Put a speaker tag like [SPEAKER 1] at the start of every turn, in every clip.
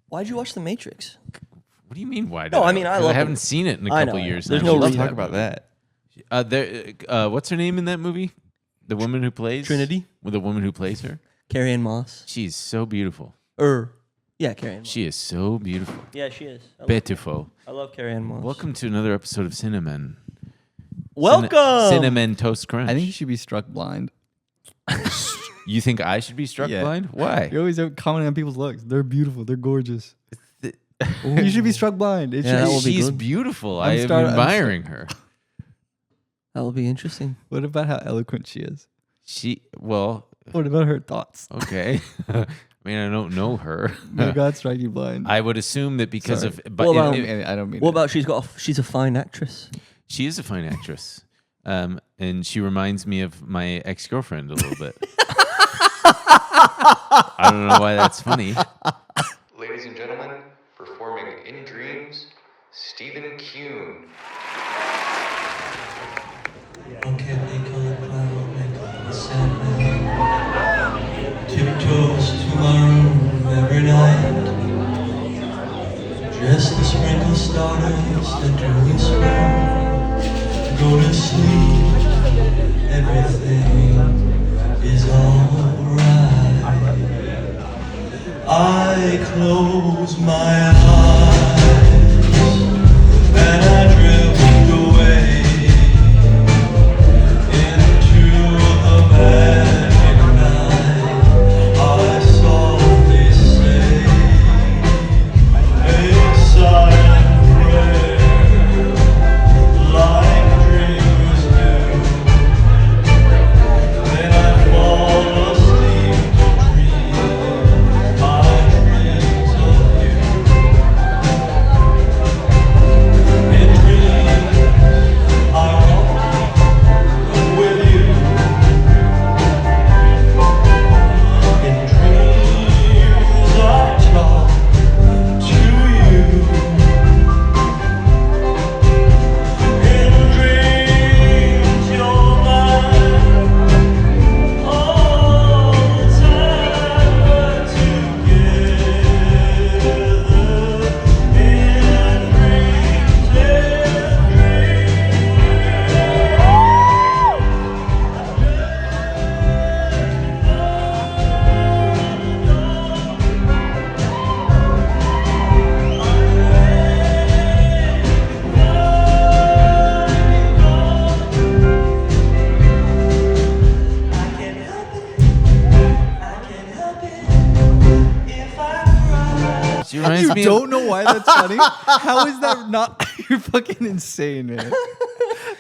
[SPEAKER 1] Why'd you watch The Matrix?
[SPEAKER 2] What do you mean? Why?
[SPEAKER 1] No, I mean I
[SPEAKER 2] haven't seen it in a couple years.
[SPEAKER 1] There's
[SPEAKER 2] now.
[SPEAKER 1] no
[SPEAKER 3] Let's
[SPEAKER 1] reason
[SPEAKER 3] talk about that.
[SPEAKER 2] What's her name in that movie? The woman who plays
[SPEAKER 1] Trinity.
[SPEAKER 2] With the woman who plays her.
[SPEAKER 1] Carrie-Anne Moss.
[SPEAKER 2] She's so beautiful.
[SPEAKER 1] Yeah, Carrie-Anne Moss.
[SPEAKER 2] She is so beautiful.
[SPEAKER 1] Yeah, she is.
[SPEAKER 2] Beautiful.
[SPEAKER 1] I love Carrie-Anne Moss.
[SPEAKER 2] Welcome to another episode of Cinnamon.
[SPEAKER 1] Welcome.
[SPEAKER 2] Cinnamon Toast Crunch.
[SPEAKER 3] I think you should be struck blind.
[SPEAKER 2] You think I should be struck blind? Why?
[SPEAKER 3] You always comment on people's looks. They're beautiful. They're gorgeous. You should be struck blind.
[SPEAKER 2] She's beautiful. I am admiring her.
[SPEAKER 1] That will be interesting.
[SPEAKER 3] What about how eloquent she is? What about her thoughts?
[SPEAKER 2] Okay. I mean, I don't know her.
[SPEAKER 3] May God strike you blind.
[SPEAKER 2] I would assume that because of...
[SPEAKER 1] But
[SPEAKER 3] I don't mean
[SPEAKER 1] What about she's a fine actress?
[SPEAKER 2] She is a fine actress. And she reminds me of my ex-girlfriend a little bit. I don't know why that's funny.
[SPEAKER 4] Ladies and gentlemen, performing In Dreams, StephenKuhn.
[SPEAKER 5] Okay, they call it cloud, they call it Sandman. Tiptoes to my room every night. Just the sprinkle stardust and early spring. Go to sleep, everything is alright. I close my eyes and I drift away into the magic night. I softly say a silent prayer like dreamers do. Then I fall asleep to dream my dreams of you. In dreams I walk with you. In dreams I talk to you. In dreams you're mine all the time. We're together. In I can't help it. I can't help it if I cry.
[SPEAKER 2] She reminds me
[SPEAKER 3] You don't know why that's funny? How is that not? You're fucking insane, man.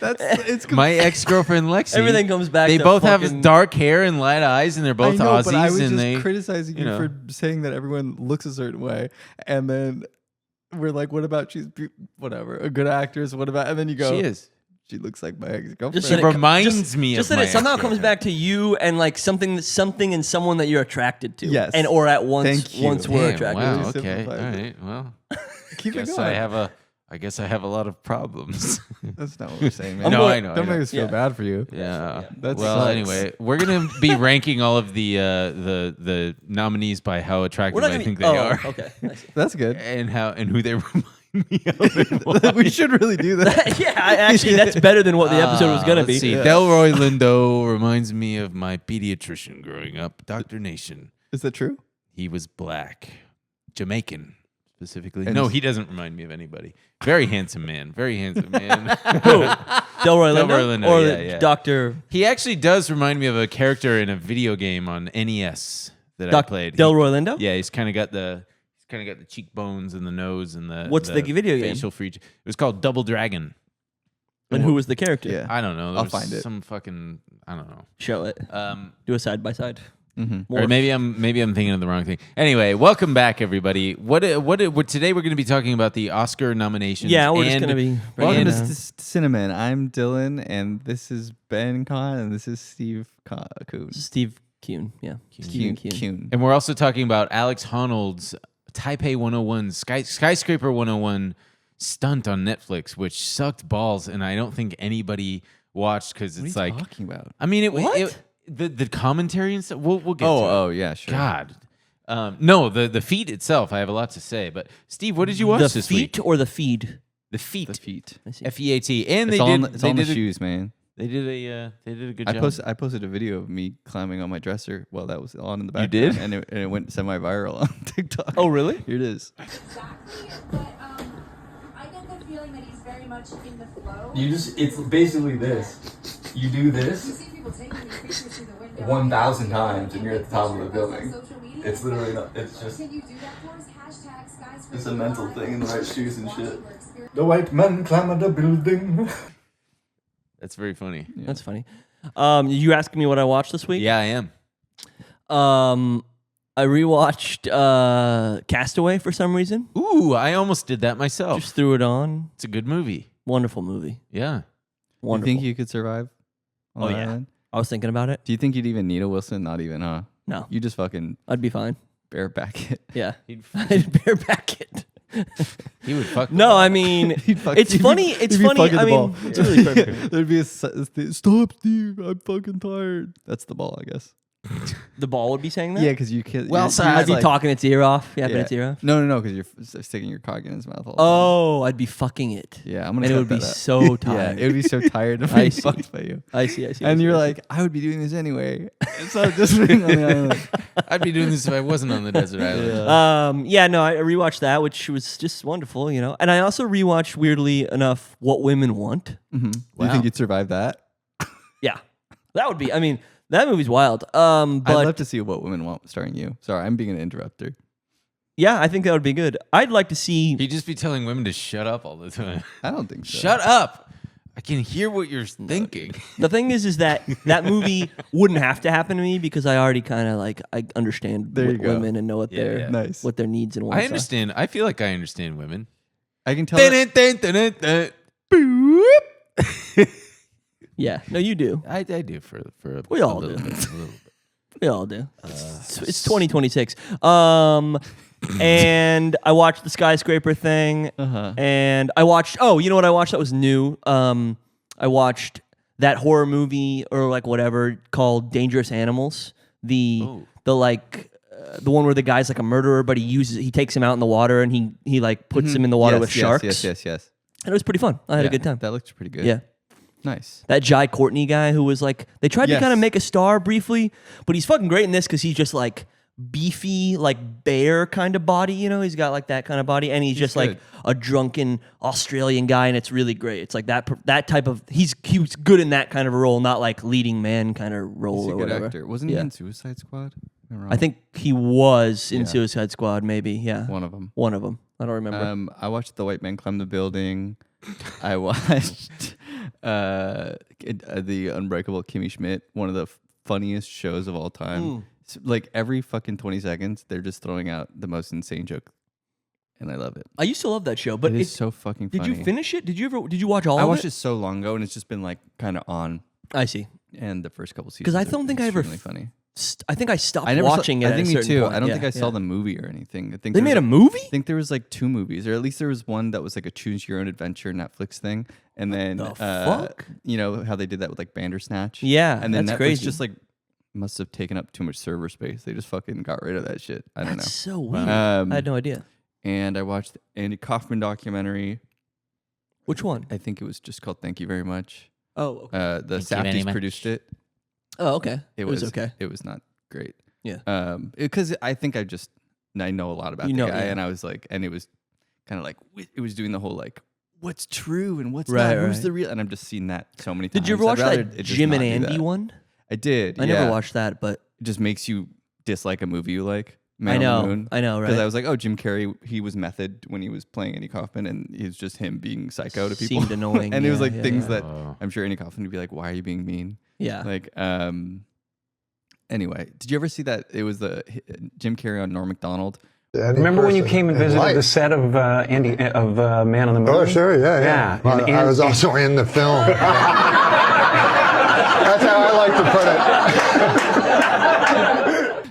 [SPEAKER 3] It's
[SPEAKER 2] my ex-girlfriend Lexi.
[SPEAKER 1] Everything comes back
[SPEAKER 2] They
[SPEAKER 1] to
[SPEAKER 2] both
[SPEAKER 1] fucking-
[SPEAKER 2] have dark hair and light eyes, and they're both
[SPEAKER 3] I know,
[SPEAKER 2] Aussies.
[SPEAKER 3] but I was
[SPEAKER 2] and
[SPEAKER 3] just
[SPEAKER 2] they
[SPEAKER 3] criticizing you for saying that everyone looks a certain way, and then we're like, "What about whatever a good actress? What about?" And then you go,
[SPEAKER 2] She is.
[SPEAKER 3] She looks like my ex-girlfriend."
[SPEAKER 1] Just
[SPEAKER 2] She
[SPEAKER 1] that it
[SPEAKER 2] reminds me
[SPEAKER 1] just
[SPEAKER 2] of
[SPEAKER 1] that
[SPEAKER 2] my
[SPEAKER 1] it somehow comes
[SPEAKER 2] ex-girlfriend.
[SPEAKER 1] back to you and like something in someone that you're attracted to.
[SPEAKER 3] Yes.
[SPEAKER 1] And or at once
[SPEAKER 3] Thank you.
[SPEAKER 1] once were
[SPEAKER 2] Damn,
[SPEAKER 1] attracted
[SPEAKER 2] wow.
[SPEAKER 1] to.
[SPEAKER 3] Really
[SPEAKER 2] Okay. All
[SPEAKER 3] simplifies it.
[SPEAKER 2] right. Well,
[SPEAKER 3] Keep it
[SPEAKER 2] guess
[SPEAKER 3] going.
[SPEAKER 2] I guess I have a lot of problems.
[SPEAKER 3] That's not what we're saying, man.
[SPEAKER 2] No, I know.
[SPEAKER 3] Don't
[SPEAKER 2] I know.
[SPEAKER 3] make us feel
[SPEAKER 1] Yeah.
[SPEAKER 3] bad for you.
[SPEAKER 2] Yeah.
[SPEAKER 3] That
[SPEAKER 2] Well,
[SPEAKER 3] sucks.
[SPEAKER 2] anyway, we're gonna be ranking all of the nominees by how attractive
[SPEAKER 1] We're not
[SPEAKER 2] I
[SPEAKER 1] gonna
[SPEAKER 2] think
[SPEAKER 1] be,
[SPEAKER 2] they are,
[SPEAKER 1] Okay. I see.
[SPEAKER 3] That's good.
[SPEAKER 2] and who they remind me of. and why.
[SPEAKER 3] We should really do that.
[SPEAKER 1] Yeah, actually that's better than what the episode was gonna
[SPEAKER 2] Let's
[SPEAKER 1] be.
[SPEAKER 2] see. Delroy Lindo reminds me of my pediatrician growing up, Dr. Nation.
[SPEAKER 3] Is that true?
[SPEAKER 2] He was black, Jamaican specifically.
[SPEAKER 3] And
[SPEAKER 2] No,
[SPEAKER 3] is-
[SPEAKER 2] he doesn't remind me of anybody. Very handsome man. Very handsome man.
[SPEAKER 1] Delroy Lindo?
[SPEAKER 2] Delroy Lindo,
[SPEAKER 1] Or
[SPEAKER 2] yeah.
[SPEAKER 1] Dr.
[SPEAKER 2] He actually does remind me of a character in a video game on NES that I played.
[SPEAKER 1] Delroy Lindo?
[SPEAKER 2] Yeah, he's kind of got the cheekbones and the nose and the
[SPEAKER 1] What's the video game?
[SPEAKER 2] facial feature. It was called Double Dragon.
[SPEAKER 1] And who was the character?
[SPEAKER 3] Yeah.
[SPEAKER 2] I don't know. There
[SPEAKER 3] I'll
[SPEAKER 2] was
[SPEAKER 3] find it.
[SPEAKER 2] Some fucking I don't know.
[SPEAKER 1] Show it. Do a side by side.
[SPEAKER 3] Mm-hmm.
[SPEAKER 2] Or maybe I'm thinking of the wrong thing. Anyway, welcome back, everybody. What today we're going to be talking about the Oscar nominations.
[SPEAKER 1] Yeah, we're just going to be.
[SPEAKER 3] Welcome to
[SPEAKER 1] breaking down.
[SPEAKER 3] Cinnamon. I'm Dylan, and this is Ben Kahn, and this is Steve Kuhn.
[SPEAKER 1] Steve Kuhn. Yeah. Stephen Kuhn.
[SPEAKER 3] Kuhn.
[SPEAKER 2] And we're also talking about Alex Honnold's Taipei 101 Skyscraper 101 stunt on Netflix, which sucked balls, and I don't think anybody watched because
[SPEAKER 3] What
[SPEAKER 2] it's
[SPEAKER 3] are you
[SPEAKER 2] like
[SPEAKER 3] talking about?
[SPEAKER 2] I mean
[SPEAKER 1] What?
[SPEAKER 2] the commentary and stuff. We'll get to it.
[SPEAKER 3] Oh, yeah, sure.
[SPEAKER 2] God. No, the feat itself, I have a lot to say. But Steve, what did you watch
[SPEAKER 1] The
[SPEAKER 2] this
[SPEAKER 1] feet
[SPEAKER 2] week?
[SPEAKER 1] or the feed?
[SPEAKER 2] The feet.
[SPEAKER 3] The feet.
[SPEAKER 1] I see.
[SPEAKER 2] FEAT. And
[SPEAKER 3] It's
[SPEAKER 2] they
[SPEAKER 3] all
[SPEAKER 2] did.
[SPEAKER 3] in the, it's
[SPEAKER 2] they
[SPEAKER 3] all in the
[SPEAKER 2] did a-
[SPEAKER 3] shoes, man.
[SPEAKER 2] They did a good
[SPEAKER 3] I
[SPEAKER 2] job.
[SPEAKER 3] I posted a video of me climbing on my dresser while that was on in the background.
[SPEAKER 2] did?
[SPEAKER 3] And it went semi-viral on TikTok.
[SPEAKER 1] Oh, really?
[SPEAKER 3] Here it is.
[SPEAKER 6] Exactly, but I get the feeling that he's very much in the flow.
[SPEAKER 7] It's basically this. You do
[SPEAKER 6] You
[SPEAKER 7] this
[SPEAKER 6] see people taking these pictures through the window.
[SPEAKER 7] 1,000 times and you're at the top of the building.
[SPEAKER 6] On social media.
[SPEAKER 7] It's literally not, it's just,
[SPEAKER 6] Can you do that for us? Hashtag skyscraper
[SPEAKER 7] it's a mental
[SPEAKER 6] live.
[SPEAKER 7] thing in the right shoes and shit.
[SPEAKER 6] We're experiencing-
[SPEAKER 7] the white man climbed the building.
[SPEAKER 2] That's very funny.
[SPEAKER 1] That's funny. You asking me what I watched this week?
[SPEAKER 2] Yeah, I am.
[SPEAKER 1] I rewatched Castaway for some reason.
[SPEAKER 2] Ooh, I almost did that myself.
[SPEAKER 1] Just threw it on.
[SPEAKER 2] It's a good movie.
[SPEAKER 1] Wonderful movie.
[SPEAKER 2] Yeah.
[SPEAKER 3] You
[SPEAKER 1] Wonderful.
[SPEAKER 3] think you could survive on
[SPEAKER 1] Oh,
[SPEAKER 3] that
[SPEAKER 1] yeah.
[SPEAKER 3] island?
[SPEAKER 1] I was thinking about it.
[SPEAKER 3] Do you think you'd even need a Wilson? Not even, huh?
[SPEAKER 1] No,
[SPEAKER 3] You just fucking
[SPEAKER 1] I'd be fine.
[SPEAKER 3] bareback it.
[SPEAKER 1] Yeah,
[SPEAKER 2] He'd,
[SPEAKER 1] I'd bareback it.
[SPEAKER 2] he would fuck.
[SPEAKER 1] No, I mean, it's funny. It's funny. I mean, it's really perfect.
[SPEAKER 3] There'd be stop, Steve. I'm fucking tired. That's the ball, I guess.
[SPEAKER 1] The ball would be saying that.
[SPEAKER 3] Yeah, because you can't.
[SPEAKER 2] Well,
[SPEAKER 3] you're-
[SPEAKER 2] so
[SPEAKER 3] you're
[SPEAKER 1] I'd be
[SPEAKER 3] like-
[SPEAKER 1] talking its ear off. Yapping
[SPEAKER 3] yeah.
[SPEAKER 1] its ear off.
[SPEAKER 3] No, because you're sticking your cock in his mouth all the time.
[SPEAKER 1] Oh, I'd be fucking it.
[SPEAKER 3] Yeah, I'm gonna.
[SPEAKER 1] And it
[SPEAKER 3] cut
[SPEAKER 1] would be
[SPEAKER 3] that out.
[SPEAKER 1] so
[SPEAKER 3] Yeah,
[SPEAKER 1] tired.
[SPEAKER 3] it would be so tired of
[SPEAKER 1] I
[SPEAKER 3] being
[SPEAKER 1] see.
[SPEAKER 3] fucked by you.
[SPEAKER 1] I see.
[SPEAKER 3] And you're like, I would be doing this anyway. It's not just being on the island.
[SPEAKER 2] I'd be doing this if I wasn't on the desert island.
[SPEAKER 1] yeah, no, I rewatched that, which was just wonderful, you know. And I also rewatched, weirdly enough, What Women Want.
[SPEAKER 3] Do you
[SPEAKER 2] Wow.
[SPEAKER 3] think you'd survive that?
[SPEAKER 1] Yeah, that would be. I mean, that movie's wild. But
[SPEAKER 3] I'd love to see What Women Want starring you. Sorry, I'm being an interrupter.
[SPEAKER 1] yeah, I think that would be good. I'd like to see.
[SPEAKER 2] He'd just be telling women to shut up all the time.
[SPEAKER 3] I don't think so.
[SPEAKER 2] Shut up! I can hear what you're thinking.
[SPEAKER 1] The thing is that movie wouldn't have to happen to me because I already kind of like I understand
[SPEAKER 3] There you go.
[SPEAKER 1] women and know what their
[SPEAKER 2] yeah.
[SPEAKER 3] Nice.
[SPEAKER 1] what their needs and wants.
[SPEAKER 2] I understand. I feel like I understand women.
[SPEAKER 3] I can tell. That,
[SPEAKER 1] Yeah, no, you do.
[SPEAKER 2] I do for a
[SPEAKER 1] We all
[SPEAKER 2] little
[SPEAKER 1] do.
[SPEAKER 2] bit, a little bit.
[SPEAKER 1] We all do. It's 2026. And I watched the skyscraper thing. And I watched. Oh, you know what I watched that was new? I watched that horror movie or like whatever called Dangerous Animals. The one where the guy's like a murderer, but he takes him out in the water and he like puts him in the water with sharks.
[SPEAKER 3] Yes.
[SPEAKER 1] And it was pretty fun. I had a good time.
[SPEAKER 3] That looks pretty good.
[SPEAKER 1] Yeah.
[SPEAKER 3] Nice.
[SPEAKER 1] That Jai Courtney guy who was like, they tried to
[SPEAKER 3] Yes.
[SPEAKER 1] kind of make a star briefly, but he's fucking great in this because he's just like beefy, like bear kind of body, you know? He's got like that kind of body, and he's just like
[SPEAKER 3] good.
[SPEAKER 1] a drunken Australian guy, and it's really great. It's like that type of, he was good in that kind of a role, not like leading man kind of role
[SPEAKER 3] He's a
[SPEAKER 1] or
[SPEAKER 3] good
[SPEAKER 1] whatever.
[SPEAKER 3] actor. Wasn't he in Suicide Squad? Am I wrong?
[SPEAKER 1] I think he was in
[SPEAKER 3] Yeah.
[SPEAKER 1] Suicide Squad, maybe. Yeah.
[SPEAKER 3] one of them.
[SPEAKER 1] One of them. I don't remember.
[SPEAKER 3] I watched The White Man Climb the Building. I watched The Unbreakable Kimmy Schmidt, one of the funniest shows of all time. It's like every fucking 20 seconds, they're just throwing out the most insane joke, and I love it.
[SPEAKER 1] I used to love that show, but
[SPEAKER 3] It is so fucking
[SPEAKER 1] did
[SPEAKER 3] funny.
[SPEAKER 1] you finish it? Did you watch all
[SPEAKER 3] I
[SPEAKER 1] of
[SPEAKER 3] watched
[SPEAKER 1] it?
[SPEAKER 3] it so long ago, and it's just been like kind of on.
[SPEAKER 1] I see.
[SPEAKER 3] And the first couple seasons,
[SPEAKER 1] Because I don't think I ever
[SPEAKER 3] extremely funny.
[SPEAKER 1] I think I stopped
[SPEAKER 3] I never
[SPEAKER 1] watching
[SPEAKER 3] saw,
[SPEAKER 1] it.
[SPEAKER 3] I think
[SPEAKER 1] at a
[SPEAKER 3] me
[SPEAKER 1] certain
[SPEAKER 3] too.
[SPEAKER 1] point.
[SPEAKER 3] I don't
[SPEAKER 1] Yeah,
[SPEAKER 3] think I saw
[SPEAKER 1] yeah.
[SPEAKER 3] the movie or anything. I think
[SPEAKER 1] They
[SPEAKER 3] there
[SPEAKER 1] made
[SPEAKER 3] was
[SPEAKER 1] a movie?
[SPEAKER 3] I think there was like 2 movies, or at least there was one that was like a choose your own adventure Netflix thing, and then
[SPEAKER 1] the fuck?
[SPEAKER 3] you know how they did that with like Bandersnatch.
[SPEAKER 1] Yeah,
[SPEAKER 3] and then
[SPEAKER 1] that's
[SPEAKER 3] Netflix
[SPEAKER 1] crazy.
[SPEAKER 3] just like must have taken up too much server space. They just fucking got rid of that shit. I don't
[SPEAKER 1] That's
[SPEAKER 3] know.
[SPEAKER 1] so weird. I had no idea.
[SPEAKER 3] And I watched the Andy Kaufman documentary.
[SPEAKER 1] Which one?
[SPEAKER 3] I think it was just called Thank You Very Much.
[SPEAKER 1] Oh, okay.
[SPEAKER 3] The
[SPEAKER 2] Thank you very
[SPEAKER 3] Safdies
[SPEAKER 2] much.
[SPEAKER 3] produced it.
[SPEAKER 1] Oh, okay.
[SPEAKER 3] It
[SPEAKER 1] was
[SPEAKER 3] was
[SPEAKER 1] okay.
[SPEAKER 3] It was not great.
[SPEAKER 1] Yeah.
[SPEAKER 3] Because I think I know a lot about
[SPEAKER 1] You
[SPEAKER 3] the
[SPEAKER 1] know,
[SPEAKER 3] guy,
[SPEAKER 1] yeah.
[SPEAKER 3] and I was like, and it was kind of like it was doing the whole like, what's true and what's
[SPEAKER 1] Right,
[SPEAKER 3] not, who's
[SPEAKER 1] right.
[SPEAKER 3] the real, and I'm just seeing that so many times.
[SPEAKER 1] Did you ever watch
[SPEAKER 3] I'd rather
[SPEAKER 1] that
[SPEAKER 3] it just
[SPEAKER 1] Jim and
[SPEAKER 3] not do
[SPEAKER 1] Andy
[SPEAKER 3] that.
[SPEAKER 1] one?
[SPEAKER 3] I did.
[SPEAKER 1] I never watched that, but
[SPEAKER 3] It just makes you dislike a movie you like. Man
[SPEAKER 1] I
[SPEAKER 3] on
[SPEAKER 1] know.
[SPEAKER 3] the Moon.
[SPEAKER 1] I know,
[SPEAKER 3] Because
[SPEAKER 1] right?
[SPEAKER 3] I was like, oh, Jim Carrey, he was method when he was playing Andy Kaufman, and it's just him being psycho to people.
[SPEAKER 1] Seemed annoying,
[SPEAKER 3] and it was
[SPEAKER 1] yeah,
[SPEAKER 3] like
[SPEAKER 1] yeah,
[SPEAKER 3] things
[SPEAKER 1] yeah.
[SPEAKER 3] that
[SPEAKER 2] Oh.
[SPEAKER 3] I'm sure Andy Kaufman would be like, why are you being mean?
[SPEAKER 1] Yeah.
[SPEAKER 3] Like, anyway, did you ever see that? It was the Jim Carrey on Norm Macdonald.
[SPEAKER 8] Remember when you came and visited the set of Man on the Moon?
[SPEAKER 9] Oh, sure, yeah.
[SPEAKER 8] Yeah.
[SPEAKER 9] I was also in the film. That's how I like to put it.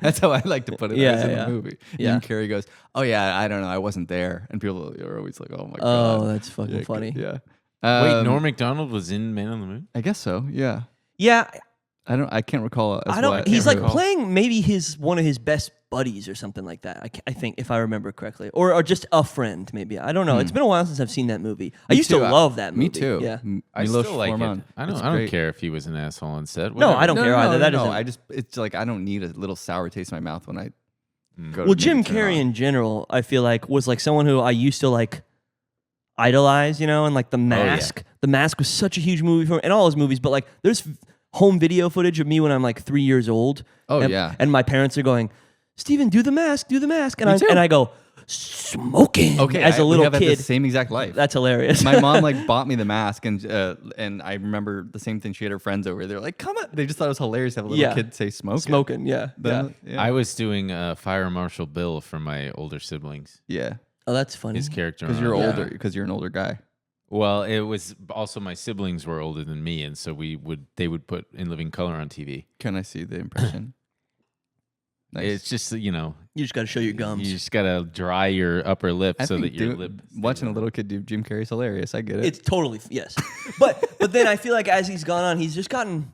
[SPEAKER 3] That's how I like to put it.
[SPEAKER 1] Yeah,
[SPEAKER 3] I was in
[SPEAKER 1] yeah.
[SPEAKER 3] the movie.
[SPEAKER 1] Yeah.
[SPEAKER 3] Jim Carrey goes, oh yeah, I don't know, I wasn't there, and people are always like, oh my
[SPEAKER 1] Oh,
[SPEAKER 3] god.
[SPEAKER 1] that's fucking funny.
[SPEAKER 3] Yeah.
[SPEAKER 2] Wait, Norm Macdonald was in Man on the Moon?
[SPEAKER 3] I guess so. Yeah.
[SPEAKER 1] Yeah,
[SPEAKER 3] I can't recall.
[SPEAKER 1] I don't. He's like playing maybe one of his best buddies or something like that. I think if I remember correctly, or just a friend maybe. I don't know. It's been a while since I've seen that movie. I used to love that movie.
[SPEAKER 3] Me too.
[SPEAKER 1] Yeah.
[SPEAKER 2] I
[SPEAKER 3] Milos
[SPEAKER 2] still like
[SPEAKER 3] Forman.
[SPEAKER 2] it. I don't care if he was an asshole on set.
[SPEAKER 1] No, I don't care either.
[SPEAKER 3] No, it's like I don't need a little sour taste in my mouth when I go.
[SPEAKER 1] Well, Jim Carrey in general, I feel like was like someone who I used to like idolize, and like The Mask. The Mask was such a huge movie for me, and all his movies. But like, there's home video footage of me when I'm like 3 years old.
[SPEAKER 3] Oh,
[SPEAKER 1] and,
[SPEAKER 3] yeah.
[SPEAKER 1] And my parents are going, Steven, do the mask, and I go, smoking.
[SPEAKER 3] Okay,
[SPEAKER 1] as a little
[SPEAKER 3] we have
[SPEAKER 1] kid.
[SPEAKER 3] the same exact life.
[SPEAKER 1] That's hilarious.
[SPEAKER 3] My mom like bought me The Mask, and I remember the same thing. She had her friends over. They're like, "Come on!" They just thought it was hilarious to have a little kid say "smoking."
[SPEAKER 1] Smoking, yeah.
[SPEAKER 2] I was doing Fire Marshal Bill for my older siblings.
[SPEAKER 3] Yeah.
[SPEAKER 1] Oh, that's funny.
[SPEAKER 2] His character.
[SPEAKER 3] Because you're older. Because you're an older guy.
[SPEAKER 2] Well, it was also my siblings were older than me, and so they would put In Living Color on TV.
[SPEAKER 3] Can I see the impression? Nice.
[SPEAKER 2] It's just
[SPEAKER 1] you just got to show your gums.
[SPEAKER 2] You just got to dry your upper lip so that your lip.
[SPEAKER 3] Watching a little kid do Jim Carrey's hilarious. I get it.
[SPEAKER 1] It's totally yes, but then I feel like as he's gone on, he's gotten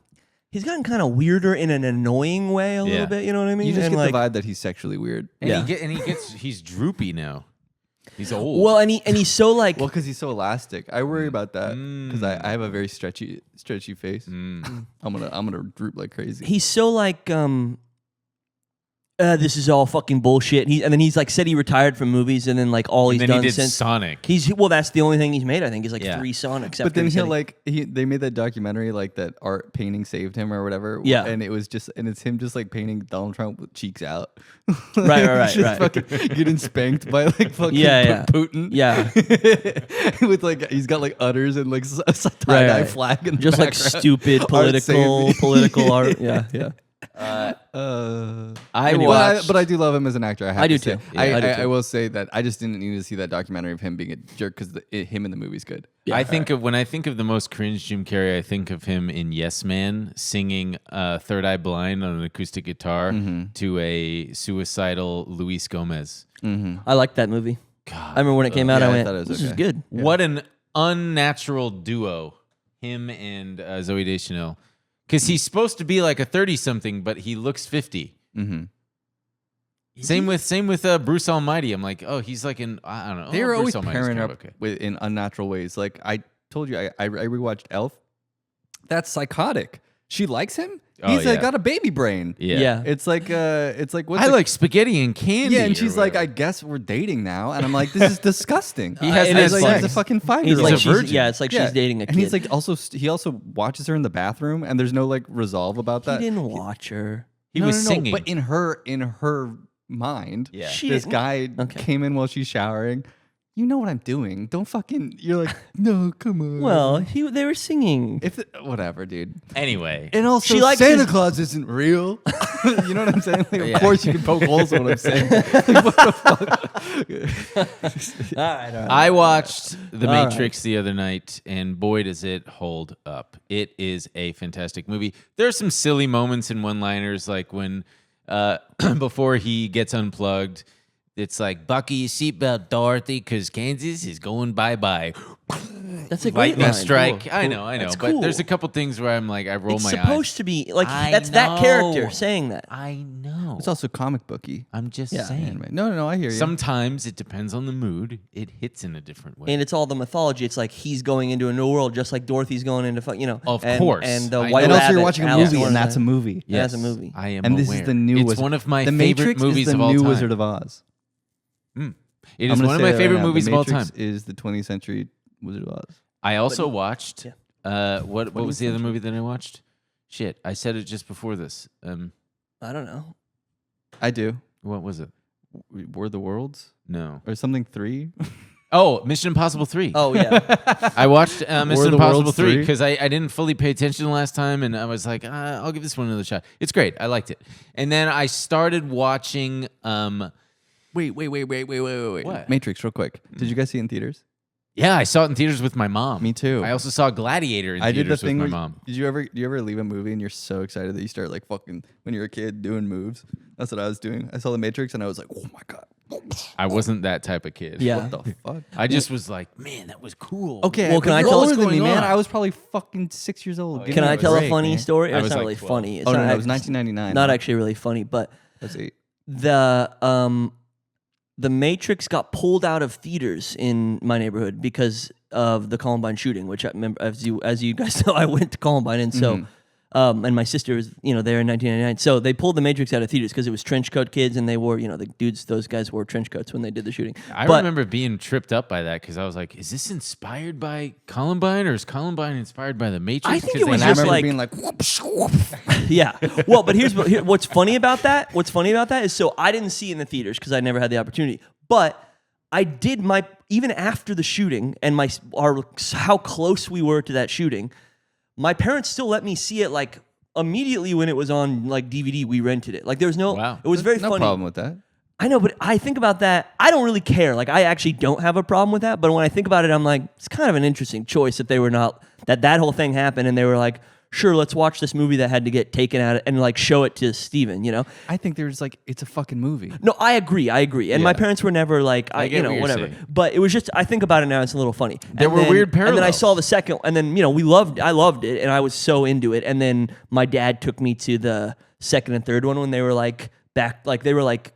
[SPEAKER 1] kind of weirder in an annoying way a little bit. You know what I mean?
[SPEAKER 3] You just
[SPEAKER 1] and
[SPEAKER 3] get the vibe that he's sexually weird.
[SPEAKER 2] And he's droopy now. He's old.
[SPEAKER 1] Well, and he's so like
[SPEAKER 3] because he's so elastic. I worry about that because I have a very stretchy face. I'm gonna droop like crazy.
[SPEAKER 1] He's so like this is all fucking bullshit. And then he's like said he retired from movies, and then like all he's done since
[SPEAKER 2] Sonic.
[SPEAKER 1] That's the only thing he's made. I think is like 3 Sonics.
[SPEAKER 3] But then they made that documentary like that art painting saved him or whatever.
[SPEAKER 1] Yeah,
[SPEAKER 3] and it's him just like painting Donald Trump with cheeks out.
[SPEAKER 1] right.
[SPEAKER 3] Fucking getting spanked by like fucking Putin.
[SPEAKER 1] Yeah,
[SPEAKER 3] with like he's got like udders and like a tie-dye flag and
[SPEAKER 1] just like stupid political art. Yeah.
[SPEAKER 3] But I do love him as an actor. I do too. I will say that I just didn't need to see that documentary of him being a jerk because him in the movie's good.
[SPEAKER 2] Yeah. When I think of the most cringe Jim Carrey, I think of him in Yes Man singing Third Eye Blind on an acoustic guitar to a suicidal Luis Gomez.
[SPEAKER 1] I liked that movie. God, I remember when it came out. I went, "This is good."
[SPEAKER 2] Yeah. What an unnatural duo, him and Zooey Deschanel. Because he's supposed to be like a 30-something, but he looks 50.
[SPEAKER 3] Mm-hmm.
[SPEAKER 2] Same with Bruce Almighty. I'm like, oh, he's like I don't know.
[SPEAKER 3] They were always
[SPEAKER 2] Almighty's
[SPEAKER 3] pairing
[SPEAKER 2] kind
[SPEAKER 3] up
[SPEAKER 2] of okay.
[SPEAKER 3] in unnatural ways. Like I told you, I rewatched Elf. That's psychotic. She likes him. He's got a baby brain.
[SPEAKER 1] Yeah.
[SPEAKER 3] It's like
[SPEAKER 2] I like spaghetti and candy.
[SPEAKER 3] Yeah, and she's like, I guess we're dating now, and I'm like, this is disgusting.
[SPEAKER 2] He has
[SPEAKER 3] he's a fucking 5-year-old.
[SPEAKER 1] He's like, it's like she's dating a kid.
[SPEAKER 3] And he's like he also watches her in the bathroom, and there's no like resolve about that.
[SPEAKER 1] He didn't watch her.
[SPEAKER 2] He was singing,
[SPEAKER 3] but in her mind, this guy came in while she's showering. You know what I'm doing. Don't fucking... You're like, no, come on.
[SPEAKER 1] Well, they were singing.
[SPEAKER 3] Whatever, dude.
[SPEAKER 2] Anyway.
[SPEAKER 3] And also, Santa Claus isn't real. You know what I'm saying? Like, of course you can poke holes in what I'm saying. Like, what the fuck?
[SPEAKER 1] All right.
[SPEAKER 2] I watched The Matrix the other night, and boy, does it hold up. It is a fantastic movie. There are some silly moments and one-liners, like when... before he gets unplugged... It's like, buckle your seatbelt, Dorothy, because Kansas is going bye-bye.
[SPEAKER 1] That's a great
[SPEAKER 2] lightning
[SPEAKER 1] line.
[SPEAKER 2] strike.
[SPEAKER 1] Cool.
[SPEAKER 2] I know.
[SPEAKER 1] That's
[SPEAKER 2] but
[SPEAKER 1] cool.
[SPEAKER 2] there's a couple things where I'm like, I roll my eyes.
[SPEAKER 1] It's supposed to be like that's that character saying that.
[SPEAKER 2] I know.
[SPEAKER 3] It's also comic booky.
[SPEAKER 2] I'm just saying.
[SPEAKER 3] Anyway. No, I hear you.
[SPEAKER 2] Sometimes it depends on the mood. It hits in a different way.
[SPEAKER 1] And it's all the mythology. It's like he's going into a new world, just like Dorothy's going into,
[SPEAKER 2] Of course.
[SPEAKER 1] And the
[SPEAKER 2] I
[SPEAKER 1] White
[SPEAKER 3] And
[SPEAKER 1] Rabbit.
[SPEAKER 3] also, you're watching a
[SPEAKER 1] Alice
[SPEAKER 3] movie,
[SPEAKER 1] in
[SPEAKER 3] and that's a
[SPEAKER 1] Wonderland.
[SPEAKER 3] movie.
[SPEAKER 1] Yeah, that's a movie.
[SPEAKER 2] I am
[SPEAKER 3] And
[SPEAKER 2] aware.
[SPEAKER 3] this is the new.
[SPEAKER 2] It's one of my
[SPEAKER 3] the
[SPEAKER 2] favorite
[SPEAKER 3] Matrix
[SPEAKER 2] movies
[SPEAKER 3] is the
[SPEAKER 2] of all
[SPEAKER 3] new
[SPEAKER 2] time.
[SPEAKER 3] Wizard of Oz.
[SPEAKER 2] It is one of my favorite movies of all time.
[SPEAKER 3] Is the 20th century Wizard of Oz.
[SPEAKER 2] I also watched. What was the other movie that I watched? Shit, I said it just before this.
[SPEAKER 1] I don't know.
[SPEAKER 3] I do.
[SPEAKER 2] What was it?
[SPEAKER 3] War of the Worlds?
[SPEAKER 2] No.
[SPEAKER 3] Or something 3?
[SPEAKER 2] Oh, Mission Impossible 3.
[SPEAKER 1] Oh, yeah.
[SPEAKER 2] I watched Mission Impossible
[SPEAKER 3] Worlds
[SPEAKER 2] 3
[SPEAKER 3] 3?
[SPEAKER 2] because I didn't fully pay attention the last time, and I was like, I'll give this one another shot. It's great. I liked it. And then I started watching...
[SPEAKER 3] Wait.
[SPEAKER 2] What?
[SPEAKER 3] Matrix, real quick. Did you guys see it in theaters?
[SPEAKER 2] Yeah, I saw it in theaters with my mom.
[SPEAKER 3] Me too.
[SPEAKER 2] I also saw Gladiator in
[SPEAKER 3] I did the
[SPEAKER 2] theaters
[SPEAKER 3] thing
[SPEAKER 2] with my
[SPEAKER 3] where,
[SPEAKER 2] mom.
[SPEAKER 3] Did you ever leave a movie and you're so excited that you start like fucking when you're a kid doing moves? That's what I was doing. I saw The Matrix and I was like, oh my god.
[SPEAKER 2] I wasn't that type of kid.
[SPEAKER 1] Yeah.
[SPEAKER 3] What the fuck?
[SPEAKER 2] I just was like, man, that was cool.
[SPEAKER 3] Okay,
[SPEAKER 1] Well, can I
[SPEAKER 3] you're
[SPEAKER 1] tell
[SPEAKER 3] older
[SPEAKER 1] us
[SPEAKER 3] than me,
[SPEAKER 2] going
[SPEAKER 3] man?
[SPEAKER 2] on?
[SPEAKER 3] I was probably fucking 6 years old. Give
[SPEAKER 1] Can
[SPEAKER 3] me
[SPEAKER 1] I
[SPEAKER 3] a
[SPEAKER 1] tell a
[SPEAKER 3] break,
[SPEAKER 1] funny
[SPEAKER 3] man.
[SPEAKER 1] story?
[SPEAKER 2] I
[SPEAKER 1] It's
[SPEAKER 2] was
[SPEAKER 1] not
[SPEAKER 2] like
[SPEAKER 1] really
[SPEAKER 2] 12.
[SPEAKER 1] funny. It's
[SPEAKER 3] Oh,
[SPEAKER 1] not
[SPEAKER 3] no, it was
[SPEAKER 1] act-
[SPEAKER 3] 1999.
[SPEAKER 1] Not actually really funny, but
[SPEAKER 3] That's 8.
[SPEAKER 1] the Matrix got pulled out of theaters in my neighborhood because of the Columbine shooting, which I remember, as you guys know, I went to Columbine, and so and my sister was there in 1999. So they pulled the Matrix out of theaters because it was trench coat kids, and they wore the dudes, those guys wore trench coats when they did the shooting.
[SPEAKER 2] I remember being tripped up by that because I was like, is this inspired by Columbine or is Columbine inspired by the Matrix?
[SPEAKER 1] I think
[SPEAKER 2] 'Cause
[SPEAKER 1] it was
[SPEAKER 2] they
[SPEAKER 3] I
[SPEAKER 1] just
[SPEAKER 2] never-
[SPEAKER 3] remember
[SPEAKER 1] like-
[SPEAKER 3] being like, whoop.
[SPEAKER 1] Yeah. Well, but here's what's funny about that. What's funny about that is so I didn't see it in the theaters because I never had the opportunity. But I did even after the shooting and how close we were to that shooting, my parents still let me see it like immediately when it was on like DVD. We rented it. Like there was no.
[SPEAKER 2] Wow.
[SPEAKER 1] It was very
[SPEAKER 3] No
[SPEAKER 1] funny.
[SPEAKER 3] problem with that.
[SPEAKER 1] I know, but I think about that. I don't really care. Like I actually don't have a problem with that. But when I think about it, I'm like, it's kind of an interesting choice that they were not that whole thing happened and they were like, sure, let's watch this movie that had to get taken out and like show it to Steven,
[SPEAKER 3] I think there's like, it's a fucking movie.
[SPEAKER 1] No, I agree. And my parents were never like,
[SPEAKER 2] I get what you're
[SPEAKER 1] whatever.
[SPEAKER 2] saying.
[SPEAKER 1] But it was just, I think about it now, it's a little funny.
[SPEAKER 2] There were weird
[SPEAKER 1] And then I
[SPEAKER 2] parallels.
[SPEAKER 1] saw the second, and then, I loved it, and I was so into it. And then my dad took me to the second and third one when they were like,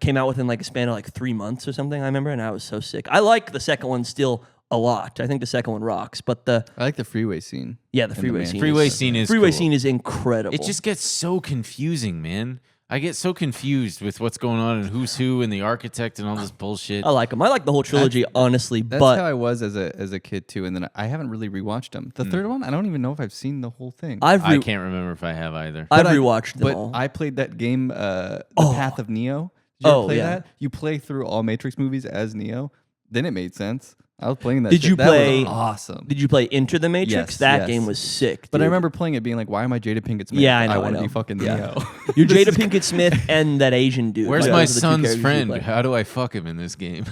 [SPEAKER 1] came out within like a span of like 3 months or something, I remember, and I was so sick. I like the second one still a lot. I think the second one rocks, but
[SPEAKER 3] I like the freeway scene.
[SPEAKER 1] the freeway scene.
[SPEAKER 2] Freeway scene is
[SPEAKER 1] Freeway
[SPEAKER 2] cool.
[SPEAKER 1] scene is incredible.
[SPEAKER 2] It just gets so confusing, man. I get so confused with what's going on and who's who and the architect and all this bullshit.
[SPEAKER 1] I like them. I like the whole trilogy, honestly,
[SPEAKER 3] That's
[SPEAKER 1] but
[SPEAKER 3] how I was as a kid too, and then I haven't really rewatched them. The third one, I don't even know if I've seen the whole thing.
[SPEAKER 1] I
[SPEAKER 2] can't remember if I have either.
[SPEAKER 1] I've rewatched them
[SPEAKER 3] But
[SPEAKER 1] all.
[SPEAKER 3] I played that game, The Path of Neo. Did you ever play that? You play through all Matrix movies as Neo. Then it made sense. I was playing that.
[SPEAKER 1] Did
[SPEAKER 3] shit.
[SPEAKER 1] you
[SPEAKER 3] That
[SPEAKER 1] play?
[SPEAKER 3] was awesome.
[SPEAKER 1] Did you play Enter the Matrix?
[SPEAKER 3] Yes,
[SPEAKER 1] That
[SPEAKER 3] yes.
[SPEAKER 1] game was sick.
[SPEAKER 3] But I
[SPEAKER 1] dude.
[SPEAKER 3] remember playing it, being like, "Why am I Jada Pinkett Smith?
[SPEAKER 1] Yeah, I know.
[SPEAKER 3] I want to be fucking Neo."
[SPEAKER 1] You're Jada Pinkett Smith and that Asian dude.
[SPEAKER 2] Where's
[SPEAKER 1] Like,
[SPEAKER 2] my
[SPEAKER 1] those are the two
[SPEAKER 2] son's
[SPEAKER 1] characters you
[SPEAKER 2] friend?
[SPEAKER 1] play.
[SPEAKER 2] How do I fuck him in this game?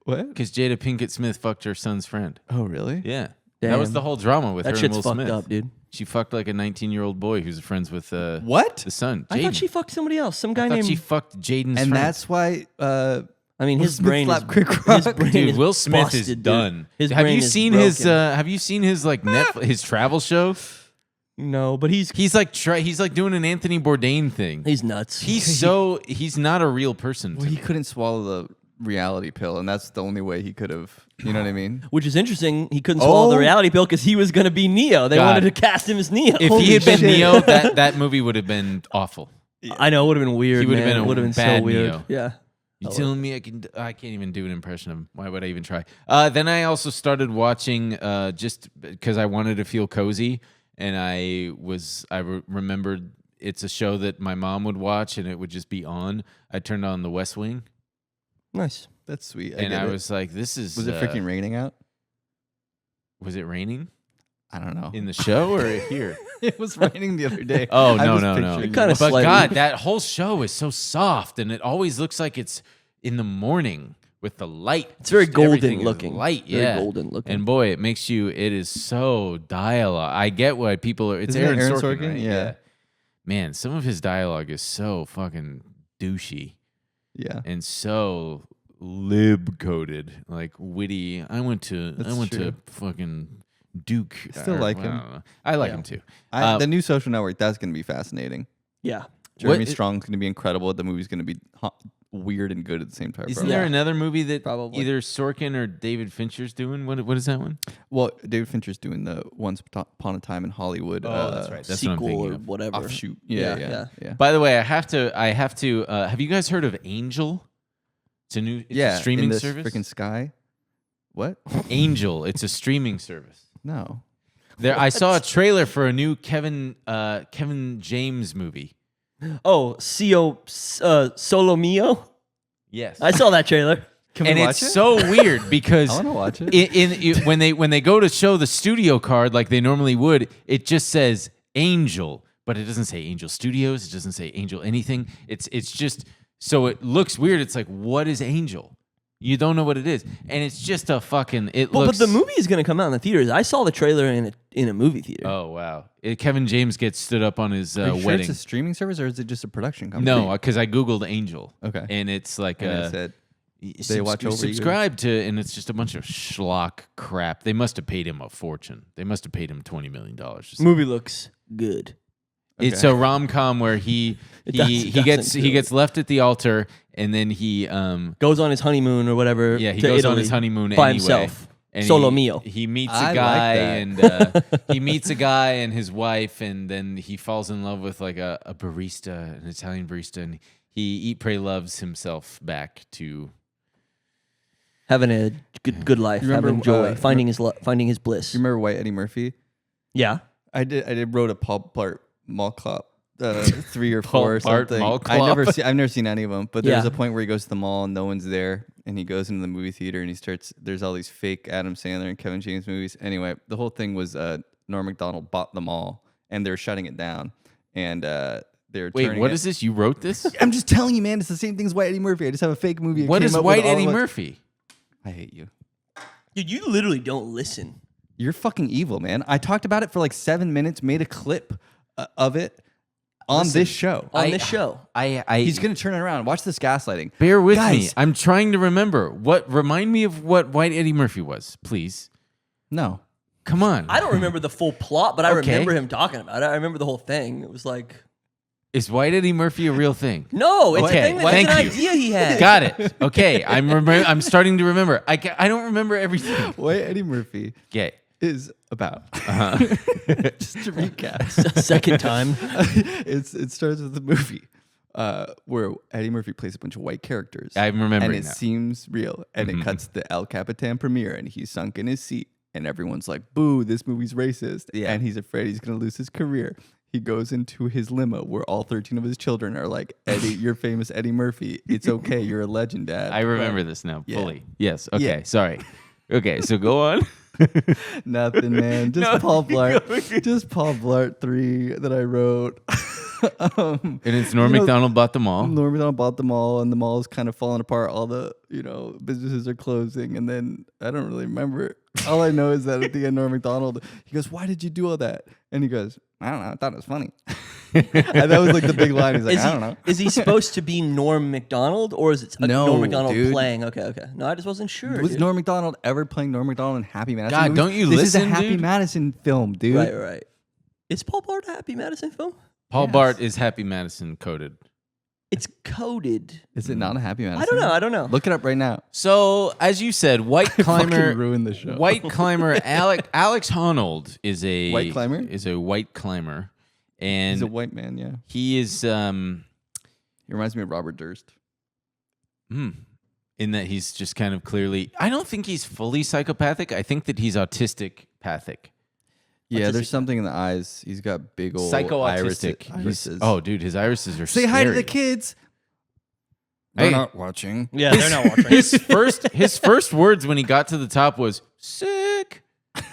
[SPEAKER 3] What?
[SPEAKER 2] Because Jada Pinkett Smith fucked her son's friend.
[SPEAKER 3] Oh, really?
[SPEAKER 2] Yeah.
[SPEAKER 1] Damn.
[SPEAKER 2] That was the whole drama with
[SPEAKER 1] That
[SPEAKER 2] her
[SPEAKER 1] shit's
[SPEAKER 2] and Will
[SPEAKER 1] fucked
[SPEAKER 2] Smith.
[SPEAKER 1] up, dude.
[SPEAKER 2] She fucked like a 19-year-old boy who's friends with
[SPEAKER 3] What?
[SPEAKER 2] the son.
[SPEAKER 1] I thought
[SPEAKER 2] Jaden.
[SPEAKER 1] she fucked somebody else. Some guy
[SPEAKER 2] I thought
[SPEAKER 1] named.
[SPEAKER 2] she fucked Jaden's
[SPEAKER 3] And
[SPEAKER 2] friend.
[SPEAKER 3] that's why.
[SPEAKER 1] I mean,
[SPEAKER 3] Will
[SPEAKER 1] his
[SPEAKER 3] Smith
[SPEAKER 1] brain is.
[SPEAKER 3] slapped Quick
[SPEAKER 1] His
[SPEAKER 3] Rock?
[SPEAKER 1] brain
[SPEAKER 2] Dude,
[SPEAKER 1] is
[SPEAKER 2] Will Smith
[SPEAKER 1] busted,
[SPEAKER 2] is
[SPEAKER 1] dude.
[SPEAKER 2] done.
[SPEAKER 1] His
[SPEAKER 2] have
[SPEAKER 1] brain
[SPEAKER 2] you
[SPEAKER 1] is
[SPEAKER 2] seen
[SPEAKER 1] broken.
[SPEAKER 2] his? Have you seen his like his travel show?
[SPEAKER 1] No, but he's
[SPEAKER 2] He's like doing an Anthony Bourdain thing.
[SPEAKER 1] he's nuts.
[SPEAKER 2] He's not a real person.
[SPEAKER 3] Well,
[SPEAKER 2] to
[SPEAKER 3] he
[SPEAKER 2] me.
[SPEAKER 3] couldn't swallow the reality pill, and that's the only way he could have. You know what I mean?
[SPEAKER 1] Which is interesting. He couldn't swallow the
[SPEAKER 3] Oh.
[SPEAKER 1] reality pill because he was going to be Neo. They
[SPEAKER 2] God.
[SPEAKER 1] wanted to cast him as Neo.
[SPEAKER 2] If
[SPEAKER 1] Holy
[SPEAKER 2] he had been
[SPEAKER 1] shit.
[SPEAKER 2] Neo, that movie would have been awful.
[SPEAKER 1] I know it would have been weird.
[SPEAKER 2] He would have
[SPEAKER 1] man.
[SPEAKER 2] been a
[SPEAKER 1] It would have been
[SPEAKER 2] bad
[SPEAKER 1] so weird.
[SPEAKER 2] Neo.
[SPEAKER 1] Yeah.
[SPEAKER 2] You telling me I can't even do an impression of him. Why would I even try? Then I also started watching just because I wanted to feel cozy, and I remembered it's a show that my mom would watch, and it would just be on. I turned on The West Wing,
[SPEAKER 1] Nice.
[SPEAKER 3] That's sweet.
[SPEAKER 2] and
[SPEAKER 3] get
[SPEAKER 2] I
[SPEAKER 3] it.
[SPEAKER 2] was like, "This is."
[SPEAKER 3] Was it freaking raining out?
[SPEAKER 2] Was it raining
[SPEAKER 3] I don't know.
[SPEAKER 2] in the show or here?
[SPEAKER 3] It was raining the other day.
[SPEAKER 2] Oh
[SPEAKER 3] I
[SPEAKER 2] no
[SPEAKER 3] was
[SPEAKER 2] no no!
[SPEAKER 3] picturing
[SPEAKER 1] It kinda
[SPEAKER 2] But
[SPEAKER 1] slightly-
[SPEAKER 2] God, that whole show is so soft, and it always looks like it's in the morning with the light.
[SPEAKER 1] It's very
[SPEAKER 2] Just
[SPEAKER 1] golden
[SPEAKER 2] everything is
[SPEAKER 1] looking.
[SPEAKER 2] Light,
[SPEAKER 1] Very
[SPEAKER 2] yeah,
[SPEAKER 1] golden looking.
[SPEAKER 2] And boy, it makes you. It is so dialogue. I get why people are. It's
[SPEAKER 3] Isn't it
[SPEAKER 2] Aaron
[SPEAKER 3] Aaron
[SPEAKER 2] Sorkin,
[SPEAKER 3] Sorkin?
[SPEAKER 2] right?
[SPEAKER 3] Yeah.
[SPEAKER 2] Man, some of his dialogue is so fucking douchey
[SPEAKER 3] Yeah.
[SPEAKER 2] and so lib coded, like witty. I went to
[SPEAKER 3] true.
[SPEAKER 2] fucking Duke.
[SPEAKER 3] I still like him.
[SPEAKER 2] don't know. I like him too.
[SPEAKER 3] The new Social Network, that's going to be fascinating.
[SPEAKER 1] Yeah.
[SPEAKER 3] Jeremy
[SPEAKER 2] What-
[SPEAKER 3] Strong's going to be incredible. The movie's going to be weird and good at the same time.
[SPEAKER 2] Isn't
[SPEAKER 3] bro.
[SPEAKER 2] there another movie that
[SPEAKER 1] Probably.
[SPEAKER 2] either Sorkin or David Fincher's doing? What is that one?
[SPEAKER 3] Well, David Fincher's doing the Once Upon a Time in Hollywood.
[SPEAKER 2] That's what I'm
[SPEAKER 1] Sequel
[SPEAKER 2] thinking
[SPEAKER 1] or
[SPEAKER 2] of.
[SPEAKER 1] whatever.
[SPEAKER 3] Offshoot.
[SPEAKER 1] Yeah,
[SPEAKER 3] Yeah.
[SPEAKER 2] By the way, I have to. Have you guys heard of Angel? It's a new a streaming
[SPEAKER 3] in this
[SPEAKER 2] service.
[SPEAKER 3] Freaking Sky. What?
[SPEAKER 2] Angel. It's a streaming service.
[SPEAKER 3] No.
[SPEAKER 2] I saw a trailer for a new Kevin James movie.
[SPEAKER 1] Oh, Solo Mio?
[SPEAKER 2] Yes.
[SPEAKER 1] I saw that trailer.
[SPEAKER 3] Can
[SPEAKER 2] and
[SPEAKER 3] we
[SPEAKER 2] it's
[SPEAKER 3] watch it?
[SPEAKER 2] so weird because
[SPEAKER 3] I want to watch it.
[SPEAKER 2] when they go to show the studio card like they normally would, it just says Angel, but it doesn't say Angel Studios. It doesn't say Angel anything. It's just so it looks weird. It's like, what is Angel? You don't know what it is, and it's just a fucking.
[SPEAKER 1] But the movie is going to come out in the theaters. I saw the trailer in a movie theater.
[SPEAKER 2] Oh wow! Kevin James gets stood up on his
[SPEAKER 3] Are you sure
[SPEAKER 2] wedding.
[SPEAKER 3] it's a streaming service or is it just a production company?
[SPEAKER 2] No, because I googled Angel.
[SPEAKER 3] Okay.
[SPEAKER 2] and it's like
[SPEAKER 3] And it said They watch over you.
[SPEAKER 2] Subscribe to, and it's just a bunch of schlock crap. They must have paid him a fortune. They must have paid him $20 million.
[SPEAKER 1] Movie looks good.
[SPEAKER 3] Okay.
[SPEAKER 2] It's a rom-com where he gets left at the altar, and then he
[SPEAKER 1] goes on his honeymoon or whatever.
[SPEAKER 2] Yeah, he
[SPEAKER 1] to
[SPEAKER 2] goes
[SPEAKER 1] Italy
[SPEAKER 2] on his honeymoon
[SPEAKER 1] by
[SPEAKER 2] anyway.
[SPEAKER 1] himself.
[SPEAKER 2] And
[SPEAKER 1] Solo mio.
[SPEAKER 2] He meets
[SPEAKER 3] I
[SPEAKER 2] a guy,
[SPEAKER 3] like that.
[SPEAKER 2] and he meets a guy and his wife, and then he falls in love with like a barista, an Italian barista, and he eat, pray, loves himself back to
[SPEAKER 1] having a good life, having joy, finding his bliss.
[SPEAKER 3] You remember White Eddie Murphy?
[SPEAKER 1] Yeah,
[SPEAKER 3] I wrote a Paul Blart Mall Cop. 3 or 4 or something. I've never seen any of them, but there's a point where he goes to the mall and no one's there, and he goes into the movie theater and there's all these fake Adam Sandler and Kevin James movies. Anyway, the whole thing was Norm Macdonald bought the mall and they're shutting it down, and they're
[SPEAKER 2] Wait, what is this? You wrote this?
[SPEAKER 3] I'm just telling you, man. It's the same thing as White Eddie Murphy. I just have a fake movie.
[SPEAKER 2] What is White Eddie Murphy?
[SPEAKER 3] I hate you.
[SPEAKER 1] Dude, you literally don't listen.
[SPEAKER 3] You're fucking evil, man. I talked about it for like 7 minutes, made a clip of it. On this show. He's going to turn it around. Watch this gaslighting.
[SPEAKER 2] Bear with me. I'm trying to remember. Remind me of what White Eddie Murphy was, please.
[SPEAKER 3] No.
[SPEAKER 2] Come on.
[SPEAKER 1] I don't remember the full plot, but I remember him talking about it. I remember the whole thing. It was like...
[SPEAKER 2] Is White Eddie Murphy a real thing?
[SPEAKER 1] No, it's a thing that's an idea he had.
[SPEAKER 2] Got it. Okay, I'm starting to remember. I don't remember everything.
[SPEAKER 3] White Eddie Murphy.
[SPEAKER 2] Okay.
[SPEAKER 3] Is about. Just to recap.
[SPEAKER 1] Second time.
[SPEAKER 3] It starts with the movie where Eddie Murphy plays a bunch of white characters.
[SPEAKER 2] I'm remembering
[SPEAKER 3] and it seems real. And it cuts the El Capitan premiere, and he's sunk in his seat. And everyone's like, boo, this movie's racist. Yeah. And he's afraid he's going to lose his career. He goes into his limo where all 13 of his children are like, Eddie, you're famous Eddie Murphy. It's okay. You're a legend, Dad.
[SPEAKER 2] I remember this now fully. Yes. Okay. Sorry. Okay. So go on.
[SPEAKER 3] Nothing, man. Just Paul Blart. Just Paul Blart 3 that I wrote.
[SPEAKER 2] And it's Norm Macdonald bought the mall.
[SPEAKER 3] Norm Macdonald bought the mall, and the mall is kind of falling apart. All the businesses are closing, and then I don't really remember. All I know is that at the end, Norm Macdonald, he goes, "Why did you do all that?" And he goes, "I don't know. I thought it was funny." And that was like the big line. He's like, "I don't know."
[SPEAKER 1] Is he supposed to be Norm Macdonald, or is it Norm Macdonald playing? Okay. No, I just wasn't sure.
[SPEAKER 3] Was Norm Macdonald ever playing Norm Macdonald in Happy Madison?
[SPEAKER 2] God, don't you
[SPEAKER 3] this
[SPEAKER 2] listen,
[SPEAKER 3] This is a Happy Madison film, dude.
[SPEAKER 1] Right. Is Paul Blart a Happy Madison film?
[SPEAKER 2] Paul Blart is Happy Madison coded.
[SPEAKER 1] It's coded.
[SPEAKER 3] Is it not a Happy Madison?
[SPEAKER 1] I don't know.
[SPEAKER 3] Look it up right now.
[SPEAKER 2] So, as you said, white climber
[SPEAKER 3] ruined the show.
[SPEAKER 2] White climber Alex Honnold is a
[SPEAKER 3] white climber.
[SPEAKER 2] And
[SPEAKER 3] he's a white man. Yeah,
[SPEAKER 2] he is.
[SPEAKER 3] He reminds me of Robert Durst.
[SPEAKER 2] In that he's just kind of clearly. I don't think he's fully psychopathic. I think that he's autistic-pathic.
[SPEAKER 3] Yeah, there's something in the eyes. He's got big old irises.
[SPEAKER 2] Oh, dude, his irises are
[SPEAKER 3] Say
[SPEAKER 2] scary.
[SPEAKER 3] hi to the kids. They're not watching.
[SPEAKER 1] Yeah, they're not watching.
[SPEAKER 2] His first words when he got to the top was sick.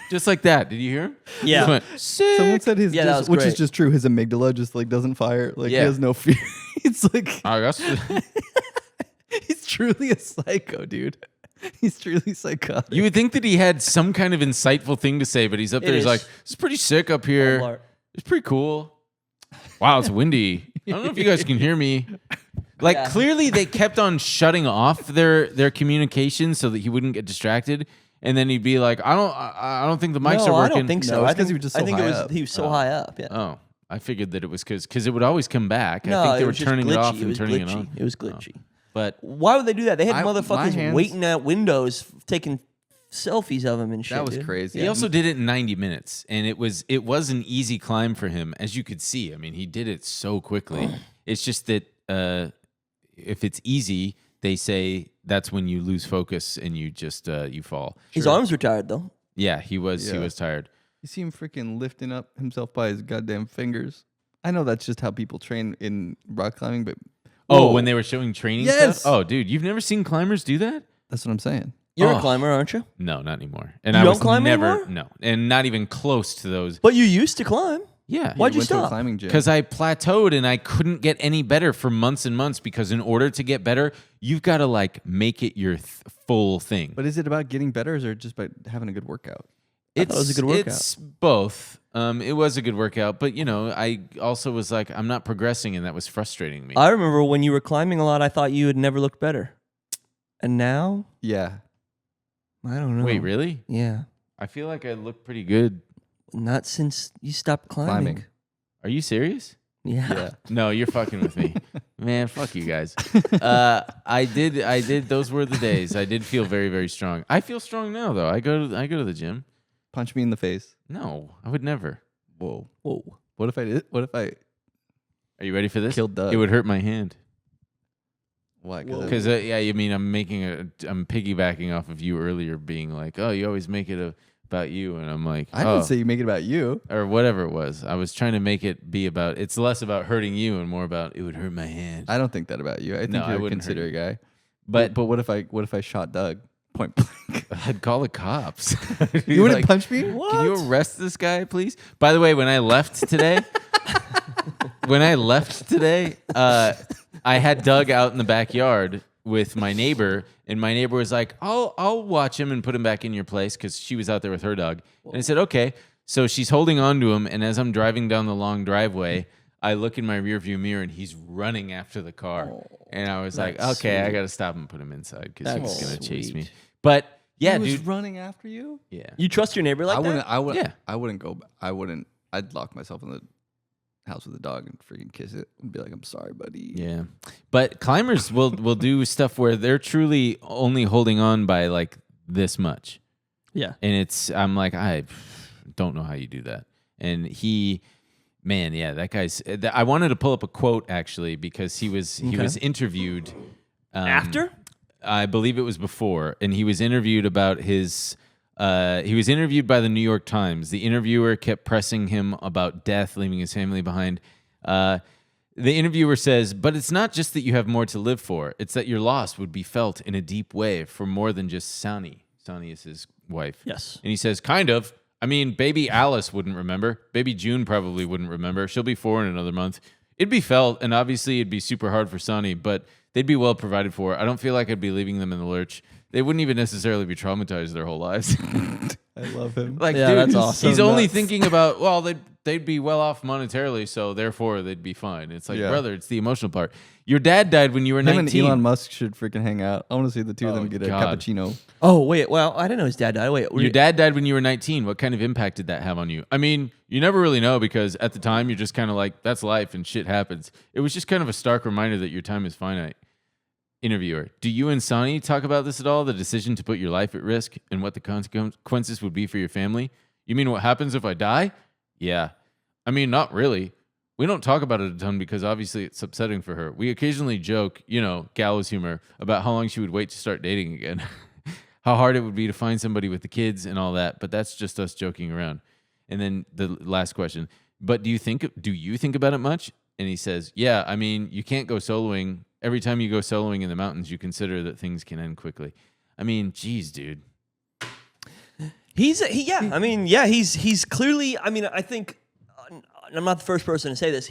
[SPEAKER 2] Just like that. Did you hear him?
[SPEAKER 1] Yeah.
[SPEAKER 2] He went, sick.
[SPEAKER 3] Someone said his,
[SPEAKER 1] that was
[SPEAKER 3] which
[SPEAKER 1] great.
[SPEAKER 3] is just true. His amygdala just like doesn't fire. Like he has no fear. It's like
[SPEAKER 2] I guess.
[SPEAKER 3] he's truly a psycho, dude. He's truly psychotic.
[SPEAKER 2] You would think that he had some kind of insightful thing to say, but he's up there. He's like, "It's pretty sick up here. It's pretty cool. Wow, it's windy. I don't know if you guys can hear me." Like clearly, they kept on shutting off their communication so that he wouldn't get distracted. And then he'd be like, "I don't think the mics are working."
[SPEAKER 1] I don't think so.
[SPEAKER 3] No, it's because he was just so high up.
[SPEAKER 1] He was so high up. Yeah.
[SPEAKER 2] Oh, I figured that it was because it would always come back.
[SPEAKER 1] No,
[SPEAKER 2] I think they were
[SPEAKER 1] was just
[SPEAKER 2] turning it off
[SPEAKER 1] glitchy.
[SPEAKER 2] and
[SPEAKER 1] was
[SPEAKER 2] turning
[SPEAKER 1] glitchy.
[SPEAKER 2] it on.
[SPEAKER 1] It was glitchy.
[SPEAKER 2] But
[SPEAKER 1] why would they do that? They had
[SPEAKER 3] my
[SPEAKER 1] motherfuckers
[SPEAKER 3] hands-
[SPEAKER 1] waiting at windows taking selfies of him and shit.
[SPEAKER 3] That was
[SPEAKER 1] dude.
[SPEAKER 3] crazy.
[SPEAKER 2] he also did it in 90 minutes, and it was an easy climb for him, as you could see. I mean, he did it so quickly. It's just that if it's easy, they say that's when you lose focus and you just you fall.
[SPEAKER 1] His arms were tired though.
[SPEAKER 2] Yeah, he was tired.
[SPEAKER 3] You see him freaking lifting up himself by his goddamn fingers. I know that's just how people train in rock climbing, but
[SPEAKER 2] when they were showing training stuff? Oh, dude, you've never seen climbers do that?
[SPEAKER 3] That's what I'm saying.
[SPEAKER 1] You're a climber, aren't you?
[SPEAKER 2] No, not anymore. And
[SPEAKER 1] You
[SPEAKER 2] I
[SPEAKER 1] don't
[SPEAKER 2] was
[SPEAKER 1] climb
[SPEAKER 2] never
[SPEAKER 1] anymore?
[SPEAKER 2] no, and not even close to those.
[SPEAKER 1] But you used to climb.
[SPEAKER 2] Yeah.
[SPEAKER 1] Why'd you
[SPEAKER 3] Went to a
[SPEAKER 1] stop?
[SPEAKER 3] climbing gym.
[SPEAKER 2] Because I plateaued and I couldn't get any better for months and months, because in order to get better, you've got to like make it your full thing.
[SPEAKER 3] But is it about getting better, or is it just about having a good workout?
[SPEAKER 1] It was a good workout.
[SPEAKER 2] It's both. It was a good workout, but I also was like, I'm not progressing, and that was frustrating me.
[SPEAKER 1] I remember when you were climbing a lot, I thought you had never looked better. And now,
[SPEAKER 3] Yeah.
[SPEAKER 1] I don't know.
[SPEAKER 2] Wait, really?
[SPEAKER 1] Yeah.
[SPEAKER 2] I feel like I look pretty good.
[SPEAKER 1] Not since you stopped climbing.
[SPEAKER 2] Are you serious?
[SPEAKER 1] Yeah.
[SPEAKER 2] No, you're fucking with me. Man, fuck you guys. I did. Those were the days. I did feel very, very strong. I feel strong now, though. I go to the gym.
[SPEAKER 3] Punch me in the face.
[SPEAKER 2] No, I would never.
[SPEAKER 3] Whoa.
[SPEAKER 1] Whoa.
[SPEAKER 3] What if I did? What if I
[SPEAKER 2] Are you ready for this?
[SPEAKER 3] killed Doug?
[SPEAKER 2] It would hurt my hand.
[SPEAKER 3] Why?
[SPEAKER 2] Because you mean I'm piggybacking off of you earlier being like, oh, you always make it about you, and I'm like,
[SPEAKER 3] I didn't say you make it about you.
[SPEAKER 2] Or whatever it was. I was trying to make it be about. It's less about hurting you and more about it would hurt my hand.
[SPEAKER 3] I don't think that about you. I think you're a considerate guy. But what if I shot Doug point blank?
[SPEAKER 2] I'd call the cops.
[SPEAKER 3] You wouldn't punch me?
[SPEAKER 2] Can you arrest this guy, please? By the way, when I left today, I had Doug out in the backyard with my neighbor, and my neighbor was like, I'll watch him and put him back in your place, because she was out there with her dog. And I said, okay. So she's holding on to him, and as I'm driving down the long driveway, I look in my rearview mirror, and he's running after the car. And I was like, okay, I got to stop and put him inside, because he's going to chase me. But yeah,
[SPEAKER 3] he was
[SPEAKER 2] dude.
[SPEAKER 3] running after you?
[SPEAKER 2] Yeah.
[SPEAKER 1] You trust your neighbor like that?
[SPEAKER 3] I wouldn't go. I'd lock myself in the house with the dog and freaking kiss it and be like, I'm sorry, buddy.
[SPEAKER 2] Yeah. But climbers will do stuff where they're truly only holding on by like this much.
[SPEAKER 1] Yeah.
[SPEAKER 2] And I'm like, I don't know how you do that. And that guy's. I wanted to pull up a quote actually, because he was interviewed
[SPEAKER 1] After?
[SPEAKER 2] I believe it was before, and he was interviewed about his. He was interviewed by the New York Times. The interviewer kept pressing him about death, leaving his family behind. The interviewer says, but it's not just that you have more to live for. It's that your loss would be felt in a deep way for more than just Sani. Sani is his wife.
[SPEAKER 1] Yes.
[SPEAKER 2] And he says, kind of. I mean, baby Alice wouldn't remember. Baby June probably wouldn't remember. She'll be 4 in another month. It'd be felt, and obviously it'd be super hard for Sani, but they'd be well provided for. I don't feel like I'd be leaving them in the lurch. They wouldn't even necessarily be traumatized their whole lives.
[SPEAKER 3] I love him.
[SPEAKER 2] Like,
[SPEAKER 1] yeah,
[SPEAKER 2] dude,
[SPEAKER 1] that's awesome.
[SPEAKER 2] He's only thinking about, well, they'd be well off monetarily, so therefore they'd be fine. It's like, brother, it's the emotional part. Your dad died when you were 19.
[SPEAKER 3] Him and Elon Musk should freaking hang out. I want to see the two of them get a cappuccino.
[SPEAKER 1] Oh, wait. Well, I didn't know his dad died. Wait.
[SPEAKER 2] Your dad died when you were 19. What kind of impact did that have on you? I mean, you never really know, because at the time you're just kind of like, that's life and shit happens. It was just kind of a stark reminder that your time is finite. Interviewer, do you and Sani talk about this at all? The decision to put your life at risk and what the consequences would be for your family? You mean what happens if I die? Yeah. I mean, not really. We don't talk about it a ton because obviously it's upsetting for her. We occasionally joke, gallows humor, about how long she would wait to start dating again. How hard it would be to find somebody with the kids and all that, but that's just us joking around. And then the last question, but do you think about it much? And he says, yeah, I mean, you can't go soloing. Every time you go soloing in the mountains, you consider that things can end quickly. I mean, geez, dude.
[SPEAKER 1] He's clearly, I think, I'm not the first person to say this.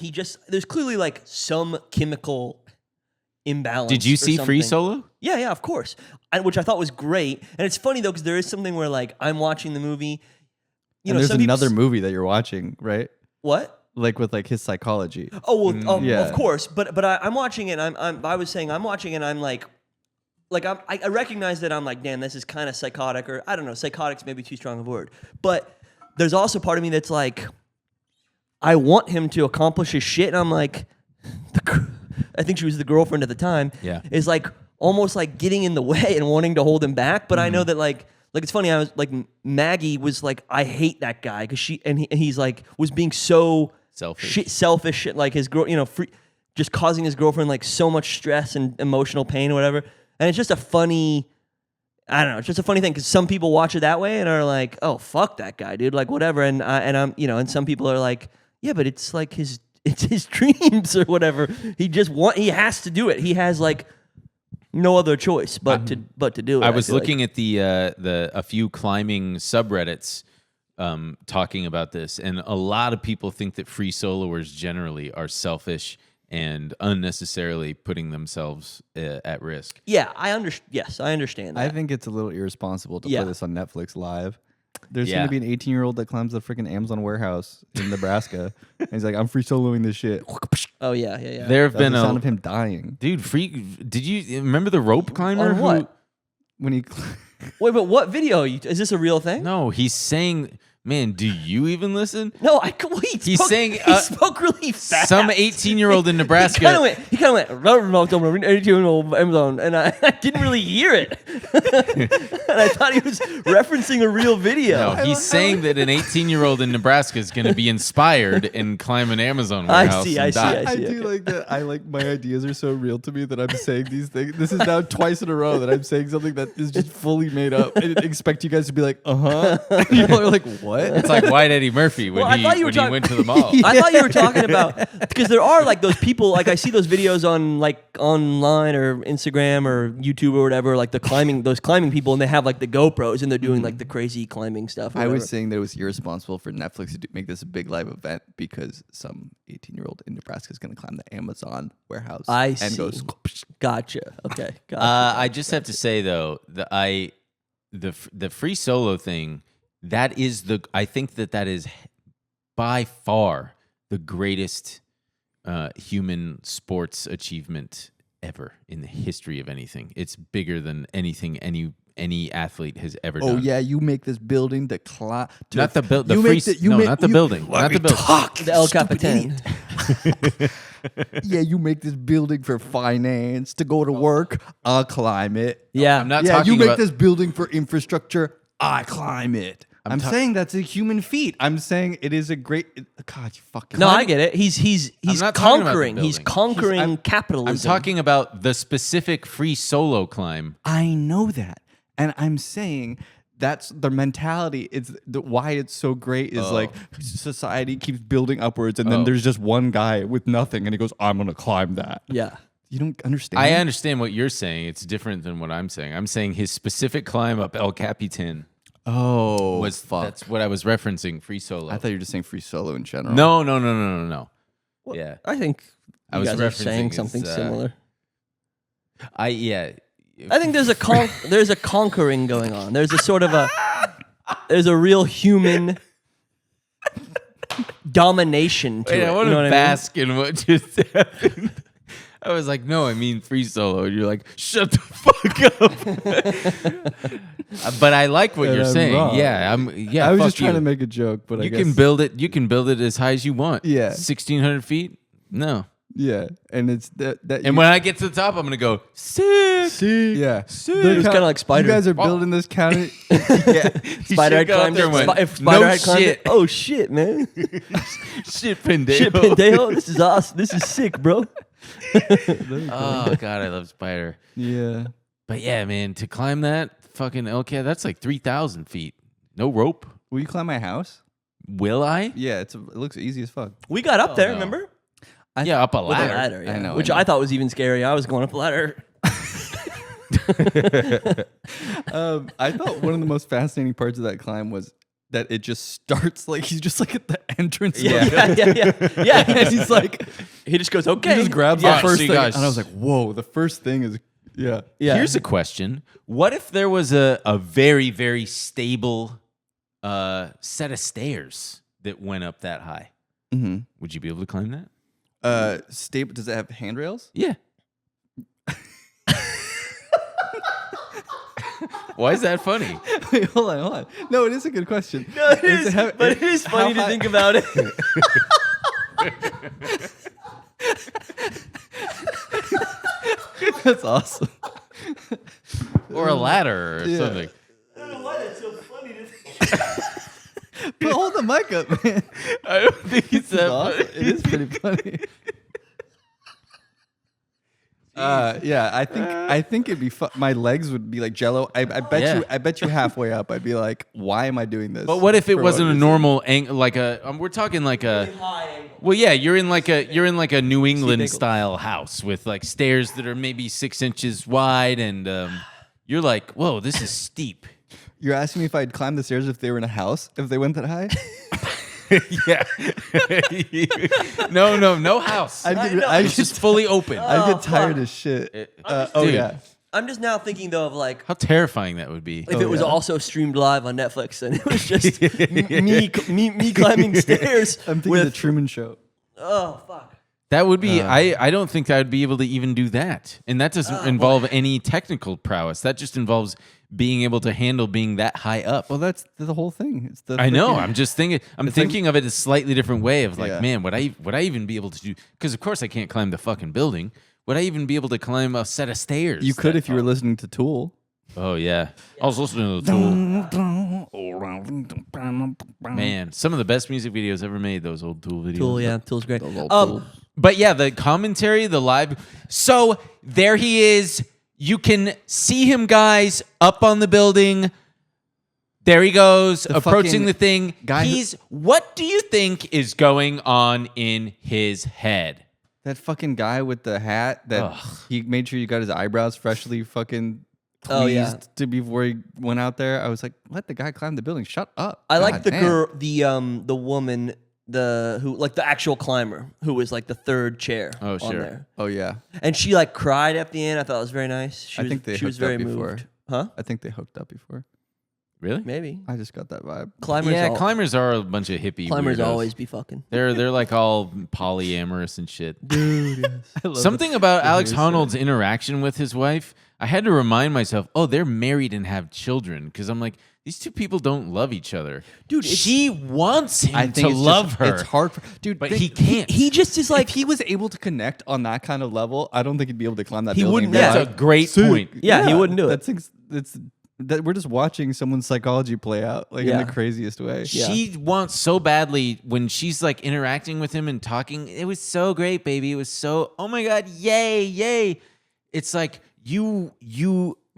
[SPEAKER 1] There's clearly like some chemical imbalance.
[SPEAKER 2] Did you see Free Solo?
[SPEAKER 1] Yeah, of course. Which I thought was great. And it's funny though, because there is something where like I'm watching the movie.
[SPEAKER 3] There's another movie that you're watching, right?
[SPEAKER 1] What?
[SPEAKER 3] Like with like his psychology.
[SPEAKER 1] Oh, well, of course. But I'm watching it. I was saying I'm watching it. And I'm like I recognize that I'm like, damn, this is kind of psychotic, or I don't know, psychotic's maybe too strong of a word. But there's also part of me that's like, I want him to accomplish his shit, and I'm like, I think she was the girlfriend at the time.
[SPEAKER 2] Yeah,
[SPEAKER 1] is like almost like getting in the way and wanting to hold him back. But I know that like it's funny. I was like, Maggie was like, I hate that guy because he's like was being so selfish, like his girl, just causing his girlfriend like so much stress and emotional pain or whatever. And it's just a funny, I don't know, it's just a funny thing because some people watch it that way and are like, oh fuck that guy, dude, like whatever. And I'm and some people are like, yeah, but it's like it's his dreams or whatever. He has to do it. He has like no other choice but to do it.
[SPEAKER 2] I was looking at a few climbing subreddits talking about this, and a lot of people think that free soloers generally are selfish and unnecessarily putting themselves at risk.
[SPEAKER 1] Yeah, I understand that.
[SPEAKER 3] I think it's a little irresponsible to put this on Netflix live. There's going to be an 18-year-old that climbs the freaking Amazon warehouse in Nebraska, and he's like, "I'm free soloing this shit."
[SPEAKER 1] Oh yeah.
[SPEAKER 2] There have been
[SPEAKER 3] the sound of him dying,
[SPEAKER 2] dude. Did you remember the rope climber?
[SPEAKER 1] On what?
[SPEAKER 3] when he.
[SPEAKER 1] Wait, but what video? Is this a real thing?
[SPEAKER 2] No, he's saying, man, do you even listen?
[SPEAKER 1] No, he spoke really fast.
[SPEAKER 2] Some 18-year-old in Nebraska.
[SPEAKER 1] He kind of went, 18-year-old Amazon, and I didn't really hear it. And I thought he was referencing a real video.
[SPEAKER 2] No, he's saying that an 18-year-old in Nebraska is going to be inspired and climb an Amazon warehouse.
[SPEAKER 3] I do like that. I like my ideas are so real to me that I'm saying these things. This is now twice in a row that I'm saying something that is just fully made up. I didn't expect you guys to be like, People are like, what?
[SPEAKER 2] It's like White Eddie Murphy when he went to the mall.
[SPEAKER 1] I thought you were talking about, because there are like those people, like I see those videos on like online or Instagram or YouTube or whatever, like those climbing people, and they have like the GoPros and they're doing like the crazy climbing stuff.
[SPEAKER 3] I was saying that it was irresponsible for Netflix to make this a big live event because some 18-year-old in Nebraska is going to climb the Amazon warehouse.
[SPEAKER 1] And
[SPEAKER 3] goes.
[SPEAKER 1] Gotcha. Okay.
[SPEAKER 2] I just have to say though, the free solo thing. I think that is by far the greatest human sports achievement ever in the history of anything. It's bigger than anything any athlete has ever done.
[SPEAKER 3] Oh yeah, you make this building the
[SPEAKER 2] not the building. Not the building. Not the building.
[SPEAKER 1] The El Capitan.
[SPEAKER 3] Yeah, you make this building for finance to go to work. I'll climb it.
[SPEAKER 1] Yeah,
[SPEAKER 2] I'm not talking
[SPEAKER 3] you make
[SPEAKER 2] about
[SPEAKER 3] this building for infrastructure. I climb it. I'm saying that's a human feat. I'm saying it is a great. God, you fucking.
[SPEAKER 1] No, I get it. He's
[SPEAKER 2] not talking about the
[SPEAKER 1] conquering. He's
[SPEAKER 2] building.
[SPEAKER 1] conquering capitalism.
[SPEAKER 2] I'm talking about the specific free solo climb.
[SPEAKER 3] I know that, and I'm saying that's the mentality. It's why it's so great is like society keeps building upwards, and then there's just one guy with nothing, and he goes, "I'm gonna climb that."
[SPEAKER 1] Yeah.
[SPEAKER 3] You don't understand.
[SPEAKER 2] I understand what you're saying. It's different than what I'm saying. I'm saying his specific climb up El Capitan. That's what I was referencing. Free solo.
[SPEAKER 3] I thought you were just saying free solo in general.
[SPEAKER 2] No.
[SPEAKER 1] Well,
[SPEAKER 2] Yeah,
[SPEAKER 1] I think
[SPEAKER 2] I
[SPEAKER 1] you
[SPEAKER 2] was
[SPEAKER 1] guys are
[SPEAKER 2] referencing
[SPEAKER 1] saying
[SPEAKER 2] his,
[SPEAKER 1] something similar.
[SPEAKER 2] I
[SPEAKER 1] think there's a conquering going on. There's a sort of there's a real human domination to it.
[SPEAKER 2] I want
[SPEAKER 1] you know
[SPEAKER 2] to
[SPEAKER 1] what
[SPEAKER 2] bask in what just happened. I was like, no, I mean free solo. And you're like, shut the fuck up. But I like what you're saying.
[SPEAKER 3] Wrong.
[SPEAKER 2] Yeah,
[SPEAKER 3] I was just trying to make a joke, but
[SPEAKER 2] you can build it. You can build it as high as you want.
[SPEAKER 3] Yeah,
[SPEAKER 2] 1,600 feet. No.
[SPEAKER 3] Yeah, and it's that.
[SPEAKER 2] And when I get to the top, I'm gonna go sick.
[SPEAKER 3] Yeah,
[SPEAKER 1] It's kind of like Spider.
[SPEAKER 3] You guys are building this county.
[SPEAKER 2] Yeah,
[SPEAKER 1] Spider had climbed there. If Spider had climbed it, oh shit, man!
[SPEAKER 2] Shit, pendejo.
[SPEAKER 1] Shit, pendejo. This is awesome. This is sick, bro.
[SPEAKER 2] Oh god, I love Spider.
[SPEAKER 3] Yeah,
[SPEAKER 2] but yeah, man, to climb that fucking LK, that's like 3,000 feet. No rope.
[SPEAKER 3] Will you climb my house?
[SPEAKER 2] Will I?
[SPEAKER 3] Yeah, it looks easy as fuck.
[SPEAKER 1] We got up there,
[SPEAKER 2] no.
[SPEAKER 1] remember?
[SPEAKER 2] Yeah, up a
[SPEAKER 1] With a
[SPEAKER 2] ladder.
[SPEAKER 1] ladder, yeah.
[SPEAKER 3] I know,
[SPEAKER 1] Which
[SPEAKER 3] I know.
[SPEAKER 1] I thought was even scary. I was going up a ladder.
[SPEAKER 3] I thought one of the most fascinating parts of that climb was that it just starts like he's just like at the entrance.
[SPEAKER 1] Yeah. And he's like, he just goes, okay.
[SPEAKER 3] He just grabs
[SPEAKER 2] Yeah,
[SPEAKER 3] the first
[SPEAKER 2] see,
[SPEAKER 3] thing,
[SPEAKER 2] guys.
[SPEAKER 3] and I was like, whoa! The first thing is yeah.
[SPEAKER 2] Here's a question. What if there was a very, very stable set of stairs that went up that high?
[SPEAKER 3] Mm-hmm.
[SPEAKER 2] Would you be able to climb that?
[SPEAKER 3] Stable. Does it have handrails?
[SPEAKER 2] Yeah. Why is that funny?
[SPEAKER 3] Wait, hold on. No, it is a good question.
[SPEAKER 1] No, it is, but it is funny to think about it.
[SPEAKER 3] That's awesome.
[SPEAKER 2] Or a ladder or something.
[SPEAKER 1] I don't know why that's so funny to think.
[SPEAKER 3] But hold the mic up, man.
[SPEAKER 2] I don't think it's that
[SPEAKER 3] Awesome.
[SPEAKER 2] funny.
[SPEAKER 3] It is pretty funny. Yeah, I think it'd be my legs would be like jello. I bet you halfway up I'd be like, why am I doing this?
[SPEAKER 2] But what if it
[SPEAKER 3] For
[SPEAKER 2] wasn't a
[SPEAKER 3] reason?
[SPEAKER 2] normal angle? Like we're talking like a. Well, yeah, you're in like a New England style house with like stairs that are maybe 6 inches wide, and you're like, whoa, this is steep.
[SPEAKER 3] You're asking me if I'd climb the stairs if they were in a house, if they went that high?
[SPEAKER 2] Yeah. No house. It's just fully open.
[SPEAKER 3] I'd get tired as shit.
[SPEAKER 2] Dude,
[SPEAKER 3] Yeah.
[SPEAKER 1] I'm just now thinking, though, of like,
[SPEAKER 2] how terrifying that would be.
[SPEAKER 1] if it was also streamed live on Netflix and it was just me climbing stairs.
[SPEAKER 3] I'm thinking
[SPEAKER 1] with,
[SPEAKER 3] the Truman Show.
[SPEAKER 1] oh, fuck.
[SPEAKER 2] That would be. I don't think I would be able to even do that, and that doesn't involve any technical prowess. That just involves being able to handle being that high up.
[SPEAKER 3] Well, that's the whole thing. It's the
[SPEAKER 2] I know.
[SPEAKER 3] freaking-
[SPEAKER 2] I'm just thinking. I'm thinking of it a slightly different way. Of like,
[SPEAKER 3] Yeah.
[SPEAKER 2] man, would I even be able to do? Because of course I can't climb the fucking building. Would I even be able to climb a set of stairs?
[SPEAKER 3] You could
[SPEAKER 2] that
[SPEAKER 3] if you were listening to Tool.
[SPEAKER 2] Oh yeah, I was listening to the Tool. Man, some of the best music videos ever made. Those old Tool videos.
[SPEAKER 1] Tool, yeah, Tool's great.
[SPEAKER 2] But yeah, the commentary, the live. So there he is. You can see him, guys, up on the building. There he goes, approaching the thing. What do you think is going on in his head?
[SPEAKER 3] That fucking guy with the hat that he made sure you got his eyebrows freshly fucking pleased to before he went out there. I was like, let the guy climb the building. Shut up.
[SPEAKER 1] I like the girl, the woman, the actual climber who was like the third chair on there.
[SPEAKER 3] Oh yeah.
[SPEAKER 1] And she like cried at the end. I thought it was very nice.
[SPEAKER 3] I think they
[SPEAKER 1] she was
[SPEAKER 3] hooked
[SPEAKER 1] very
[SPEAKER 3] up before.
[SPEAKER 1] moved. Huh?
[SPEAKER 3] I think they hooked up before.
[SPEAKER 2] Really?
[SPEAKER 1] Maybe.
[SPEAKER 3] I just got that vibe.
[SPEAKER 2] Climbers are a bunch of hippie
[SPEAKER 1] Climbers
[SPEAKER 2] weirdos.
[SPEAKER 1] always be fucking.
[SPEAKER 2] They're like all polyamorous and shit.
[SPEAKER 1] Dude.
[SPEAKER 2] Something about Alex Honnold's interaction with his wife, I had to remind myself, oh, they're married and have children. Because I'm like, these two people don't love each other.
[SPEAKER 1] Dude,
[SPEAKER 2] she wants him to love her.
[SPEAKER 3] It's hard, dude.
[SPEAKER 2] But he can't.
[SPEAKER 1] He just is like,
[SPEAKER 3] if he was able to connect on that kind of level, I don't think he'd be able to climb that
[SPEAKER 1] He
[SPEAKER 3] building.
[SPEAKER 1] wouldn't-
[SPEAKER 2] That's a great point.
[SPEAKER 1] Yeah, he wouldn't do it.
[SPEAKER 3] We're just watching someone's psychology play out like in the craziest way.
[SPEAKER 2] She wants so badly when she's like interacting with him and talking. It was so great, baby. It was so, oh my God, yay, yay. It's like you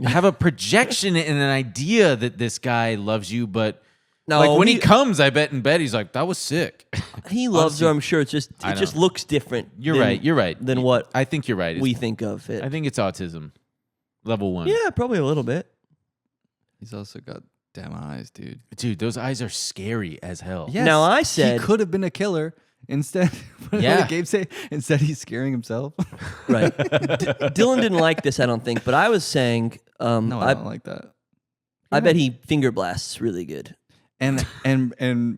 [SPEAKER 2] have a projection and an idea that this guy loves you, but
[SPEAKER 1] No,
[SPEAKER 2] like when he comes, I bet in bed, he's like, that was sick.
[SPEAKER 1] He loves her, I'm sure. It just looks different.
[SPEAKER 2] You're right.
[SPEAKER 1] Than what
[SPEAKER 2] I think you're right.
[SPEAKER 1] we think of it.
[SPEAKER 2] I think it's autism. Level 1.
[SPEAKER 1] Yeah, probably a little bit.
[SPEAKER 3] He's also got damn eyes, dude.
[SPEAKER 2] Dude, those eyes are scary as hell.
[SPEAKER 3] Yes,
[SPEAKER 1] Now I said
[SPEAKER 3] he could have been a killer. Instead, what did Gabe say? Instead, he's scaring himself.
[SPEAKER 1] Right. Dylan didn't like this, I don't think, but I was saying,
[SPEAKER 3] No, I don't like that.
[SPEAKER 1] I bet he finger blasts really good.
[SPEAKER 3] And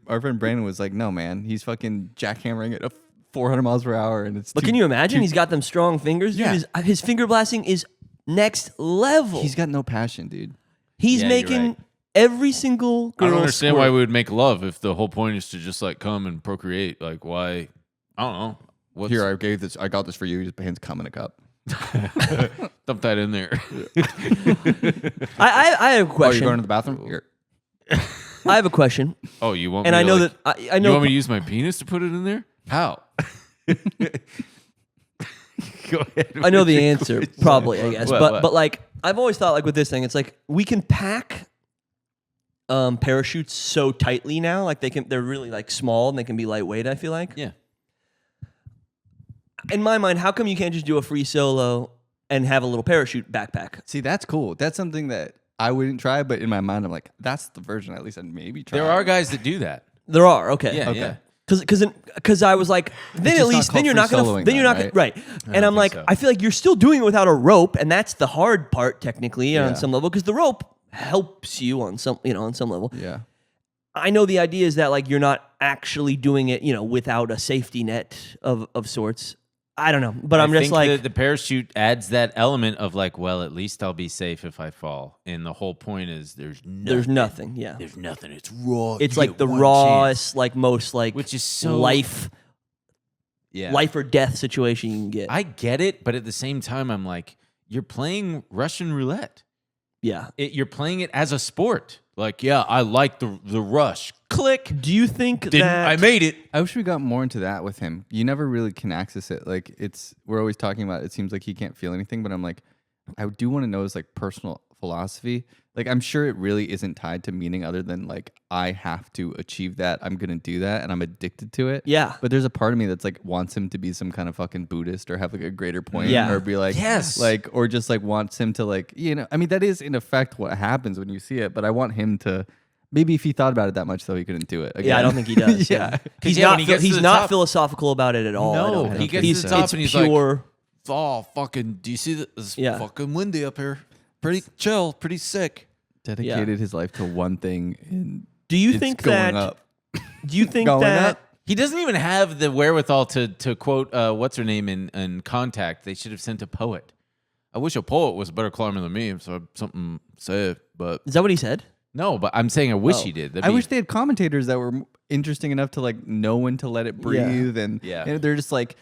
[SPEAKER 3] our friend Brandon was like, "No, man, he's fucking jackhammering at 400 miles per hour, and it's."
[SPEAKER 1] But can you imagine? He's got them strong fingers. Dude.
[SPEAKER 3] Yeah.
[SPEAKER 1] His finger blasting is next level.
[SPEAKER 3] He's got no passion, dude.
[SPEAKER 1] He's making every single girl.
[SPEAKER 2] I don't understand
[SPEAKER 1] squirt.
[SPEAKER 2] why we would make love if the whole point is to just like come and procreate. Like why? I don't know.
[SPEAKER 3] Here, I got this for you. His hands come in a cup.
[SPEAKER 2] Dump that in there.
[SPEAKER 1] I have a
[SPEAKER 3] Oh,
[SPEAKER 1] question.
[SPEAKER 3] you're going to the bathroom? Here.
[SPEAKER 1] I have a question.
[SPEAKER 2] Oh, you want?
[SPEAKER 1] And
[SPEAKER 2] me
[SPEAKER 1] I
[SPEAKER 2] to,
[SPEAKER 1] know
[SPEAKER 2] like,
[SPEAKER 1] that I know.
[SPEAKER 2] You want me to use my penis to put it in there? How? Go ahead.
[SPEAKER 1] I know the answer, probably, I guess.
[SPEAKER 2] What?
[SPEAKER 1] But like, I've always thought like with this thing, it's like we can pack parachutes so tightly now. Like they're really like small and they can be lightweight, I feel like.
[SPEAKER 2] Yeah.
[SPEAKER 1] In my mind, how come you can't just do a free solo and have a little parachute backpack?
[SPEAKER 3] See, that's cool. That's something that I wouldn't try, but in my mind, I'm like, that's the version at least I'd maybe try.
[SPEAKER 2] There are guys that do that.
[SPEAKER 1] There are, okay.
[SPEAKER 2] Yeah.
[SPEAKER 3] Okay.
[SPEAKER 2] Yeah.
[SPEAKER 1] Because I was like, then
[SPEAKER 3] just
[SPEAKER 1] at least
[SPEAKER 3] not
[SPEAKER 1] then you're
[SPEAKER 3] called
[SPEAKER 1] not
[SPEAKER 3] free
[SPEAKER 1] gonna
[SPEAKER 3] soloing
[SPEAKER 1] then you're
[SPEAKER 3] then,
[SPEAKER 1] not gonna right. And I'm
[SPEAKER 2] think
[SPEAKER 1] like,
[SPEAKER 2] so.
[SPEAKER 1] I feel like you're still doing it without a rope, and that's the hard part technically on
[SPEAKER 3] Yeah.
[SPEAKER 1] some level, because the rope helps you on some on some level.
[SPEAKER 3] Yeah.
[SPEAKER 1] I know the idea is that like you're not actually doing it, without a safety net of sorts. I don't know, but I'm
[SPEAKER 2] I
[SPEAKER 1] just
[SPEAKER 2] think
[SPEAKER 1] like
[SPEAKER 2] the parachute adds that element of like, well, at least I'll be safe if I fall. And the whole point is there's nothing.
[SPEAKER 1] Yeah.
[SPEAKER 2] There's nothing. It's raw.
[SPEAKER 1] It's
[SPEAKER 2] You
[SPEAKER 1] like
[SPEAKER 2] get
[SPEAKER 1] the
[SPEAKER 2] one
[SPEAKER 1] rawest,
[SPEAKER 2] chance.
[SPEAKER 1] like most like
[SPEAKER 2] Which is so
[SPEAKER 1] life or death situation you can get.
[SPEAKER 2] I get it, but at the same time, I'm like, you're playing Russian roulette.
[SPEAKER 1] Yeah.
[SPEAKER 2] You're playing it as a sport. Like, yeah, I like the rush. Click.
[SPEAKER 1] Do you think
[SPEAKER 2] I made it.
[SPEAKER 3] I wish we got more into that with him. You never really can access it. Like we're always talking about, it seems like he can't feel anything, but I'm like, I do want to know his like personal philosophy. Like, I'm sure it really isn't tied to meaning other than like, I have to achieve that. I'm going to do that. And I'm addicted to it.
[SPEAKER 1] Yeah.
[SPEAKER 3] But there's a part of me that's like, wants him to be some kind of fucking Buddhist or have like a greater point.
[SPEAKER 1] Yeah.
[SPEAKER 3] Or be like,
[SPEAKER 2] Yes.
[SPEAKER 3] like, or just like wants him to like, I mean, that is in effect what happens when you see it, but I want him to, maybe if he thought about it that much though, he couldn't do it. Again.
[SPEAKER 1] Yeah, I don't think he does.
[SPEAKER 3] Yeah.
[SPEAKER 1] He's
[SPEAKER 2] Yeah, when
[SPEAKER 1] not
[SPEAKER 2] he gets to
[SPEAKER 1] he's
[SPEAKER 2] the
[SPEAKER 1] not
[SPEAKER 2] top-
[SPEAKER 1] philosophical about it at all. I
[SPEAKER 2] No,
[SPEAKER 1] don't
[SPEAKER 2] he
[SPEAKER 1] think.
[SPEAKER 2] gets to the top
[SPEAKER 1] it's
[SPEAKER 2] and he's
[SPEAKER 1] pure,
[SPEAKER 2] like, oh, fucking, do you see that? It's
[SPEAKER 1] Yeah.
[SPEAKER 2] fucking windy up here. Pretty chill, pretty sick.
[SPEAKER 3] Dedicated his life to one thing. And
[SPEAKER 1] do you
[SPEAKER 3] it's
[SPEAKER 1] think
[SPEAKER 3] going
[SPEAKER 1] that
[SPEAKER 3] up.
[SPEAKER 1] do you think
[SPEAKER 3] Going
[SPEAKER 1] that
[SPEAKER 3] up.
[SPEAKER 2] He doesn't even have the wherewithal to quote what's her name in Contact. They should have sent a poet. I wish a poet was a better climber than me, so something said. But
[SPEAKER 1] Is that what he said?
[SPEAKER 2] no, but I'm saying I wish he did.
[SPEAKER 3] I wish they had commentators that were interesting enough to like know when to let it breathe, and they're just like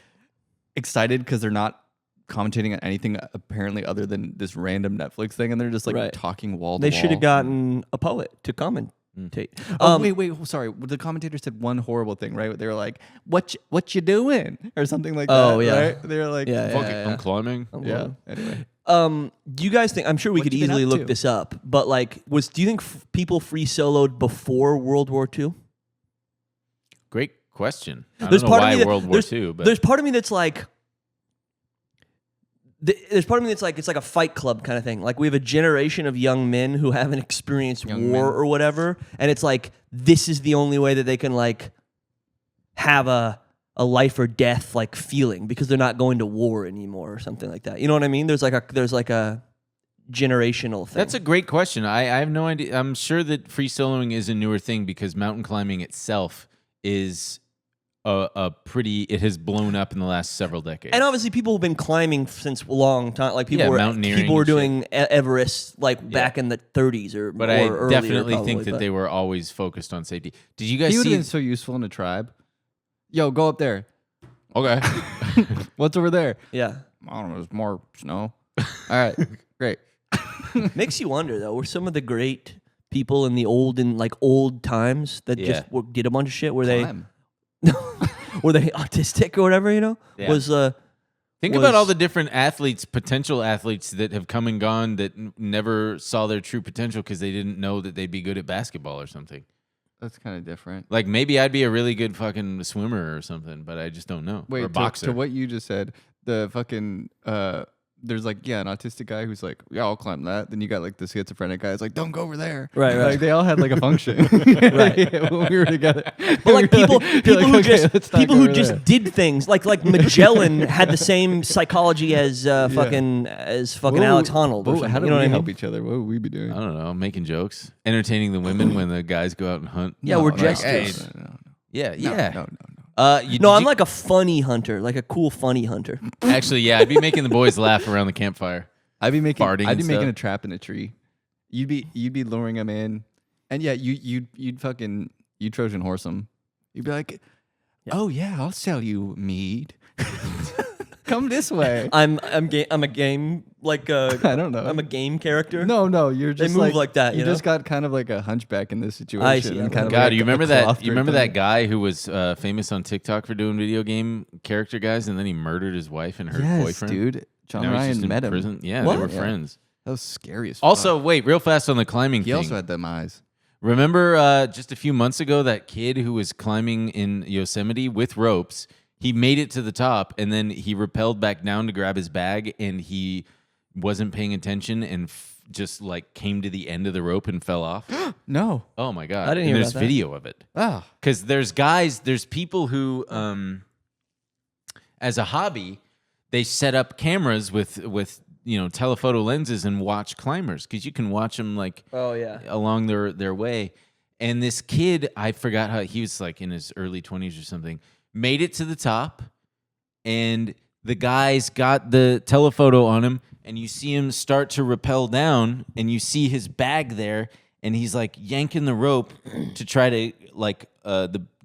[SPEAKER 3] excited because they're not commentating on anything apparently other than this random Netflix thing, and they're just like talking wall to wall.
[SPEAKER 1] They should have gotten a poet to commentate.
[SPEAKER 3] Wait, sorry. The commentator said one horrible thing, right? They were like, "What you doing?" or something like that.
[SPEAKER 1] Oh yeah,
[SPEAKER 3] right? They're like,
[SPEAKER 2] I'm climbing.
[SPEAKER 3] Yeah. Anyway,
[SPEAKER 1] do you guys think? I'm sure we could
[SPEAKER 3] you been
[SPEAKER 1] easily
[SPEAKER 3] up
[SPEAKER 1] look
[SPEAKER 3] to?
[SPEAKER 1] this up, but like, do you think people free soloed before World War II?
[SPEAKER 2] Great question. I don't know why World War II, but
[SPEAKER 1] there's part of me that's like. There's part of me that's like it's like a Fight Club kind of thing. Like we have a generation of young men who haven't experienced war or whatever, and it's like this is the only way that they can like have a life or death like feeling because they're not going to war anymore or something like that. You know what I mean? There's like a generational thing.
[SPEAKER 2] That's a great question. I have no idea. I'm sure that free soloing is a newer thing because mountain climbing itself is it has blown up in the last several decades.
[SPEAKER 1] And obviously, people have been climbing since a long time. Like people
[SPEAKER 2] mountaineering
[SPEAKER 1] were
[SPEAKER 2] and
[SPEAKER 1] doing Everest like back in the 30s or
[SPEAKER 2] but
[SPEAKER 1] or
[SPEAKER 2] I definitely
[SPEAKER 1] earlier,
[SPEAKER 2] think that they were always focused on safety. Did you guys
[SPEAKER 3] he would
[SPEAKER 2] see?
[SPEAKER 3] have been so useful in a tribe. Yo, go up there.
[SPEAKER 2] Okay.
[SPEAKER 3] What's over there?
[SPEAKER 1] Yeah,
[SPEAKER 3] I don't know. There's more snow. All right, great.
[SPEAKER 1] makes you wonder though. Were some of the great people in the old times that just did a bunch of shit? Were
[SPEAKER 3] Climb.
[SPEAKER 1] were they autistic or whatever? You know,
[SPEAKER 2] Yeah. Think about all the different potential athletes that have come and gone that never saw their true potential because they didn't know that they'd be good at basketball or something.
[SPEAKER 3] That's kind of different.
[SPEAKER 2] Like maybe I'd be a really good fucking swimmer or something, but I just don't know.
[SPEAKER 3] Wait,
[SPEAKER 2] or a boxer.
[SPEAKER 3] To what you just said, the fucking there's like an autistic guy who's like, yeah, I'll climb that. Then you got like the schizophrenic guy. It's like, don't go over there.
[SPEAKER 1] Right.
[SPEAKER 3] Like they all had like a function.
[SPEAKER 1] Right.
[SPEAKER 3] When we were together.
[SPEAKER 1] But like people who
[SPEAKER 3] okay,
[SPEAKER 1] just did things like Magellan had the same psychology as fucking Alex Honnold. Or something,
[SPEAKER 3] how do
[SPEAKER 1] you know
[SPEAKER 3] we
[SPEAKER 1] what I
[SPEAKER 3] help
[SPEAKER 1] mean?
[SPEAKER 3] each other? What would we be doing?
[SPEAKER 2] I don't know, making jokes, entertaining the women when the guys go out and hunt.
[SPEAKER 1] Yeah, we're
[SPEAKER 3] like,
[SPEAKER 1] jesters.
[SPEAKER 3] No.
[SPEAKER 2] Yeah.
[SPEAKER 3] No.
[SPEAKER 1] I'm like a funny hunter, like a cool funny hunter.
[SPEAKER 2] Actually, yeah, I'd be making the boys laugh around the campfire.
[SPEAKER 3] I'd be making
[SPEAKER 2] Farting and
[SPEAKER 3] a trap in a tree. You'd be luring them in, and you'd Trojan horse them. You'd be like, oh yeah, I'll sell you mead. Come this way.
[SPEAKER 1] I'm a game like
[SPEAKER 3] I don't know.
[SPEAKER 1] I'm a game character.
[SPEAKER 3] No, you're just
[SPEAKER 1] move like that,
[SPEAKER 3] You
[SPEAKER 1] you know?
[SPEAKER 3] just got kind of like a hunchback in this situation.
[SPEAKER 1] I see.
[SPEAKER 3] And kind of
[SPEAKER 2] God,
[SPEAKER 3] like
[SPEAKER 2] you remember
[SPEAKER 3] a
[SPEAKER 2] that?
[SPEAKER 3] cloth
[SPEAKER 2] You remember
[SPEAKER 3] thing.
[SPEAKER 2] that guy who was famous on TikTok for doing video game character guys, and then he murdered his wife and her boyfriend.
[SPEAKER 3] Dude. John
[SPEAKER 2] Now he's
[SPEAKER 3] Ryan
[SPEAKER 2] just in
[SPEAKER 3] met him.
[SPEAKER 2] prison. Yeah,
[SPEAKER 1] What?
[SPEAKER 2] they were
[SPEAKER 3] Yeah.
[SPEAKER 2] friends.
[SPEAKER 3] That was scary as
[SPEAKER 2] Also,
[SPEAKER 3] fuck.
[SPEAKER 2] wait, real fast on the climbing
[SPEAKER 3] He
[SPEAKER 2] thing.
[SPEAKER 3] also had them eyes.
[SPEAKER 2] Remember just a few months ago that kid who was climbing in Yosemite with ropes? He made it to the top, and then he rappelled back down to grab his bag, and he wasn't paying attention and just like came to the end of the rope and fell off.
[SPEAKER 3] No.
[SPEAKER 2] Oh my God.
[SPEAKER 1] I didn't
[SPEAKER 2] and
[SPEAKER 1] hear
[SPEAKER 2] there's
[SPEAKER 1] about that.
[SPEAKER 2] video of it.
[SPEAKER 3] Ah.
[SPEAKER 2] Because there's people who, as a hobby, they set up cameras with telephoto lenses and watch climbers because you can watch them like along their way. And this kid, I forgot how he was like in his early 20s or something, made it to the top, and the guys got the telephoto on him, and you see him start to rappel down, and you see his bag there, and he's like yanking the rope to try to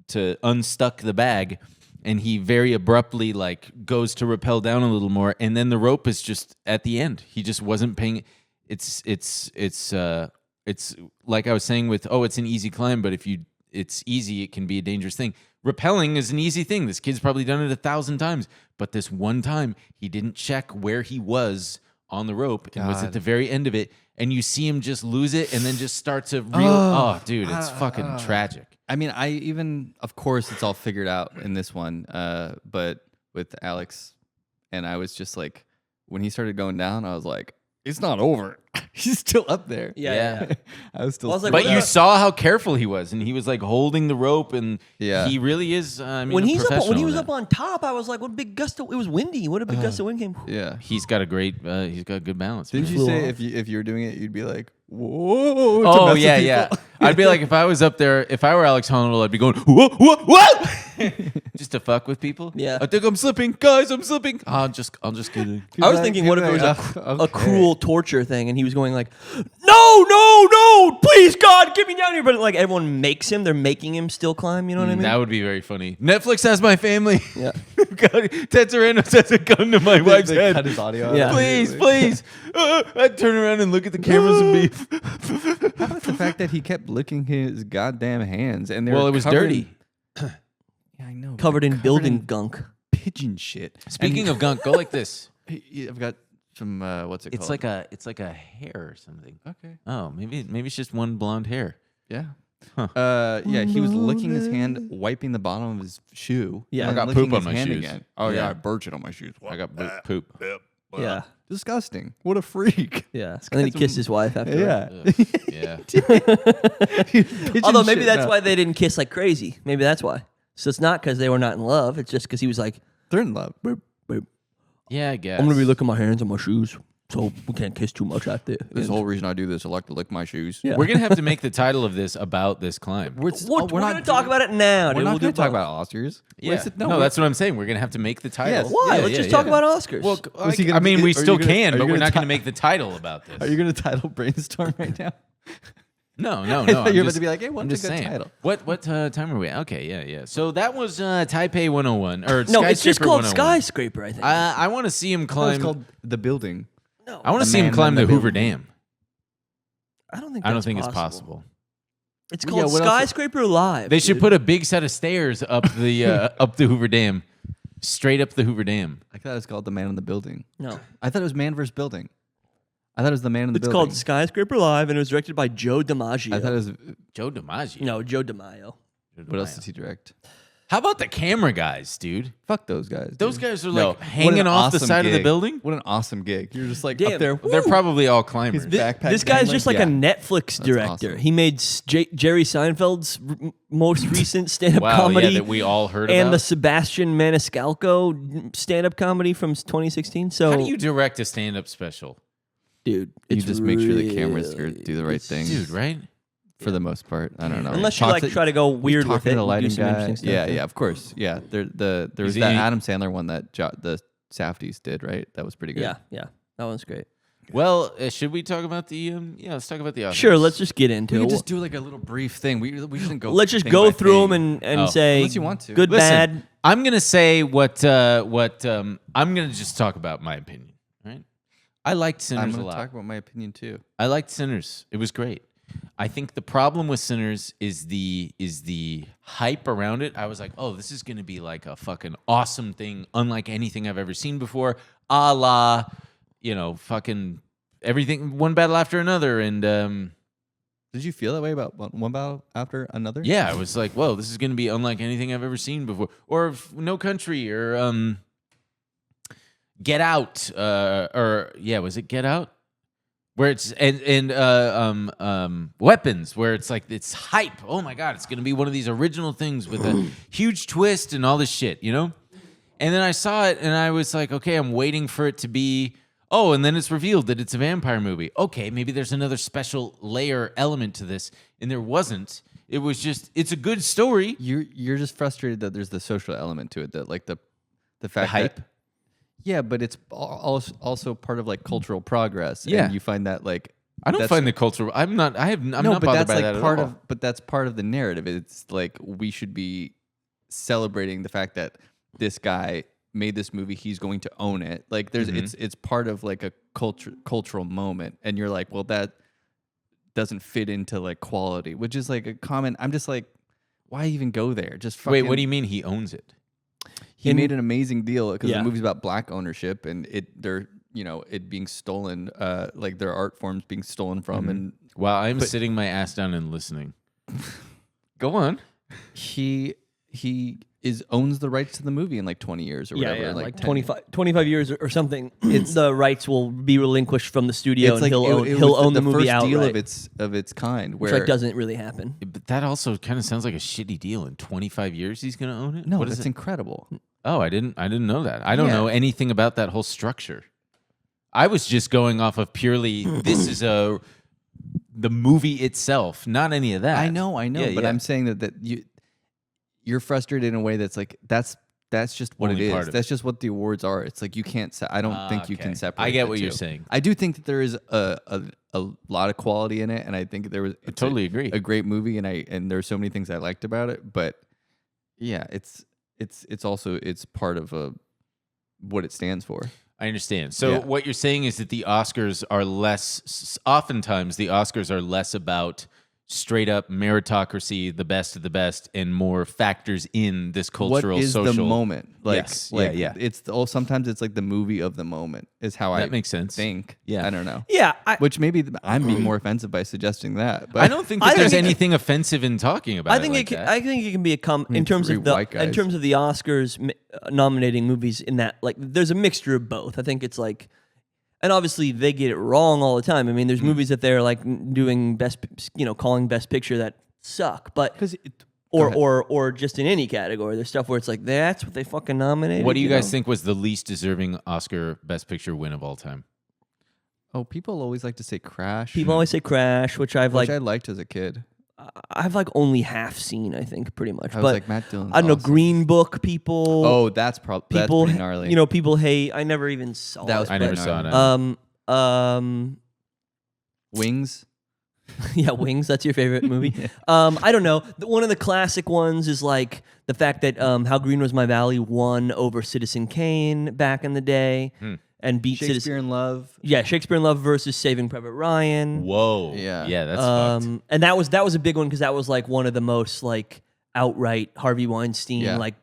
[SPEAKER 2] to unstuck the bag, and he very abruptly like goes to rappel down a little more, and then the rope is just at the end. He just wasn't paying. It's like I was saying with it's an easy climb, but if it's easy, it can be a dangerous thing. Rappelling is an easy thing. This kid's probably done it 1,000 times, but this one time he didn't check where he was on the rope and was at the very end of it, and you see him just lose it and then just start to dude, it's fucking tragic.
[SPEAKER 3] I mean, of course, it's all figured out in this one, but with Alex, and I was just like, when he started going down, I was like, it's not over. He's still up there.
[SPEAKER 1] Yeah.
[SPEAKER 3] I was still.
[SPEAKER 1] Well, I was like,
[SPEAKER 2] But
[SPEAKER 1] what
[SPEAKER 2] you
[SPEAKER 1] the-
[SPEAKER 2] saw how careful he was, and he was like holding the rope, and
[SPEAKER 3] Yeah.
[SPEAKER 2] he really is.
[SPEAKER 1] when
[SPEAKER 2] a
[SPEAKER 1] he was
[SPEAKER 2] professional
[SPEAKER 1] up on top, I was like, what a big gust of, it was windy. What a big gust of wind came.
[SPEAKER 3] Yeah.
[SPEAKER 2] He's got a great. He's got good balance.
[SPEAKER 3] Didn't
[SPEAKER 2] man.
[SPEAKER 3] you say if you were doing it, you'd be like, whoa? to
[SPEAKER 2] Oh
[SPEAKER 3] mess with
[SPEAKER 2] yeah,
[SPEAKER 3] people?
[SPEAKER 2] yeah. I'd be like, if I was up there, if I were Alex Honnold, I'd be going, whoa, just to fuck with people.
[SPEAKER 1] Yeah.
[SPEAKER 2] I think I'm slipping, guys. I'm slipping. I'm just kidding.
[SPEAKER 1] I was thinking, what if it was a cruel torture thing, and he was going like, no, please, God, get me down here. But like everyone makes him, they're making him still climb. You know what I mean?
[SPEAKER 2] That would be very funny. Netflix has my family.
[SPEAKER 1] Yeah.
[SPEAKER 2] Ted Sarandos has a gun to my wife's head.
[SPEAKER 3] Cut his audio.
[SPEAKER 1] Yeah.
[SPEAKER 2] Please. I'd turn around and look at the cameras and be.
[SPEAKER 3] How about the fact that he kept licking his goddamn hands and they
[SPEAKER 2] Well,
[SPEAKER 3] were
[SPEAKER 2] it was
[SPEAKER 3] covered
[SPEAKER 2] dirty.
[SPEAKER 3] Yeah, I know.
[SPEAKER 1] Covered in building
[SPEAKER 3] in
[SPEAKER 1] gunk.
[SPEAKER 3] pigeon shit.
[SPEAKER 2] Speaking of gunk, go like this.
[SPEAKER 3] I've got some. What's it
[SPEAKER 2] It's
[SPEAKER 3] called?
[SPEAKER 2] it's like a hair or something.
[SPEAKER 3] Okay.
[SPEAKER 2] Oh, maybe it's just one blonde hair.
[SPEAKER 3] Yeah.
[SPEAKER 2] Huh.
[SPEAKER 3] Yeah, he was licking his hand, wiping the bottom of his shoe.
[SPEAKER 1] Yeah.
[SPEAKER 3] and
[SPEAKER 2] I got
[SPEAKER 3] licking
[SPEAKER 2] poop on
[SPEAKER 3] his
[SPEAKER 2] my
[SPEAKER 3] hand
[SPEAKER 2] shoes.
[SPEAKER 3] Again. Oh
[SPEAKER 2] Yeah.
[SPEAKER 3] yeah, I burnt it on my shoes.
[SPEAKER 2] I got poop.
[SPEAKER 1] Yeah.
[SPEAKER 3] Disgusting. What a freak.
[SPEAKER 1] Yeah. And then he kissed his wife after.
[SPEAKER 3] Yeah.
[SPEAKER 2] Yeah.
[SPEAKER 1] Although maybe that's why they didn't kiss like crazy. Maybe that's why. So it's not because they were not in love. It's just because he was like,
[SPEAKER 3] They're in love.
[SPEAKER 2] Yeah, I guess.
[SPEAKER 1] I'm going to be licking my hands on my shoes, so we can't kiss too much out there.
[SPEAKER 3] This whole reason I do this, I like to lick my shoes.
[SPEAKER 1] Yeah.
[SPEAKER 2] We're gonna have to make the title of this about this climb.
[SPEAKER 1] We're going to talk about it now,
[SPEAKER 3] We're
[SPEAKER 1] dude.
[SPEAKER 3] not
[SPEAKER 1] We'll
[SPEAKER 3] going
[SPEAKER 1] do
[SPEAKER 3] to talk
[SPEAKER 1] both.
[SPEAKER 3] about Oscars.
[SPEAKER 2] Yeah.
[SPEAKER 3] No,
[SPEAKER 2] that's what I'm saying. We're gonna have to make the title.
[SPEAKER 3] Yes.
[SPEAKER 1] Why?
[SPEAKER 2] Yeah,
[SPEAKER 1] Let's
[SPEAKER 2] yeah,
[SPEAKER 1] just
[SPEAKER 2] yeah.
[SPEAKER 1] talk about Oscars.
[SPEAKER 2] Well,
[SPEAKER 3] Was he gonna
[SPEAKER 2] I mean,
[SPEAKER 3] be-
[SPEAKER 2] we
[SPEAKER 3] are you
[SPEAKER 2] still
[SPEAKER 3] gonna-
[SPEAKER 2] can,
[SPEAKER 3] are
[SPEAKER 2] but
[SPEAKER 3] you
[SPEAKER 2] we're
[SPEAKER 3] gonna
[SPEAKER 2] not
[SPEAKER 3] ti-
[SPEAKER 2] gonna make the title about this.
[SPEAKER 3] Are you going to title brainstorm right now?
[SPEAKER 2] No.
[SPEAKER 3] thought
[SPEAKER 2] I'm
[SPEAKER 3] you were about
[SPEAKER 2] just-
[SPEAKER 3] to be like, hey, what's
[SPEAKER 2] I'm
[SPEAKER 3] a
[SPEAKER 2] just
[SPEAKER 3] good
[SPEAKER 2] saying.
[SPEAKER 3] title?
[SPEAKER 2] What time are we at? Okay, yeah. So that was Taipei 101 or
[SPEAKER 1] No, it's just
[SPEAKER 2] Skyscraper
[SPEAKER 1] called
[SPEAKER 2] 101.
[SPEAKER 1] Skyscraper, I think.
[SPEAKER 2] I want to see him
[SPEAKER 3] It's
[SPEAKER 2] climb.
[SPEAKER 3] called The Building.
[SPEAKER 2] I want to
[SPEAKER 3] The
[SPEAKER 2] see him
[SPEAKER 3] Man
[SPEAKER 2] climb
[SPEAKER 3] in
[SPEAKER 2] the
[SPEAKER 3] the
[SPEAKER 2] Hoover
[SPEAKER 3] Building.
[SPEAKER 2] Dam.
[SPEAKER 1] I don't think
[SPEAKER 2] I don't
[SPEAKER 1] that's
[SPEAKER 2] think it's possible.
[SPEAKER 1] It's
[SPEAKER 3] Yeah,
[SPEAKER 1] called
[SPEAKER 3] what else-
[SPEAKER 1] Skyscraper Live.
[SPEAKER 2] They should
[SPEAKER 1] dude.
[SPEAKER 2] put a big set of stairs up the up the Hoover Dam, straight up the Hoover Dam.
[SPEAKER 3] I thought it was called The Man in the Building.
[SPEAKER 1] No.
[SPEAKER 3] I thought it was Man vs. Building. I thought it was The Man in the
[SPEAKER 1] It's
[SPEAKER 3] Building.
[SPEAKER 1] called Skyscraper Live, and it was directed by Joe DiMaggio.
[SPEAKER 3] I thought it was.
[SPEAKER 2] Joe DiMaggio.
[SPEAKER 1] No, Joe DiMaggio.
[SPEAKER 3] What else did he direct?
[SPEAKER 2] How about the camera guys, dude?
[SPEAKER 3] Fuck those guys.
[SPEAKER 2] Those
[SPEAKER 3] dude.
[SPEAKER 2] guys are
[SPEAKER 3] No,
[SPEAKER 2] like
[SPEAKER 3] what
[SPEAKER 2] hanging
[SPEAKER 3] an
[SPEAKER 2] off the
[SPEAKER 3] awesome
[SPEAKER 2] side of the
[SPEAKER 3] gig.
[SPEAKER 2] building.
[SPEAKER 3] What an awesome gig. You're just like
[SPEAKER 1] Damn.
[SPEAKER 3] up there.
[SPEAKER 2] They're probably all climbers.
[SPEAKER 3] His backpack
[SPEAKER 1] This guy's
[SPEAKER 3] dangling.
[SPEAKER 1] just like
[SPEAKER 3] Yeah.
[SPEAKER 1] a Netflix director.
[SPEAKER 3] awesome.
[SPEAKER 1] He made Jerry Seinfeld's most recent stand-up
[SPEAKER 2] Wow,
[SPEAKER 1] comedy
[SPEAKER 2] yeah, that we all heard
[SPEAKER 1] and
[SPEAKER 2] about.
[SPEAKER 1] the Sebastian Maniscalco stand-up comedy from 2016. So,
[SPEAKER 2] How do you direct a stand-up special,
[SPEAKER 1] dude,
[SPEAKER 3] You
[SPEAKER 1] it's
[SPEAKER 3] just make sure the
[SPEAKER 1] really-
[SPEAKER 3] cameras do the right thing.
[SPEAKER 2] dude? Right?
[SPEAKER 3] For the most part, I don't know.
[SPEAKER 1] Unless you like try to go weird with
[SPEAKER 3] talking
[SPEAKER 1] it,
[SPEAKER 3] to the
[SPEAKER 1] and do
[SPEAKER 3] lighting
[SPEAKER 1] some
[SPEAKER 3] guy.
[SPEAKER 1] interesting stuff.
[SPEAKER 3] Yeah, of course. Yeah, there was
[SPEAKER 2] he-
[SPEAKER 3] that Adam Sandler one that the Safdies did, right? That was pretty good.
[SPEAKER 1] Yeah, that one's great.
[SPEAKER 2] Well, should we talk about the? Yeah, let's talk about the. Oscars.
[SPEAKER 1] Sure, let's just get into
[SPEAKER 3] We
[SPEAKER 1] it.
[SPEAKER 3] could just do like a little brief thing. We shouldn't go.
[SPEAKER 1] Let's just
[SPEAKER 3] thing
[SPEAKER 1] go
[SPEAKER 3] by
[SPEAKER 1] through
[SPEAKER 3] thing.
[SPEAKER 1] them and
[SPEAKER 2] Oh.
[SPEAKER 1] say
[SPEAKER 3] Unless you want to.
[SPEAKER 1] good,
[SPEAKER 2] Listen,
[SPEAKER 1] bad.
[SPEAKER 2] I'm gonna say what I'm gonna just talk about my opinion. Right? I liked
[SPEAKER 3] I'm
[SPEAKER 2] Sinners a
[SPEAKER 3] going to
[SPEAKER 2] lot.
[SPEAKER 3] talk about my opinion too.
[SPEAKER 2] I liked Sinners. It was great. I think the problem with Sinners is the hype around it. I was like, oh, this is going to be like a fucking awesome thing, unlike anything I've ever seen before. A la, fucking everything, one battle after another. And
[SPEAKER 3] Did you feel that way about one battle after another?
[SPEAKER 2] yeah, I was like, whoa, this is going to be unlike anything I've ever seen before. Or No Country or Get Out. Was it Get Out? Where it's and Weapons, where it's like it's hype. Oh my god, it's gonna be one of these original things with a huge twist and all this shit, And then I saw it and I was like, okay, I'm waiting for it to be. Oh, and then it's revealed that it's a vampire movie. Okay, maybe there's another special layer element to this, and there wasn't. It was just it's a good story.
[SPEAKER 3] You're just frustrated that there's the social element to it, that like the fact
[SPEAKER 2] hype?
[SPEAKER 3] that, yeah, but it's also part of like cultural progress.
[SPEAKER 2] Yeah.
[SPEAKER 3] And you find that like
[SPEAKER 2] I don't find the culture. I'm not
[SPEAKER 3] but
[SPEAKER 2] bothered
[SPEAKER 3] that's
[SPEAKER 2] by
[SPEAKER 3] like
[SPEAKER 2] that
[SPEAKER 3] part
[SPEAKER 2] at all.
[SPEAKER 3] of. But that's part of the narrative. It's like we should be celebrating the fact that this guy made this movie. He's going to own it. Like there's it's part of like a cultural moment, and you're like, well, that doesn't fit into like quality, which is like a comment. I'm just like, why even go there? Just fucking,
[SPEAKER 2] Wait, what do you mean he owns it?
[SPEAKER 3] He made an amazing deal because
[SPEAKER 1] Yeah.
[SPEAKER 3] the movie's about black ownership and it being stolen, like their art forms being stolen from, and
[SPEAKER 2] Wow, I'm sitting my ass down and listening. Go on.
[SPEAKER 3] he owns the rights to the movie in like 20 years or whatever.
[SPEAKER 1] Yeah, like
[SPEAKER 3] 10 years.
[SPEAKER 1] 25 years or something. The rights will be relinquished from the studio, and
[SPEAKER 3] It's like
[SPEAKER 1] he'll own the
[SPEAKER 3] first
[SPEAKER 1] movie
[SPEAKER 3] deal
[SPEAKER 1] outright,
[SPEAKER 3] of its kind.
[SPEAKER 1] which
[SPEAKER 3] Where
[SPEAKER 1] like doesn't really happen.
[SPEAKER 2] But that also kind of sounds like a shitty deal. In 25 years, he's going to own it.
[SPEAKER 3] no,
[SPEAKER 2] What is
[SPEAKER 3] that's
[SPEAKER 2] it?
[SPEAKER 3] incredible.
[SPEAKER 2] Oh, I didn't know that. I don't
[SPEAKER 3] Yeah.
[SPEAKER 2] know anything about that whole structure. I was just going off of purely this is a the movie itself, not any of that.
[SPEAKER 3] I know,
[SPEAKER 2] Yeah,
[SPEAKER 3] but
[SPEAKER 2] yeah.
[SPEAKER 3] I'm saying that you're frustrated in a way that's like that's just what
[SPEAKER 2] Only
[SPEAKER 3] it
[SPEAKER 2] part
[SPEAKER 3] is.
[SPEAKER 2] of
[SPEAKER 3] That's just what the awards are. It's like you can't. I don't think you can
[SPEAKER 2] Okay.
[SPEAKER 3] separate.
[SPEAKER 2] I get
[SPEAKER 3] the
[SPEAKER 2] what you're
[SPEAKER 3] two.
[SPEAKER 2] saying.
[SPEAKER 3] I do think that there is a lot of quality in it, and I think it's
[SPEAKER 2] totally agree.
[SPEAKER 3] a great movie, and there's so many things I liked about it. But yeah, it's also part of what it stands for.
[SPEAKER 2] I understand. So what you're saying is that the Oscars are oftentimes the Oscars are less about straight up meritocracy, the best of the best, and more factors in this cultural,
[SPEAKER 3] what is
[SPEAKER 2] social.
[SPEAKER 3] the moment?
[SPEAKER 2] Yes. Yeah.
[SPEAKER 3] It's sometimes it's like the movie of the moment is how
[SPEAKER 2] That makes sense.
[SPEAKER 3] think.
[SPEAKER 2] Yeah.
[SPEAKER 3] I don't know.
[SPEAKER 1] Yeah,
[SPEAKER 3] Which maybe I'm being more offensive by suggesting that. But
[SPEAKER 2] I don't think that
[SPEAKER 1] I
[SPEAKER 2] there's
[SPEAKER 1] think it-
[SPEAKER 2] anything offensive in talking about
[SPEAKER 1] I think
[SPEAKER 2] it
[SPEAKER 1] it
[SPEAKER 2] like
[SPEAKER 1] can,
[SPEAKER 2] that.
[SPEAKER 1] I think it can be in terms
[SPEAKER 3] three
[SPEAKER 1] of the
[SPEAKER 3] white guys.
[SPEAKER 1] in terms of the Oscars nominating movies in that like there's a mixture of both. I think it's like, and obviously they get it wrong all the time. I mean, there's movies that they're like doing calling best picture that suck, but
[SPEAKER 3] because
[SPEAKER 1] or just in any category, there's stuff where it's like that's what they fucking nominated.
[SPEAKER 2] What do you guys
[SPEAKER 1] know?
[SPEAKER 2] think was the least deserving Oscar Best Picture win of all time?
[SPEAKER 3] people always like to say Crash.
[SPEAKER 1] People always say Crash, which I liked
[SPEAKER 3] as a kid.
[SPEAKER 1] I've like only half seen, I think, pretty much.
[SPEAKER 3] I was
[SPEAKER 1] but
[SPEAKER 3] like, Matt Dillon's
[SPEAKER 1] I don't know,
[SPEAKER 3] awesome.
[SPEAKER 1] Green Book people.
[SPEAKER 3] Oh, that's pretty gnarly.
[SPEAKER 1] You know, people hate. I never even saw
[SPEAKER 3] That was
[SPEAKER 1] it.
[SPEAKER 2] I never saw
[SPEAKER 3] gnarly.
[SPEAKER 2] it.
[SPEAKER 3] Wings.
[SPEAKER 1] Yeah, Wings. That's your favorite movie. I don't know. One of the classic ones is like the fact that How Green Was My Valley won over Citizen Kane back in the day and beat
[SPEAKER 3] Shakespeare in Love.
[SPEAKER 1] Yeah, Shakespeare in Love versus Saving Private Ryan.
[SPEAKER 2] Whoa.
[SPEAKER 3] Yeah.
[SPEAKER 2] Yeah, that's fucked.
[SPEAKER 1] And that was a big one because that was like one of the most like outright Harvey Weinstein like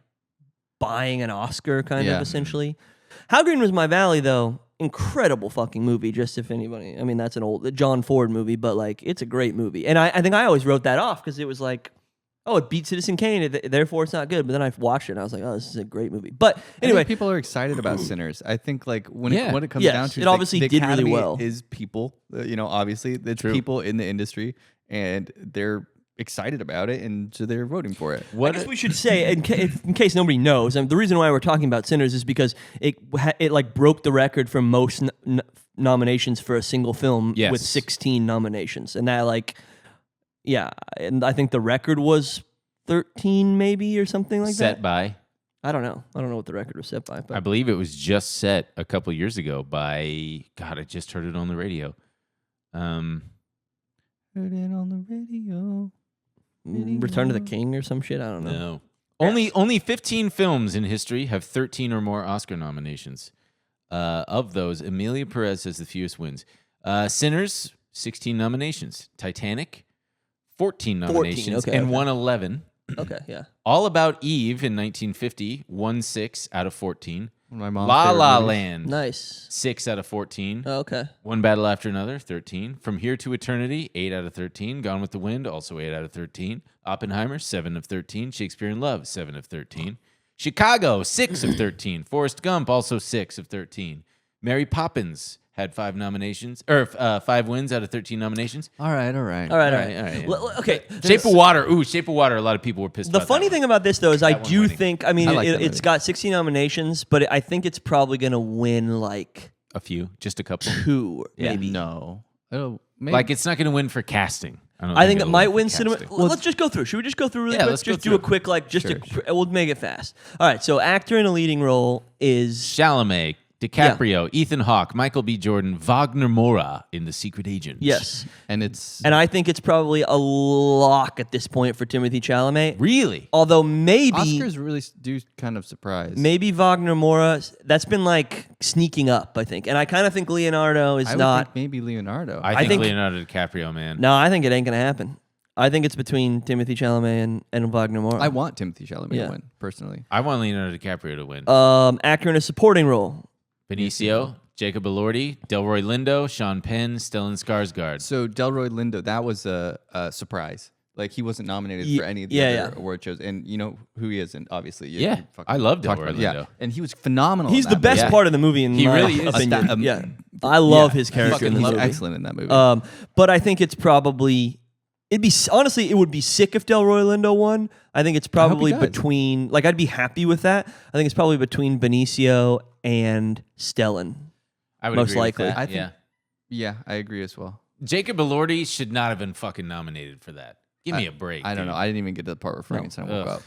[SPEAKER 1] buying an Oscar kind of essentially. How Green Was My Valley though, incredible fucking movie. Just if anybody, I mean that's an old John Ford movie, but like it's a great movie. And I think I always wrote that off because it was like, oh, it beat Citizen Kane, therefore it's not good. But then I watched it and I was like, oh, this is a great movie. But anyway,
[SPEAKER 3] people are excited about Sinners. I think like when it comes
[SPEAKER 1] Yes,
[SPEAKER 3] down to
[SPEAKER 1] it obviously
[SPEAKER 3] the
[SPEAKER 1] did really
[SPEAKER 3] Academy
[SPEAKER 1] well.
[SPEAKER 3] is people, obviously it's
[SPEAKER 2] True.
[SPEAKER 3] people in the industry and they're excited about it and so they're voting for it.
[SPEAKER 1] I guess we should say, in case nobody knows, the reason why we're talking about Sinners is because it like broke the record for most nominations for a single film with 16 nominations, and that like, yeah, and I think the record was 13 maybe or something like that.
[SPEAKER 2] Set by?
[SPEAKER 1] I don't know what the record was set by. But
[SPEAKER 2] I believe it was just set a couple years ago by, God, I just heard it on the radio.
[SPEAKER 3] Heard it on the radio.
[SPEAKER 1] Return to the King or some shit. I don't know.
[SPEAKER 2] No. Only 15 films in history have 13 or more Oscar nominations. Of those, Emilia Perez has the fewest wins. Sinners, 16 nominations. Titanic, 14 nominations and won 11.
[SPEAKER 1] Okay, yeah.
[SPEAKER 2] All About Eve in 1950 won 6 out of 14.
[SPEAKER 3] My mom's
[SPEAKER 2] La
[SPEAKER 3] favorite
[SPEAKER 2] La
[SPEAKER 3] movies.
[SPEAKER 2] Land,
[SPEAKER 1] Nice.
[SPEAKER 2] 6 out of 14.
[SPEAKER 1] Oh, okay.
[SPEAKER 2] One Battle After Another, 13. From Here to Eternity, 8 out of 13. Gone with the Wind, also 8 out of 13. Oppenheimer, 7 of 13. Shakespeare in Love, 7 of 13. Chicago, 6 of 13. Forrest Gump, also 6 of 13. Mary Poppins had 5 nominations, or 5 wins out of 13 nominations.
[SPEAKER 3] All right.
[SPEAKER 2] Yeah.
[SPEAKER 1] Okay.
[SPEAKER 2] Shape of Water. Ooh, Shape of Water. A lot of people were pissed
[SPEAKER 1] The
[SPEAKER 2] about
[SPEAKER 1] funny
[SPEAKER 2] that
[SPEAKER 1] thing about this, though, is I do
[SPEAKER 2] winning.
[SPEAKER 1] think, I mean,
[SPEAKER 3] I like that
[SPEAKER 1] it's
[SPEAKER 3] movie.
[SPEAKER 1] got 16 nominations, but I think it's probably going to win like
[SPEAKER 2] A few, just a couple.
[SPEAKER 1] 2,
[SPEAKER 2] Yeah.
[SPEAKER 1] maybe.
[SPEAKER 3] No. Oh, maybe.
[SPEAKER 2] Like, it's not going to win for casting.
[SPEAKER 1] I think it
[SPEAKER 2] it'll
[SPEAKER 1] might
[SPEAKER 2] for
[SPEAKER 1] win cinema.
[SPEAKER 2] casting.
[SPEAKER 1] Let's just go through. Should we just go through really
[SPEAKER 2] Yeah,
[SPEAKER 1] quick?
[SPEAKER 2] let's go
[SPEAKER 1] Just do
[SPEAKER 2] through.
[SPEAKER 1] a quick, like, we'll make it fast. All right, so actor in a leading role is
[SPEAKER 2] Chalamet, DiCaprio, Ethan Hawke, Michael B. Jordan, Wagner Moura in The Secret Agent.
[SPEAKER 1] yes,
[SPEAKER 3] and it's
[SPEAKER 1] and I think it's probably a lock at this point for Timothy Chalamet.
[SPEAKER 2] Really?
[SPEAKER 1] Although maybe
[SPEAKER 3] Oscars really do kind of surprise.
[SPEAKER 1] maybe Wagner Moura, that's been like sneaking up, I think, and I kind of think Leonardo is
[SPEAKER 3] I would
[SPEAKER 1] not.
[SPEAKER 3] think maybe Leonardo.
[SPEAKER 2] I think
[SPEAKER 1] think-
[SPEAKER 2] Leonardo DiCaprio, man.
[SPEAKER 1] No, I think it ain't gonna happen. I think it's between Timothy Chalamet and Wagner Moura.
[SPEAKER 3] I want Timothy Chalamet
[SPEAKER 1] Yeah.
[SPEAKER 3] to win personally.
[SPEAKER 2] I want Leonardo DiCaprio to win.
[SPEAKER 1] Actor in a supporting role.
[SPEAKER 2] Benicio, Jacob Elordi, Delroy Lindo, Sean Penn, Stellan Skarsgård.
[SPEAKER 3] So Delroy Lindo, that was a surprise. Like he wasn't nominated for any of the
[SPEAKER 1] yeah,
[SPEAKER 3] other award shows, and you know who he is, and obviously,
[SPEAKER 2] Yeah,
[SPEAKER 3] you fucking
[SPEAKER 2] I love
[SPEAKER 3] talked
[SPEAKER 2] Delroy
[SPEAKER 3] about it.
[SPEAKER 2] Lindo.
[SPEAKER 3] Yeah, and he was phenomenal.
[SPEAKER 1] He's
[SPEAKER 3] in
[SPEAKER 1] the
[SPEAKER 3] that
[SPEAKER 1] best
[SPEAKER 3] movie.
[SPEAKER 1] part of the movie in
[SPEAKER 2] He
[SPEAKER 1] my
[SPEAKER 2] really is.
[SPEAKER 1] opinion.
[SPEAKER 3] Yeah.
[SPEAKER 1] I love
[SPEAKER 3] Yeah.
[SPEAKER 1] his character in
[SPEAKER 3] Fucking
[SPEAKER 1] the movie.
[SPEAKER 3] excellent in that movie.
[SPEAKER 1] But I think it's probably honestly it would be sick if Delroy Lindo won. I think it's probably
[SPEAKER 3] does.
[SPEAKER 1] between I'd be happy with that. I think it's probably between Benicio and Stellan.
[SPEAKER 2] I would
[SPEAKER 1] most
[SPEAKER 2] agree with
[SPEAKER 1] likely.
[SPEAKER 2] that,
[SPEAKER 3] I think-
[SPEAKER 2] yeah.
[SPEAKER 3] Yeah, I agree as well.
[SPEAKER 2] Jacob Elordi should not have been fucking nominated for that. Give me a break.
[SPEAKER 3] I don't know.
[SPEAKER 2] dude.
[SPEAKER 3] I didn't even get to the part where Frankenstein woke up.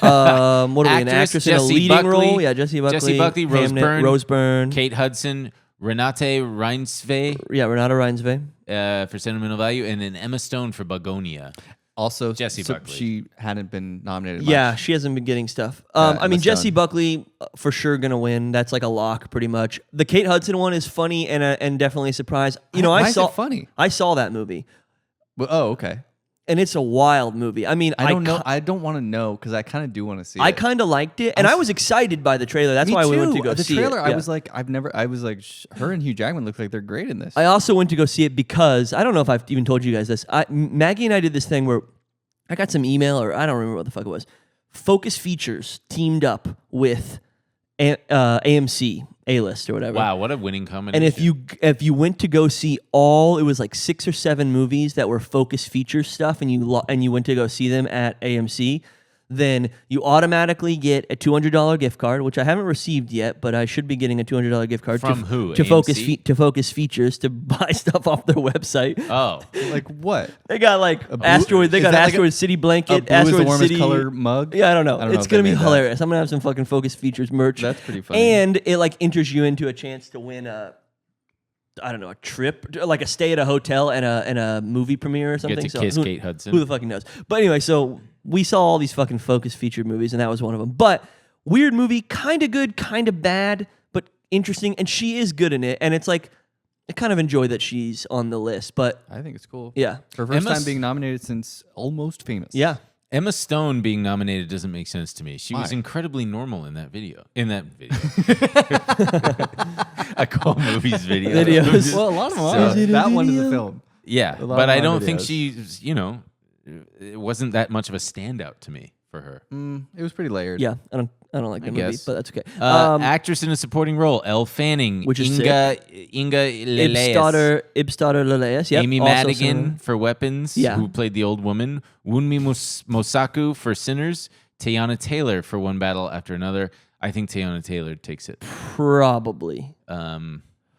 [SPEAKER 1] What are we? An actress in a
[SPEAKER 2] Jessie
[SPEAKER 1] leading
[SPEAKER 2] Buckley.
[SPEAKER 1] role? Yeah, Jessie Buckley.
[SPEAKER 2] Jessie Buckley, Rose
[SPEAKER 1] Hamnet,
[SPEAKER 2] Byrne,
[SPEAKER 1] Rose Byrne.
[SPEAKER 2] Kate Hudson, Renate Reinsve
[SPEAKER 1] Yeah, Renata Reinsve.
[SPEAKER 2] for Sentimental Value, and then Emma Stone for Begonia.
[SPEAKER 3] Also,
[SPEAKER 2] Jessie Buckley.
[SPEAKER 3] She hadn't been nominated.
[SPEAKER 1] Yeah,
[SPEAKER 3] much.
[SPEAKER 1] she hasn't been getting stuff.
[SPEAKER 3] Emma
[SPEAKER 1] I mean, Jessie
[SPEAKER 3] Stone.
[SPEAKER 1] Buckley for sure gonna win. That's like a lock, pretty much. The Kate Hudson one is funny and definitely a surprise. You know,
[SPEAKER 3] Why
[SPEAKER 1] I
[SPEAKER 3] is
[SPEAKER 1] saw
[SPEAKER 3] it funny?
[SPEAKER 1] I saw that movie,
[SPEAKER 3] Well, oh, okay.
[SPEAKER 1] and it's a wild movie. I mean,
[SPEAKER 3] I don't know. I don't want to know because I kind of do want to see.
[SPEAKER 1] I
[SPEAKER 3] it.
[SPEAKER 1] kind of liked it, and I was excited by the trailer. That's why we went to go
[SPEAKER 3] the
[SPEAKER 1] see
[SPEAKER 3] trailer.
[SPEAKER 1] it.
[SPEAKER 3] I
[SPEAKER 1] Yeah.
[SPEAKER 3] was like, her and Hugh Jackman look like they're great in this.
[SPEAKER 1] I also went to go see it because I don't know if I've even told you guys this. Maggie and I did this thing where I got some email, or I don't remember what the fuck it was. Focus Features teamed up with AMC A-List or whatever.
[SPEAKER 2] Wow, what a winning combination.
[SPEAKER 1] And if you went to go see it was like 6 or 7 movies that were Focus Features stuff, and you went to go see them at AMC, then you automatically get a $200 gift card, which I haven't received yet, but I should be getting a $200 gift card
[SPEAKER 2] From who?
[SPEAKER 1] to
[SPEAKER 2] AMC?
[SPEAKER 1] Focus Features to buy stuff off their website.
[SPEAKER 2] Oh.
[SPEAKER 3] Like what?
[SPEAKER 1] They got like Asteroid. They
[SPEAKER 3] is
[SPEAKER 1] got
[SPEAKER 3] that like
[SPEAKER 1] Asteroid City blanket.
[SPEAKER 3] Blue is the
[SPEAKER 1] Asteroid
[SPEAKER 3] warmest
[SPEAKER 1] City
[SPEAKER 3] color mug.
[SPEAKER 1] Yeah, I don't know. It's
[SPEAKER 3] if
[SPEAKER 1] gonna
[SPEAKER 3] they
[SPEAKER 1] be
[SPEAKER 3] made that.
[SPEAKER 1] hilarious. I'm gonna have some fucking Focus Features merch.
[SPEAKER 3] That's pretty funny.
[SPEAKER 1] And it like enters you into a chance to win a trip, like a stay at a hotel and a movie premiere or something.
[SPEAKER 2] Get to kiss Kate Hudson.
[SPEAKER 1] Who the fucking knows? But anyway, so we saw all these fucking Focus featured movies, and that was one of them. But weird movie, kind of good, kind of bad, but interesting. And she is good in it. And it's like, I kind of enjoy that she's on the list. But
[SPEAKER 3] I think it's cool.
[SPEAKER 1] yeah.
[SPEAKER 3] Her first
[SPEAKER 2] Emma's-
[SPEAKER 3] time being nominated since Almost Famous.
[SPEAKER 1] Yeah.
[SPEAKER 2] Emma Stone being nominated doesn't make sense to me. She was
[SPEAKER 3] Why?
[SPEAKER 2] incredibly normal in that video. I call movies videos.
[SPEAKER 1] Videos.
[SPEAKER 3] Well, a lot of them
[SPEAKER 2] So-
[SPEAKER 3] are.
[SPEAKER 1] Is it a
[SPEAKER 3] That one is a
[SPEAKER 1] video?
[SPEAKER 3] film.
[SPEAKER 2] Yeah,
[SPEAKER 3] lot
[SPEAKER 2] but
[SPEAKER 3] of
[SPEAKER 2] I
[SPEAKER 3] my
[SPEAKER 2] don't think
[SPEAKER 3] videos.
[SPEAKER 2] she's, it wasn't that much of a standout to me for her.
[SPEAKER 3] It was pretty layered.
[SPEAKER 1] Yeah. I don't like the movie,
[SPEAKER 2] guess.
[SPEAKER 1] but that's okay.
[SPEAKER 2] Actress in a supporting role: Elle Fanning,
[SPEAKER 1] Which is
[SPEAKER 2] Inga Leleas,
[SPEAKER 1] Ibstarter Leleas. Yep.
[SPEAKER 2] Amy
[SPEAKER 1] also
[SPEAKER 2] Madigan for Weapons,
[SPEAKER 1] Yeah.
[SPEAKER 2] who played the old woman, Wunmi Mosaku for Sinners, Teyana Taylor for One Battle After Another. I think Teyana Taylor takes it.
[SPEAKER 1] Probably.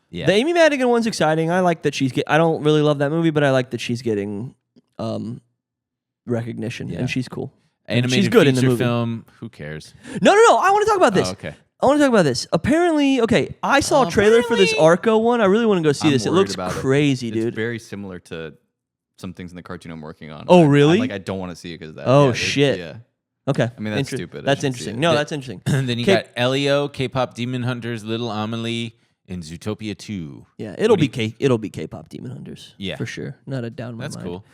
[SPEAKER 2] Yeah.
[SPEAKER 1] The Amy Madigan one's exciting. I like that I don't really love that movie, but I like that she's getting recognition,
[SPEAKER 2] Yeah.
[SPEAKER 1] and she's cool.
[SPEAKER 2] Animated
[SPEAKER 1] she's good in
[SPEAKER 2] feature
[SPEAKER 1] the movie.
[SPEAKER 2] film. Who cares?
[SPEAKER 1] No. I want to talk about this.
[SPEAKER 2] Oh, okay.
[SPEAKER 1] I want to talk about this. Apparently, okay, I saw a trailer for this Arco one. I really want to go see
[SPEAKER 3] I'm
[SPEAKER 1] this. It
[SPEAKER 3] worried
[SPEAKER 1] looks
[SPEAKER 3] about it.
[SPEAKER 1] crazy,
[SPEAKER 3] It's
[SPEAKER 1] dude.
[SPEAKER 3] very similar to some things in the cartoon I'm working on.
[SPEAKER 1] Oh, really?
[SPEAKER 3] I don't want to see it because of that.
[SPEAKER 1] Oh,
[SPEAKER 3] Yeah,
[SPEAKER 1] shit.
[SPEAKER 3] Yeah.
[SPEAKER 1] Okay.
[SPEAKER 3] I mean, that's stupid. I
[SPEAKER 1] That's
[SPEAKER 3] shouldn't see
[SPEAKER 1] interesting.
[SPEAKER 3] it.
[SPEAKER 1] No, that's interesting.
[SPEAKER 2] And then you
[SPEAKER 1] K-
[SPEAKER 2] got Elio, K-pop Demon Hunters, Little Amelie, and Zootopia 2.
[SPEAKER 1] Yeah, it'll
[SPEAKER 2] What
[SPEAKER 1] be
[SPEAKER 2] do you-
[SPEAKER 1] it'll be K-pop Demon Hunters.
[SPEAKER 2] Yeah.
[SPEAKER 1] For sure. Not a down in my
[SPEAKER 2] That's
[SPEAKER 1] mind.
[SPEAKER 2] cool.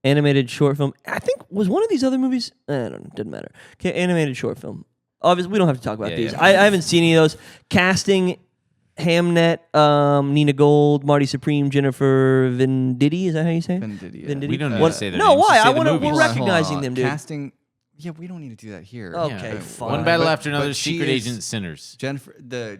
[SPEAKER 1] Animated short film. I think was one of these other movies. I don't know. Doesn't matter. Okay, animated short film. Obviously, we don't have to talk about
[SPEAKER 2] Yeah,
[SPEAKER 1] these.
[SPEAKER 2] yeah.
[SPEAKER 1] I haven't seen any of those. Casting: Hamnet, Nina Gold, Marty Supreme, Jennifer Venditti. Is that how you say it?
[SPEAKER 3] Venditti.
[SPEAKER 2] We don't need
[SPEAKER 1] What-
[SPEAKER 2] to say their
[SPEAKER 1] No,
[SPEAKER 2] names, just
[SPEAKER 1] why?
[SPEAKER 2] say
[SPEAKER 1] I
[SPEAKER 2] the
[SPEAKER 1] want to.
[SPEAKER 2] movies.
[SPEAKER 1] We're
[SPEAKER 3] Hold on,
[SPEAKER 1] recognizing them, dude.
[SPEAKER 3] Casting. Yeah, we don't need to do that here.
[SPEAKER 1] Okay,
[SPEAKER 2] Yeah.
[SPEAKER 1] fine.
[SPEAKER 2] One Battle
[SPEAKER 3] But-
[SPEAKER 2] After Another,
[SPEAKER 3] but she
[SPEAKER 2] Secret
[SPEAKER 3] is-
[SPEAKER 2] Agent Sinners.
[SPEAKER 3] Jennifer, the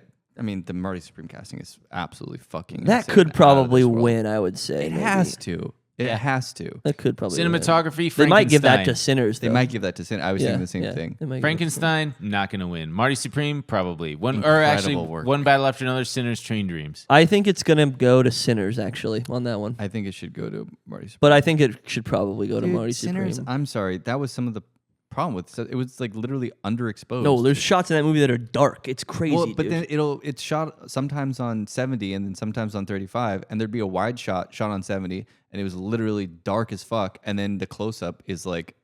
[SPEAKER 3] Marty Supreme casting is absolutely fucking.
[SPEAKER 1] That
[SPEAKER 3] insane,
[SPEAKER 1] could
[SPEAKER 3] out of
[SPEAKER 1] probably
[SPEAKER 3] this world.
[SPEAKER 1] win. I would say
[SPEAKER 3] It
[SPEAKER 1] maybe.
[SPEAKER 3] has to. It has to.
[SPEAKER 1] That could probably win.
[SPEAKER 2] Cinematography,
[SPEAKER 1] They might give that
[SPEAKER 2] Frankenstein.
[SPEAKER 1] to Sinners.
[SPEAKER 3] They
[SPEAKER 1] though.
[SPEAKER 3] might give that to Sin. I was
[SPEAKER 1] Yeah,
[SPEAKER 3] saying the same
[SPEAKER 1] yeah.
[SPEAKER 3] thing.
[SPEAKER 1] They might give it to
[SPEAKER 2] Frankenstein, not going to win. Marty Supreme, probably.
[SPEAKER 3] Incredible work.
[SPEAKER 2] One Battle After Another, Sinners, Train Dreams.
[SPEAKER 1] I think it's gonna go to Sinners actually on that one,
[SPEAKER 3] I think it should go to Marty Supreme.
[SPEAKER 1] but I think it should probably go to
[SPEAKER 3] Dude,
[SPEAKER 1] Marty
[SPEAKER 3] Sinners,
[SPEAKER 1] Supreme.
[SPEAKER 3] I'm sorry. That was some of the problem with it. Was like literally underexposed.
[SPEAKER 1] No, there's shots in that movie that are dark. It's crazy.
[SPEAKER 3] Well, but
[SPEAKER 1] dude.
[SPEAKER 3] then it's shot sometimes on 70 and then sometimes on 35, and there'd be a wide shot on 70, and it was literally dark as fuck, and then the close up is like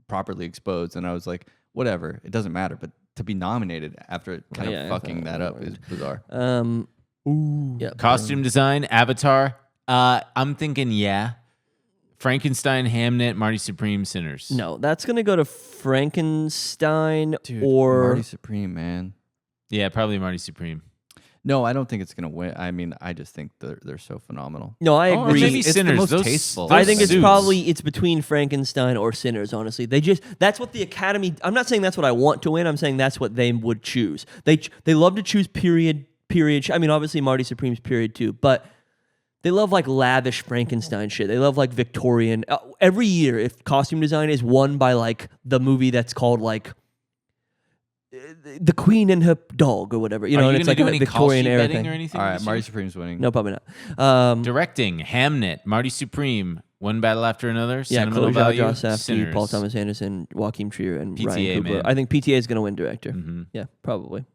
[SPEAKER 3] properly exposed, and I was like, whatever, it doesn't matter. But to be nominated after kind
[SPEAKER 1] Yeah,
[SPEAKER 3] of fucking that up is bizarre.
[SPEAKER 1] Yeah.
[SPEAKER 2] Costume design, Avatar. I'm thinking, yeah. Frankenstein, Hamnet, Marty Supreme, Sinners.
[SPEAKER 1] No, that's gonna go to Frankenstein
[SPEAKER 3] Dude,
[SPEAKER 1] or
[SPEAKER 3] Marty Supreme, man.
[SPEAKER 2] Yeah, probably Marty Supreme.
[SPEAKER 3] No, I don't think it's gonna win. I mean, I just think they're so phenomenal.
[SPEAKER 1] no. I
[SPEAKER 2] Or
[SPEAKER 1] agree.
[SPEAKER 2] maybe
[SPEAKER 3] It's the
[SPEAKER 2] Sinners.
[SPEAKER 3] most
[SPEAKER 2] those,
[SPEAKER 3] tasteful.
[SPEAKER 2] those
[SPEAKER 1] I think it's
[SPEAKER 2] suits.
[SPEAKER 1] probably between Frankenstein or Sinners. Honestly, that's what the Academy. I'm not saying that's what I want to win. I'm saying that's what they would choose. They love to choose period. I mean, obviously Marty Supreme's period too, but they love like lavish Frankenstein shit. They love like Victorian. Every year, if costume design is won by like the movie that's called like the Queen and her dog or whatever. You know,
[SPEAKER 2] Are
[SPEAKER 1] and
[SPEAKER 2] you
[SPEAKER 1] it's
[SPEAKER 2] gonna
[SPEAKER 1] like
[SPEAKER 2] do
[SPEAKER 1] a
[SPEAKER 2] any
[SPEAKER 1] Victorian
[SPEAKER 2] call sheet
[SPEAKER 1] era
[SPEAKER 2] betting
[SPEAKER 1] thing.
[SPEAKER 2] or anything?
[SPEAKER 3] All right,
[SPEAKER 2] this
[SPEAKER 3] Marty
[SPEAKER 2] year?
[SPEAKER 3] Supreme's winning.
[SPEAKER 1] No, probably not.
[SPEAKER 2] Directing Hamnet, Marty Supreme, One Battle After Another,
[SPEAKER 1] Yeah,
[SPEAKER 2] Sentimental
[SPEAKER 1] Chloe
[SPEAKER 2] Value,
[SPEAKER 1] Zhao Safdie,
[SPEAKER 2] Sinners.
[SPEAKER 1] Paul Thomas Anderson, Joaquin Trier, and
[SPEAKER 2] PTA,
[SPEAKER 1] Ryan Coogler.
[SPEAKER 2] man.
[SPEAKER 1] I think PTA is going to win director.
[SPEAKER 2] Mm-hmm.
[SPEAKER 1] Yeah, probably.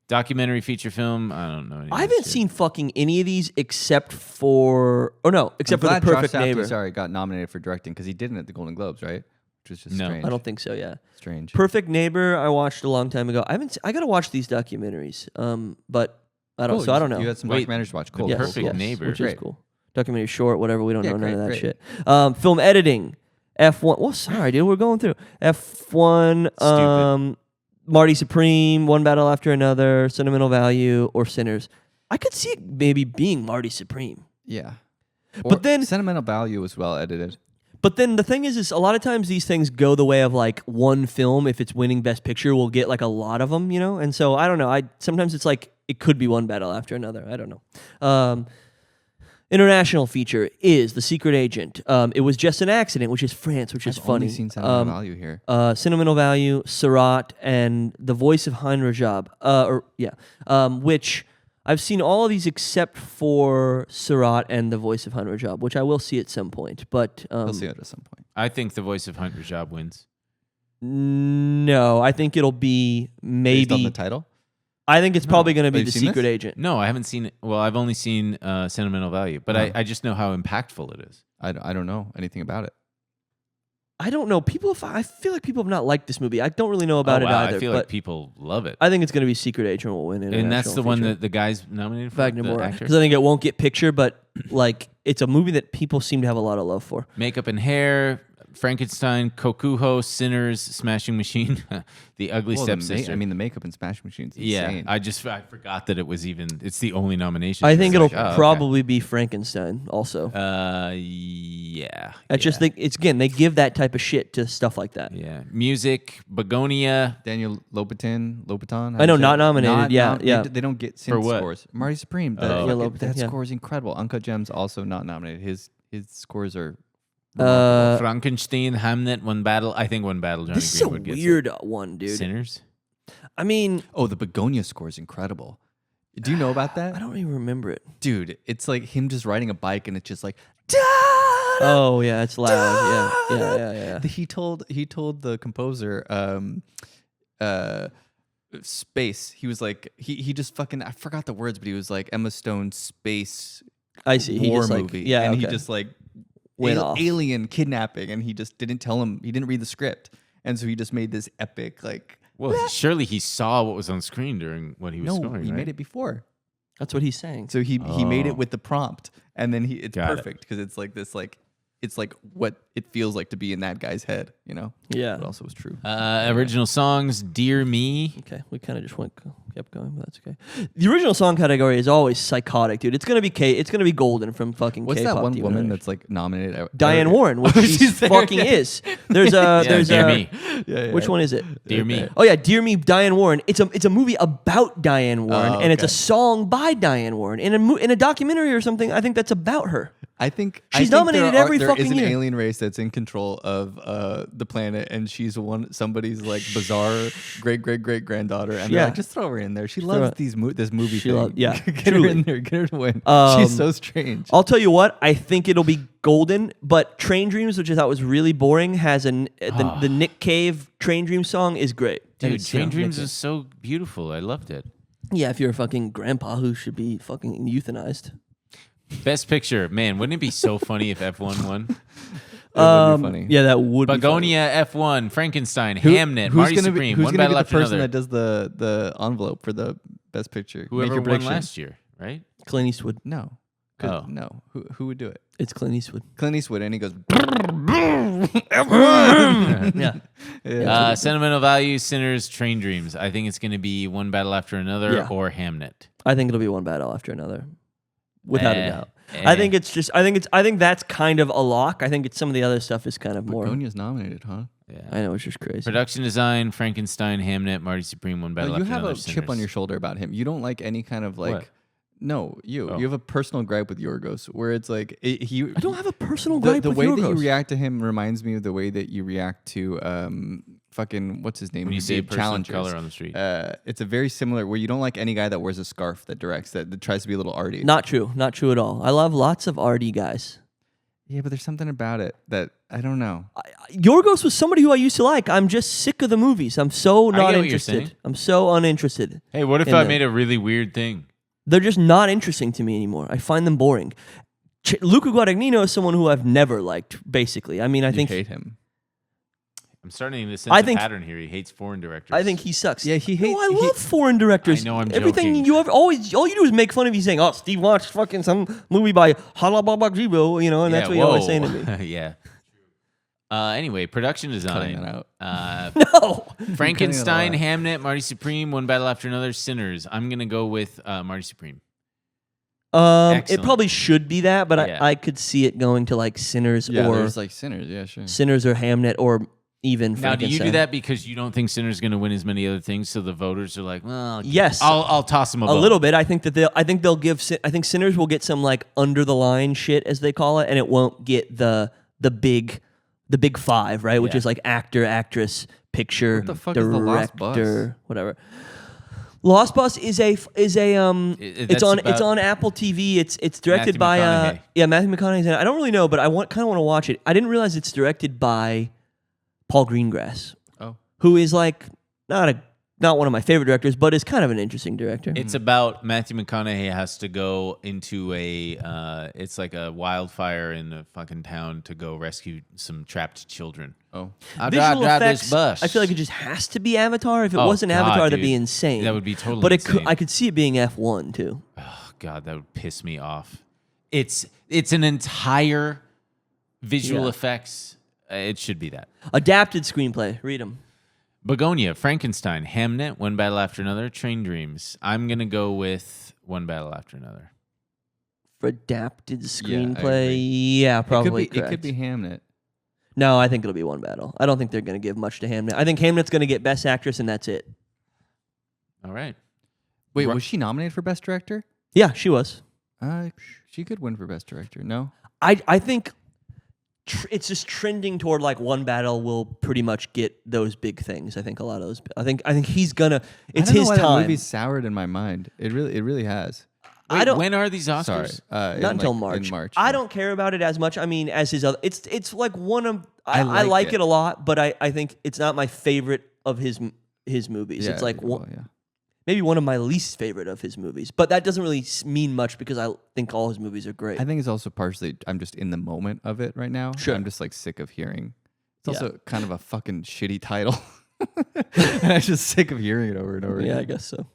[SPEAKER 2] Documentary feature film. I don't know.
[SPEAKER 1] I haven't seen fucking any of these except for The Perfect Neighbor.
[SPEAKER 3] Sorry, got nominated for directing because he didn't at the Golden Globes, right? Which was just strange.
[SPEAKER 1] I don't think so. Yeah,
[SPEAKER 3] Strange.
[SPEAKER 1] Perfect Neighbor. I watched a long time ago. I got to watch these documentaries. But I don't.
[SPEAKER 3] Cool,
[SPEAKER 1] So I don't know.
[SPEAKER 3] You had some
[SPEAKER 2] Wait,
[SPEAKER 3] documentaries to watch. Cool.
[SPEAKER 2] The
[SPEAKER 3] cool,
[SPEAKER 2] Perfect
[SPEAKER 3] cool.
[SPEAKER 2] Neighbor.
[SPEAKER 1] which
[SPEAKER 3] Great.
[SPEAKER 1] is cool. Documentary, short, whatever. We don't know none of that
[SPEAKER 3] great.
[SPEAKER 1] shit. Film editing. F1. Well, sorry, dude. We're going through F1.
[SPEAKER 2] Stupid.
[SPEAKER 1] Marty Supreme, One Battle After Another, Sentimental Value, or Sinners. I could see it maybe being Marty Supreme.
[SPEAKER 3] Yeah.
[SPEAKER 1] But then-
[SPEAKER 3] Sentimental Value was well edited.
[SPEAKER 1] But then the thing is a lot of times these things go the way of like one film. If it's winning Best Picture, we'll get like a lot of them, you know? And so I don't know. Sometimes it's like it could be One Battle After Another. I don't know. International feature is The Secret Agent. It was just an accident, which is France, which is
[SPEAKER 3] I've
[SPEAKER 1] funny.
[SPEAKER 3] only seen Sentimental Value here.
[SPEAKER 1] Sentimental Value, Surat, and The Voice of Hein Rajab. Which I've seen all of these except for Surat and The Voice of Hein Rajab, which I will see at some point. But
[SPEAKER 3] We'll see it at some point.
[SPEAKER 2] I think the voice of Hunter Job wins.
[SPEAKER 1] no, I think it'll be
[SPEAKER 3] Based on
[SPEAKER 1] maybe.
[SPEAKER 3] the title?
[SPEAKER 1] I think it's probably going to be
[SPEAKER 3] Have
[SPEAKER 1] The
[SPEAKER 3] you seen
[SPEAKER 1] Secret
[SPEAKER 3] this?
[SPEAKER 1] Agent.
[SPEAKER 2] No, I haven't seen it. Well, I've only seen Sentimental Value, but I just know how impactful it is.
[SPEAKER 3] I don't know anything about it.
[SPEAKER 1] I don't know. I feel like people have not liked this movie. I don't really know about it
[SPEAKER 2] wow,
[SPEAKER 1] either.
[SPEAKER 2] I feel
[SPEAKER 1] but
[SPEAKER 2] like people love it.
[SPEAKER 1] I think it's going to be Secret Agent will win.
[SPEAKER 2] And that's the one that the guy's nominated for,
[SPEAKER 1] Wagner
[SPEAKER 2] the
[SPEAKER 1] Moore,
[SPEAKER 2] actor?
[SPEAKER 1] because I think it won't get picture, but like it's a movie that people seem to have a lot of love for.
[SPEAKER 2] Makeup and Hair, Frankenstein, Kokuho, Sinners, Smashing Machine, The Ugly
[SPEAKER 3] Well,
[SPEAKER 2] Stepsister.
[SPEAKER 3] the makeup in Smash Machine's
[SPEAKER 2] yeah,
[SPEAKER 3] insane.
[SPEAKER 2] I forgot that it was even. It's the only nomination.
[SPEAKER 1] I think
[SPEAKER 2] It's
[SPEAKER 1] it'll
[SPEAKER 2] like, oh,
[SPEAKER 1] probably be Frankenstein also.
[SPEAKER 2] yeah.
[SPEAKER 1] I just think it's again they give that type of shit to stuff like that.
[SPEAKER 2] Yeah. Music, Begonia.
[SPEAKER 3] Daniel Lopatin.
[SPEAKER 1] I know, not nominated. Yeah.
[SPEAKER 3] They don't get
[SPEAKER 2] For
[SPEAKER 3] synth
[SPEAKER 2] what?
[SPEAKER 3] scores. Marty Supreme.
[SPEAKER 2] Oh.
[SPEAKER 1] Yeah, Lopatin,
[SPEAKER 3] That
[SPEAKER 1] yeah.
[SPEAKER 3] score is incredible. Uncut Gems also not nominated. His scores are.
[SPEAKER 2] Frankenstein, Hamnet, One Battle. I think One Battle. Johnny
[SPEAKER 1] This is a
[SPEAKER 2] Greenwood gets
[SPEAKER 1] weird one, dude.
[SPEAKER 2] it. Sinners.
[SPEAKER 1] I mean,
[SPEAKER 3] Oh, the Begonia score is incredible. Do you know about that?
[SPEAKER 1] I don't even remember it.
[SPEAKER 3] Dude, it's like him just riding a bike and it's just like.
[SPEAKER 1] Oh yeah, it's loud. Yeah.
[SPEAKER 3] He told the composer space. He was like he just fucking I forgot the words, but he was like Emma Stone's space
[SPEAKER 1] I see. He
[SPEAKER 3] war
[SPEAKER 1] just, like,
[SPEAKER 3] movie.
[SPEAKER 1] yeah,
[SPEAKER 3] and
[SPEAKER 1] okay.
[SPEAKER 3] he just like
[SPEAKER 1] Went off.
[SPEAKER 3] alien kidnapping, and he just didn't tell him. He didn't read the script, and so he just made this epic like.
[SPEAKER 2] Well, surely he saw what was on screen during what he was
[SPEAKER 3] No,
[SPEAKER 2] scoring.
[SPEAKER 3] he
[SPEAKER 2] right?
[SPEAKER 3] made it before.
[SPEAKER 1] That's what he's saying.
[SPEAKER 3] So he made
[SPEAKER 2] Oh.
[SPEAKER 3] it with the prompt, and then it's
[SPEAKER 2] Got it.
[SPEAKER 3] perfect because it's like this like. It's like what it feels like to be in that guy's head, you know?
[SPEAKER 1] Yeah.
[SPEAKER 3] But also was true.
[SPEAKER 2] Original songs, Dear Me.
[SPEAKER 1] Okay, we kind of just kept going, but that's okay. The original song category is always psychotic, dude. It's gonna be It's gonna be golden from fucking.
[SPEAKER 3] What's
[SPEAKER 1] K-pop
[SPEAKER 3] that one
[SPEAKER 1] Demon
[SPEAKER 3] woman
[SPEAKER 1] Hunters.
[SPEAKER 3] that's like nominated?
[SPEAKER 1] Diane Warren, which she
[SPEAKER 3] she's there,
[SPEAKER 1] fucking
[SPEAKER 3] yeah.
[SPEAKER 1] is. There's
[SPEAKER 2] Dear Me.
[SPEAKER 1] Which one is it?
[SPEAKER 2] Dear Me.
[SPEAKER 1] Oh yeah, Dear Me, Diane Warren. It's a movie about Diane Warren,
[SPEAKER 3] Oh,
[SPEAKER 1] and it's a
[SPEAKER 3] okay.
[SPEAKER 1] song by Diane Warren in a documentary or something. I think that's about her.
[SPEAKER 3] I think
[SPEAKER 1] She's
[SPEAKER 3] there
[SPEAKER 1] nominated every
[SPEAKER 3] there
[SPEAKER 1] fucking
[SPEAKER 3] is an
[SPEAKER 1] year.
[SPEAKER 3] alien race that's in control of the planet, and she's somebody's like bizarre great granddaughter, and they're
[SPEAKER 1] Yeah.
[SPEAKER 3] like, just throw her in there. She
[SPEAKER 1] throw
[SPEAKER 3] loves
[SPEAKER 1] her-
[SPEAKER 3] this movie
[SPEAKER 1] She
[SPEAKER 3] thing.
[SPEAKER 1] yeah,
[SPEAKER 3] get her
[SPEAKER 1] truly.
[SPEAKER 3] in there, get her to win.
[SPEAKER 1] Um,
[SPEAKER 3] She's so strange.
[SPEAKER 1] I'll tell you what, I think it'll be golden, but Train Dreams, which I thought was really boring, has the Nick Cave Train Dreams song is great. And
[SPEAKER 2] Dude,
[SPEAKER 1] it's,
[SPEAKER 2] Train
[SPEAKER 1] Nick
[SPEAKER 2] Dreams
[SPEAKER 1] Cave.
[SPEAKER 2] is so beautiful. I loved it.
[SPEAKER 1] Yeah, if you're a fucking grandpa who should be fucking euthanized.
[SPEAKER 2] Best Picture. Man, wouldn't it be so funny if F1 won?
[SPEAKER 3] That would be funny.
[SPEAKER 1] Yeah, that would be
[SPEAKER 2] Begonia, F1, Frankenstein, Hamnet, Marty Supreme,
[SPEAKER 3] who's
[SPEAKER 2] One
[SPEAKER 3] gonna
[SPEAKER 2] Battle
[SPEAKER 3] be the
[SPEAKER 2] After
[SPEAKER 3] person
[SPEAKER 2] Another.
[SPEAKER 3] that does the envelope for the best picture? Make
[SPEAKER 2] Whoever
[SPEAKER 3] your
[SPEAKER 2] won
[SPEAKER 3] prediction.
[SPEAKER 2] last year, right?
[SPEAKER 1] Clint Eastwood.
[SPEAKER 3] No. 'Cause-
[SPEAKER 2] Oh.
[SPEAKER 3] No. Who would do it?
[SPEAKER 1] It's Clint Eastwood.
[SPEAKER 3] Clint Eastwood, and he goes.
[SPEAKER 1] Yeah.
[SPEAKER 2] Sentimental Value, Sinners, Train Dreams. I think it's going to be One Battle After Another
[SPEAKER 1] Yeah.
[SPEAKER 2] or Hamnet.
[SPEAKER 1] I think it'll be one battle after another. Without a doubt.
[SPEAKER 2] eh.
[SPEAKER 1] I think that's kind of a lock. I think it's some of the other stuff is kind of more.
[SPEAKER 3] Begonia's nominated, huh?
[SPEAKER 2] Yeah.
[SPEAKER 1] I know, it's just crazy.
[SPEAKER 2] Production design, Frankenstein, Hamnet, Marty Supreme, One Battle
[SPEAKER 3] No, you
[SPEAKER 2] After
[SPEAKER 3] have
[SPEAKER 2] Another.
[SPEAKER 3] a chip on
[SPEAKER 2] Sinners.
[SPEAKER 3] your shoulder about him. You don't like any kind of like.
[SPEAKER 2] What?
[SPEAKER 3] No, you.
[SPEAKER 2] Oh.
[SPEAKER 3] You have a personal gripe with Yorgos, where it's like he.
[SPEAKER 1] I don't have a personal
[SPEAKER 3] The
[SPEAKER 1] gripe with
[SPEAKER 3] way that you
[SPEAKER 1] Yorgos.
[SPEAKER 3] react to him reminds me of the way that you react to fucking what's his name?
[SPEAKER 2] When you
[SPEAKER 3] who
[SPEAKER 2] see a
[SPEAKER 3] did
[SPEAKER 2] person of
[SPEAKER 3] Challengers.
[SPEAKER 2] color on the street.
[SPEAKER 3] It's a very similar where you don't like any guy that wears a scarf that directs that tries to be a little arty.
[SPEAKER 1] Not true. Not true at all. I love lots of arty guys.
[SPEAKER 3] Yeah, but there's something about it that I don't know.
[SPEAKER 1] Yorgos was somebody who I used to like. I'm just sick of the movies. I'm so
[SPEAKER 2] I
[SPEAKER 1] not
[SPEAKER 2] get what you're saying.
[SPEAKER 1] interested. I'm so uninterested.
[SPEAKER 2] Hey, what if
[SPEAKER 1] in
[SPEAKER 2] I
[SPEAKER 1] them.
[SPEAKER 2] made a really weird thing?
[SPEAKER 1] They're just not interesting to me anymore. I find them boring. Luca Guadagnino is someone who I've never liked, basically. I mean, I think...
[SPEAKER 3] You hate him.
[SPEAKER 2] I'm starting to sense a pattern here. He hates foreign directors.
[SPEAKER 1] I think he sucks.
[SPEAKER 3] Yeah, he hates...
[SPEAKER 1] No, I love foreign directors.
[SPEAKER 2] I know, I'm
[SPEAKER 1] Everything
[SPEAKER 2] joking.
[SPEAKER 1] you ever always... All you do is make fun of you saying, oh, Steve watched fucking some movie by Halababajibo, you know, and that's what you're always saying to me.
[SPEAKER 2] Yeah. Anyway, production design.
[SPEAKER 3] Cutting that
[SPEAKER 1] No!
[SPEAKER 2] Frankenstein, Hamnet, Marty Supreme, One Battle After Another, Sinners. I'm going to go with Marty Supreme.
[SPEAKER 1] It
[SPEAKER 2] Excellent.
[SPEAKER 1] probably should be that, but
[SPEAKER 2] Yeah.
[SPEAKER 1] I could see it going to like Sinners
[SPEAKER 3] Yeah,
[SPEAKER 1] or
[SPEAKER 3] there's like Sinners. Yeah, sure.
[SPEAKER 1] Sinners or Hamnet or even
[SPEAKER 2] Now, do you
[SPEAKER 1] Frankenstein.
[SPEAKER 2] do that because you don't think Sinners going to win as many other things, so the voters are like, well,
[SPEAKER 1] Yes.
[SPEAKER 2] I'll toss them a
[SPEAKER 1] A
[SPEAKER 2] bone.
[SPEAKER 1] little bit. I think they'll give. I think Sinners will get some like under the line shit as they call it, and it won't get the big five, right? Which
[SPEAKER 2] Yeah.
[SPEAKER 1] is like actor, actress, picture,
[SPEAKER 3] What the fuck is The Lost
[SPEAKER 1] director,
[SPEAKER 3] Bus?
[SPEAKER 1] whatever. Lost Bus is a it's
[SPEAKER 2] that's
[SPEAKER 1] on
[SPEAKER 2] about
[SPEAKER 1] Apple TV. It's directed
[SPEAKER 2] Matthew
[SPEAKER 1] by
[SPEAKER 2] McConaughey.
[SPEAKER 1] Matthew McConaughey's in it. I don't really know, but I kind of want to watch it. I didn't realize it's directed by Paul Greengrass, who is like not one of my favorite directors, but is kind of an interesting director.
[SPEAKER 2] It's about Matthew McConaughey has to go into it's like a wildfire in a fucking town to go rescue some trapped children.
[SPEAKER 3] Oh.
[SPEAKER 1] Visual effects, I feel like it just has to be Avatar. If it wasn't Avatar, that'd be
[SPEAKER 2] dude.
[SPEAKER 1] insane.
[SPEAKER 2] That would be totally
[SPEAKER 1] But
[SPEAKER 2] insane.
[SPEAKER 1] I could see it being F1 too.
[SPEAKER 2] Oh God, that would piss me off. It's an entire visual effects. It should be that.
[SPEAKER 1] Adapted screenplay. Read them.
[SPEAKER 2] Begonia, Frankenstein, Hamnet, One Battle After Another, Train Dreams. I'm gonna go with One Battle After Another.
[SPEAKER 1] For adapted
[SPEAKER 3] agree.
[SPEAKER 1] screenplay, yeah, probably.
[SPEAKER 3] It could be Hamnet.
[SPEAKER 1] No, I think it'll be One Battle. I don't think they're going to give much to Hamnet. I think Hamnet's going to get Best Actress, and that's it.
[SPEAKER 2] All right.
[SPEAKER 3] Wait, was she nominated for Best Director?
[SPEAKER 1] Yeah, she was.
[SPEAKER 3] She could win for Best Director. No?
[SPEAKER 1] I think it's just trending toward like One Battle will pretty much get those big things. I think a lot of those. I think he's gonna. It's
[SPEAKER 3] I don't know
[SPEAKER 1] his
[SPEAKER 3] why
[SPEAKER 1] time.
[SPEAKER 3] That movie's soured in my mind. It really has.
[SPEAKER 2] Wait,
[SPEAKER 1] I don't.
[SPEAKER 2] When are these Oscars?
[SPEAKER 3] Sorry,
[SPEAKER 1] Not until March.
[SPEAKER 3] In March.
[SPEAKER 1] I don't care about it as much. I mean, as his other. It's like one of.
[SPEAKER 3] I
[SPEAKER 1] I
[SPEAKER 3] like
[SPEAKER 1] like
[SPEAKER 3] it.
[SPEAKER 1] it a lot, but I think it's not my favorite of his movies.
[SPEAKER 3] Yeah,
[SPEAKER 1] it's like
[SPEAKER 3] well,
[SPEAKER 1] one,
[SPEAKER 3] yeah.
[SPEAKER 1] maybe one of my least favorite of his movies. But that doesn't really mean much because I think all his movies are great.
[SPEAKER 3] I think it's also partially I'm just in the moment of it right now.
[SPEAKER 1] Sure.
[SPEAKER 3] I'm just like sick of hearing. It's
[SPEAKER 1] Yeah.
[SPEAKER 3] also kind of a fucking shitty title. And I'm just sick of hearing it over and over
[SPEAKER 1] yeah,
[SPEAKER 3] again.
[SPEAKER 1] I guess so.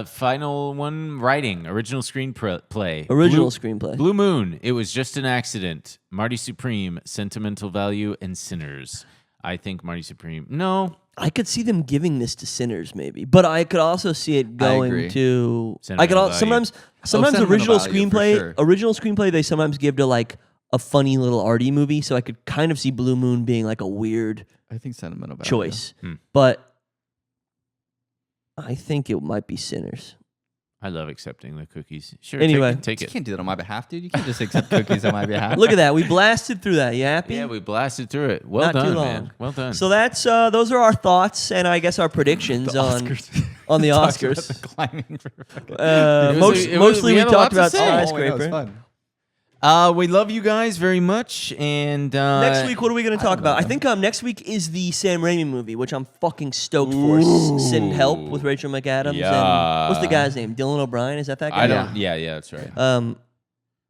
[SPEAKER 2] Final one, writing, original screenplay.
[SPEAKER 1] Original screenplay.
[SPEAKER 2] Blue Moon, It Was Just an Accident. Marty Supreme, Sentimental Value, and Sinners. I think Marty Supreme. No.
[SPEAKER 1] I could see them giving this to Sinners, maybe, but I could also see it going
[SPEAKER 3] agree.
[SPEAKER 1] to.
[SPEAKER 2] Sentimental
[SPEAKER 1] sometimes
[SPEAKER 3] Sentimental
[SPEAKER 1] original
[SPEAKER 3] Value, for
[SPEAKER 1] screenplay.
[SPEAKER 3] sure.
[SPEAKER 1] Original screenplay they sometimes give to like a funny little arty movie, so I could kind of see Blue Moon being like a weird
[SPEAKER 3] I think Sentimental Value.
[SPEAKER 1] choice,
[SPEAKER 2] Hmm.
[SPEAKER 1] but I think it might be Sinners.
[SPEAKER 2] I love accepting the cookies. Sure.
[SPEAKER 1] Anyway.
[SPEAKER 2] take
[SPEAKER 3] You
[SPEAKER 2] it.
[SPEAKER 3] can't do that on my behalf, dude. You can't just accept cookies on my behalf.
[SPEAKER 1] Look at that, we blasted through that. You happy?
[SPEAKER 2] Yeah, we blasted through it. Well
[SPEAKER 1] Not too
[SPEAKER 2] done,
[SPEAKER 1] long.
[SPEAKER 2] man. Well done.
[SPEAKER 1] So that's those are our thoughts and I guess our predictions on the Oscars.
[SPEAKER 3] Climbing for fucking-
[SPEAKER 1] Mostly
[SPEAKER 2] we
[SPEAKER 1] we
[SPEAKER 2] had a lot
[SPEAKER 1] talked
[SPEAKER 2] to
[SPEAKER 1] about
[SPEAKER 2] say.
[SPEAKER 3] Oh, yeah, it was
[SPEAKER 1] Skyscraper.
[SPEAKER 3] fun.
[SPEAKER 2] We love you guys very much. And
[SPEAKER 1] Next week, what are we going to talk about? I think next week is the Sam Raimi movie, which I'm fucking stoked for. Send Help with Rachel McAdams.
[SPEAKER 2] Yeah.
[SPEAKER 1] And what's the guy's name? Dylan O'Brien? Is that guy?
[SPEAKER 2] I don't. Yeah, that's right.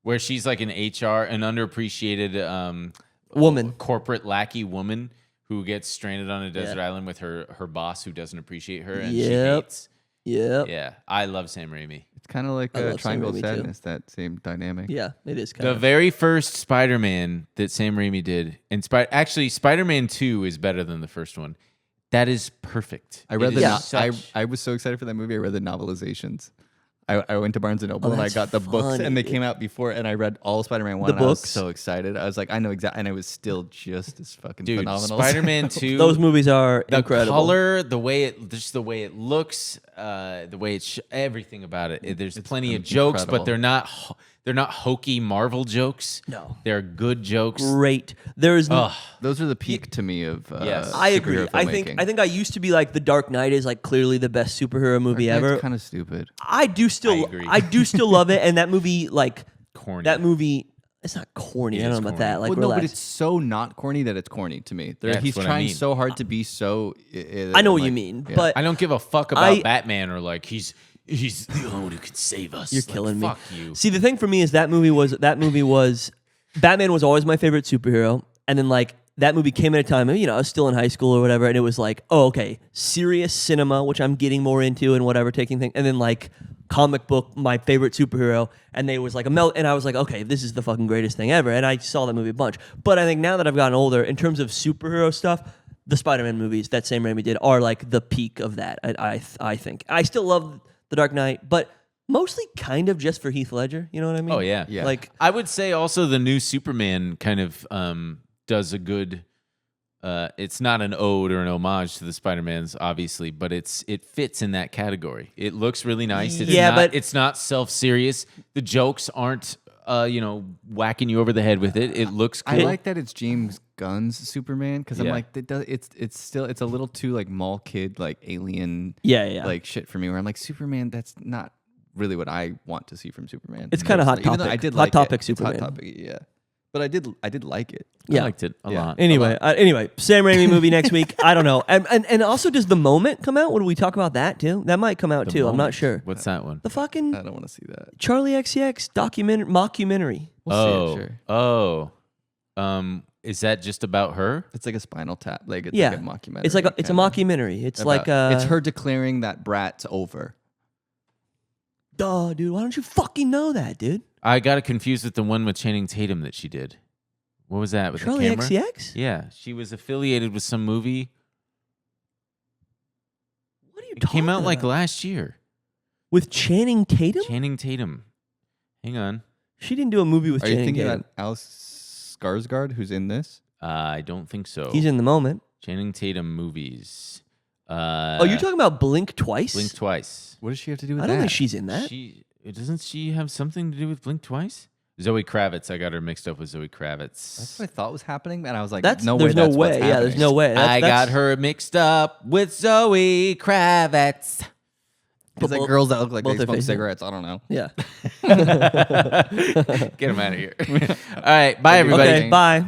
[SPEAKER 2] Where she's like an underappreciated
[SPEAKER 1] Woman.
[SPEAKER 2] corporate lackey woman who gets stranded on a desert island with her boss who doesn't appreciate her and she
[SPEAKER 1] Yep.
[SPEAKER 2] hates.
[SPEAKER 1] Yep.
[SPEAKER 2] Yeah, I love Sam Raimi.
[SPEAKER 3] It's kind of like
[SPEAKER 1] I love
[SPEAKER 3] Triangle
[SPEAKER 1] Sam
[SPEAKER 3] of
[SPEAKER 1] Raimi, too.
[SPEAKER 3] Sadness, that same dynamic.
[SPEAKER 1] Yeah, it is kind
[SPEAKER 2] The
[SPEAKER 1] of.
[SPEAKER 2] very first Spider-Man that Sam Raimi did, and actually Spider-Man 2 is better than the first one. That is perfect.
[SPEAKER 3] I read
[SPEAKER 2] It is
[SPEAKER 3] the I was so excited for that movie. I read the novelizations. I went to Barnes and Noble and I
[SPEAKER 1] that's
[SPEAKER 3] got the books,
[SPEAKER 1] funny.
[SPEAKER 3] and they came out before, and I read all Spider-Man 1.
[SPEAKER 1] The
[SPEAKER 3] and I was
[SPEAKER 1] books?
[SPEAKER 3] so excited. I was like, I know exactly, and it was still just as fucking
[SPEAKER 2] Dude,
[SPEAKER 3] phenomenal.
[SPEAKER 2] Spider-Man 2.
[SPEAKER 1] Those movies are
[SPEAKER 2] The
[SPEAKER 1] incredible.
[SPEAKER 2] color, the way it looks, the way it's everything about it. There's plenty of jokes, but
[SPEAKER 3] incredible.
[SPEAKER 2] They're not hokey Marvel jokes.
[SPEAKER 1] No.
[SPEAKER 2] They're good jokes.
[SPEAKER 1] Great. There's
[SPEAKER 3] those are the peak to me of
[SPEAKER 2] Yes.
[SPEAKER 1] I agree.
[SPEAKER 3] superhero
[SPEAKER 1] I
[SPEAKER 3] filmmaking.
[SPEAKER 1] think I used to be like The Dark Knight is like clearly the best superhero movie ever.
[SPEAKER 3] It's kind of stupid.
[SPEAKER 1] I do still
[SPEAKER 2] agree.
[SPEAKER 1] I do still love it, and that movie like
[SPEAKER 2] Corny.
[SPEAKER 1] that movie. It's not corny. I don't know about
[SPEAKER 2] corny.
[SPEAKER 1] that. Like,
[SPEAKER 3] Well, no, but
[SPEAKER 1] relax.
[SPEAKER 3] it's so not corny that it's corny to me.
[SPEAKER 2] That's
[SPEAKER 3] He's
[SPEAKER 2] what I
[SPEAKER 3] trying
[SPEAKER 2] mean.
[SPEAKER 3] so hard to be so.
[SPEAKER 1] I know what you mean, but
[SPEAKER 2] I don't give a fuck about Batman or like he's the only one who can save us.
[SPEAKER 1] you're
[SPEAKER 2] Like,
[SPEAKER 1] killing me.
[SPEAKER 2] Fuck you.
[SPEAKER 1] See, the thing for me is that movie was Batman was always my favorite superhero, and then like that movie came at a time, I was still in high school or whatever, and it was like, oh, okay, serious cinema, which I'm getting more into and whatever, taking things, and then like comic book, my favorite superhero, and they was like and I was like, okay, this is the fucking greatest thing ever, and I saw that movie a bunch. But I think now that I've gotten older, in terms of superhero stuff, the Spider-Man movies that Sam Raimi did are like the peak of that. I think I still love The Dark Knight, but mostly kind of just for Heath Ledger. You know what I mean?
[SPEAKER 2] Oh yeah.
[SPEAKER 1] Like
[SPEAKER 2] I would say also the new Superman kind of does a good. It's not an ode or an homage to the Spider-Mans, obviously, but it fits in that category. It looks really nice. It's not self-serious. The jokes aren't whacking you over the head with it. It looks cool.
[SPEAKER 3] I like that it's James Gunn's Superman because I'm like, it's a little too like mall kid like alien like shit for me. Where I'm like, Superman, that's not really what I want to see from Superman.
[SPEAKER 1] It's kind of hot
[SPEAKER 3] Even
[SPEAKER 1] topic.
[SPEAKER 3] though I did
[SPEAKER 1] hot
[SPEAKER 3] like
[SPEAKER 1] topic
[SPEAKER 3] it.
[SPEAKER 1] Superman.
[SPEAKER 3] It's hot topic, yeah. But I did like it.
[SPEAKER 1] Yeah.
[SPEAKER 2] I liked it a lot.
[SPEAKER 1] Anyway, Sam Raimi movie next week. I don't know. And also, does The Moment come out? Would we talk about that too? That might come out too. I'm not sure.
[SPEAKER 2] What's that one?
[SPEAKER 1] The fucking
[SPEAKER 3] I don't want to see that.
[SPEAKER 1] Charlie XCX mockumentary.
[SPEAKER 3] We'll see it, sure.
[SPEAKER 2] Is that just about her?
[SPEAKER 3] It's like a Spinal Tap. Like it's
[SPEAKER 1] Yeah.
[SPEAKER 3] like a mockumentary.
[SPEAKER 1] It's like it's a mockumentary. It's like
[SPEAKER 3] it's her declaring that Brat's over.
[SPEAKER 1] Duh, dude. Why don't you fucking know that, dude?
[SPEAKER 2] I got it confused with the one with Channing Tatum that she did. What was that with
[SPEAKER 1] Charlie
[SPEAKER 2] the camera?
[SPEAKER 1] XCX?
[SPEAKER 2] Yeah, she was affiliated with some movie.
[SPEAKER 1] What are you
[SPEAKER 2] It
[SPEAKER 1] talking
[SPEAKER 2] came out like
[SPEAKER 1] about?
[SPEAKER 2] last year.
[SPEAKER 1] With Channing Tatum?
[SPEAKER 2] Channing Tatum. Hang on.
[SPEAKER 1] She didn't do a movie with
[SPEAKER 3] Are you
[SPEAKER 1] Channing
[SPEAKER 3] thinking
[SPEAKER 1] Tatum.
[SPEAKER 3] about Alice Skarsgård, who's in this?
[SPEAKER 2] I don't think so.
[SPEAKER 1] He's in The Moment.
[SPEAKER 2] Channing Tatum movies.
[SPEAKER 1] Oh, you're talking about Blink Twice?
[SPEAKER 2] Blink Twice.
[SPEAKER 3] What does she have to do with
[SPEAKER 1] I
[SPEAKER 3] that?
[SPEAKER 1] don't think she's in that.
[SPEAKER 2] Doesn't she have something to do with Blink Twice? Zoe Kravitz. I got her mixed up with Zoe Kravitz.
[SPEAKER 3] That's what I thought was happening, and I was like,
[SPEAKER 1] There's
[SPEAKER 3] no
[SPEAKER 1] no
[SPEAKER 3] way. That's
[SPEAKER 1] way.
[SPEAKER 3] what's
[SPEAKER 1] Yeah, there's
[SPEAKER 3] happening.
[SPEAKER 1] no way.
[SPEAKER 2] I got her mixed up with Zoe Kravitz.
[SPEAKER 3] It's like
[SPEAKER 1] both-
[SPEAKER 3] girls that look like
[SPEAKER 1] both
[SPEAKER 3] they
[SPEAKER 1] their
[SPEAKER 3] smoke
[SPEAKER 1] faces.
[SPEAKER 3] cigarettes. I don't know.
[SPEAKER 1] Yeah.
[SPEAKER 2] Get him out of here. All right. Bye, everybody.
[SPEAKER 1] Okay, bye.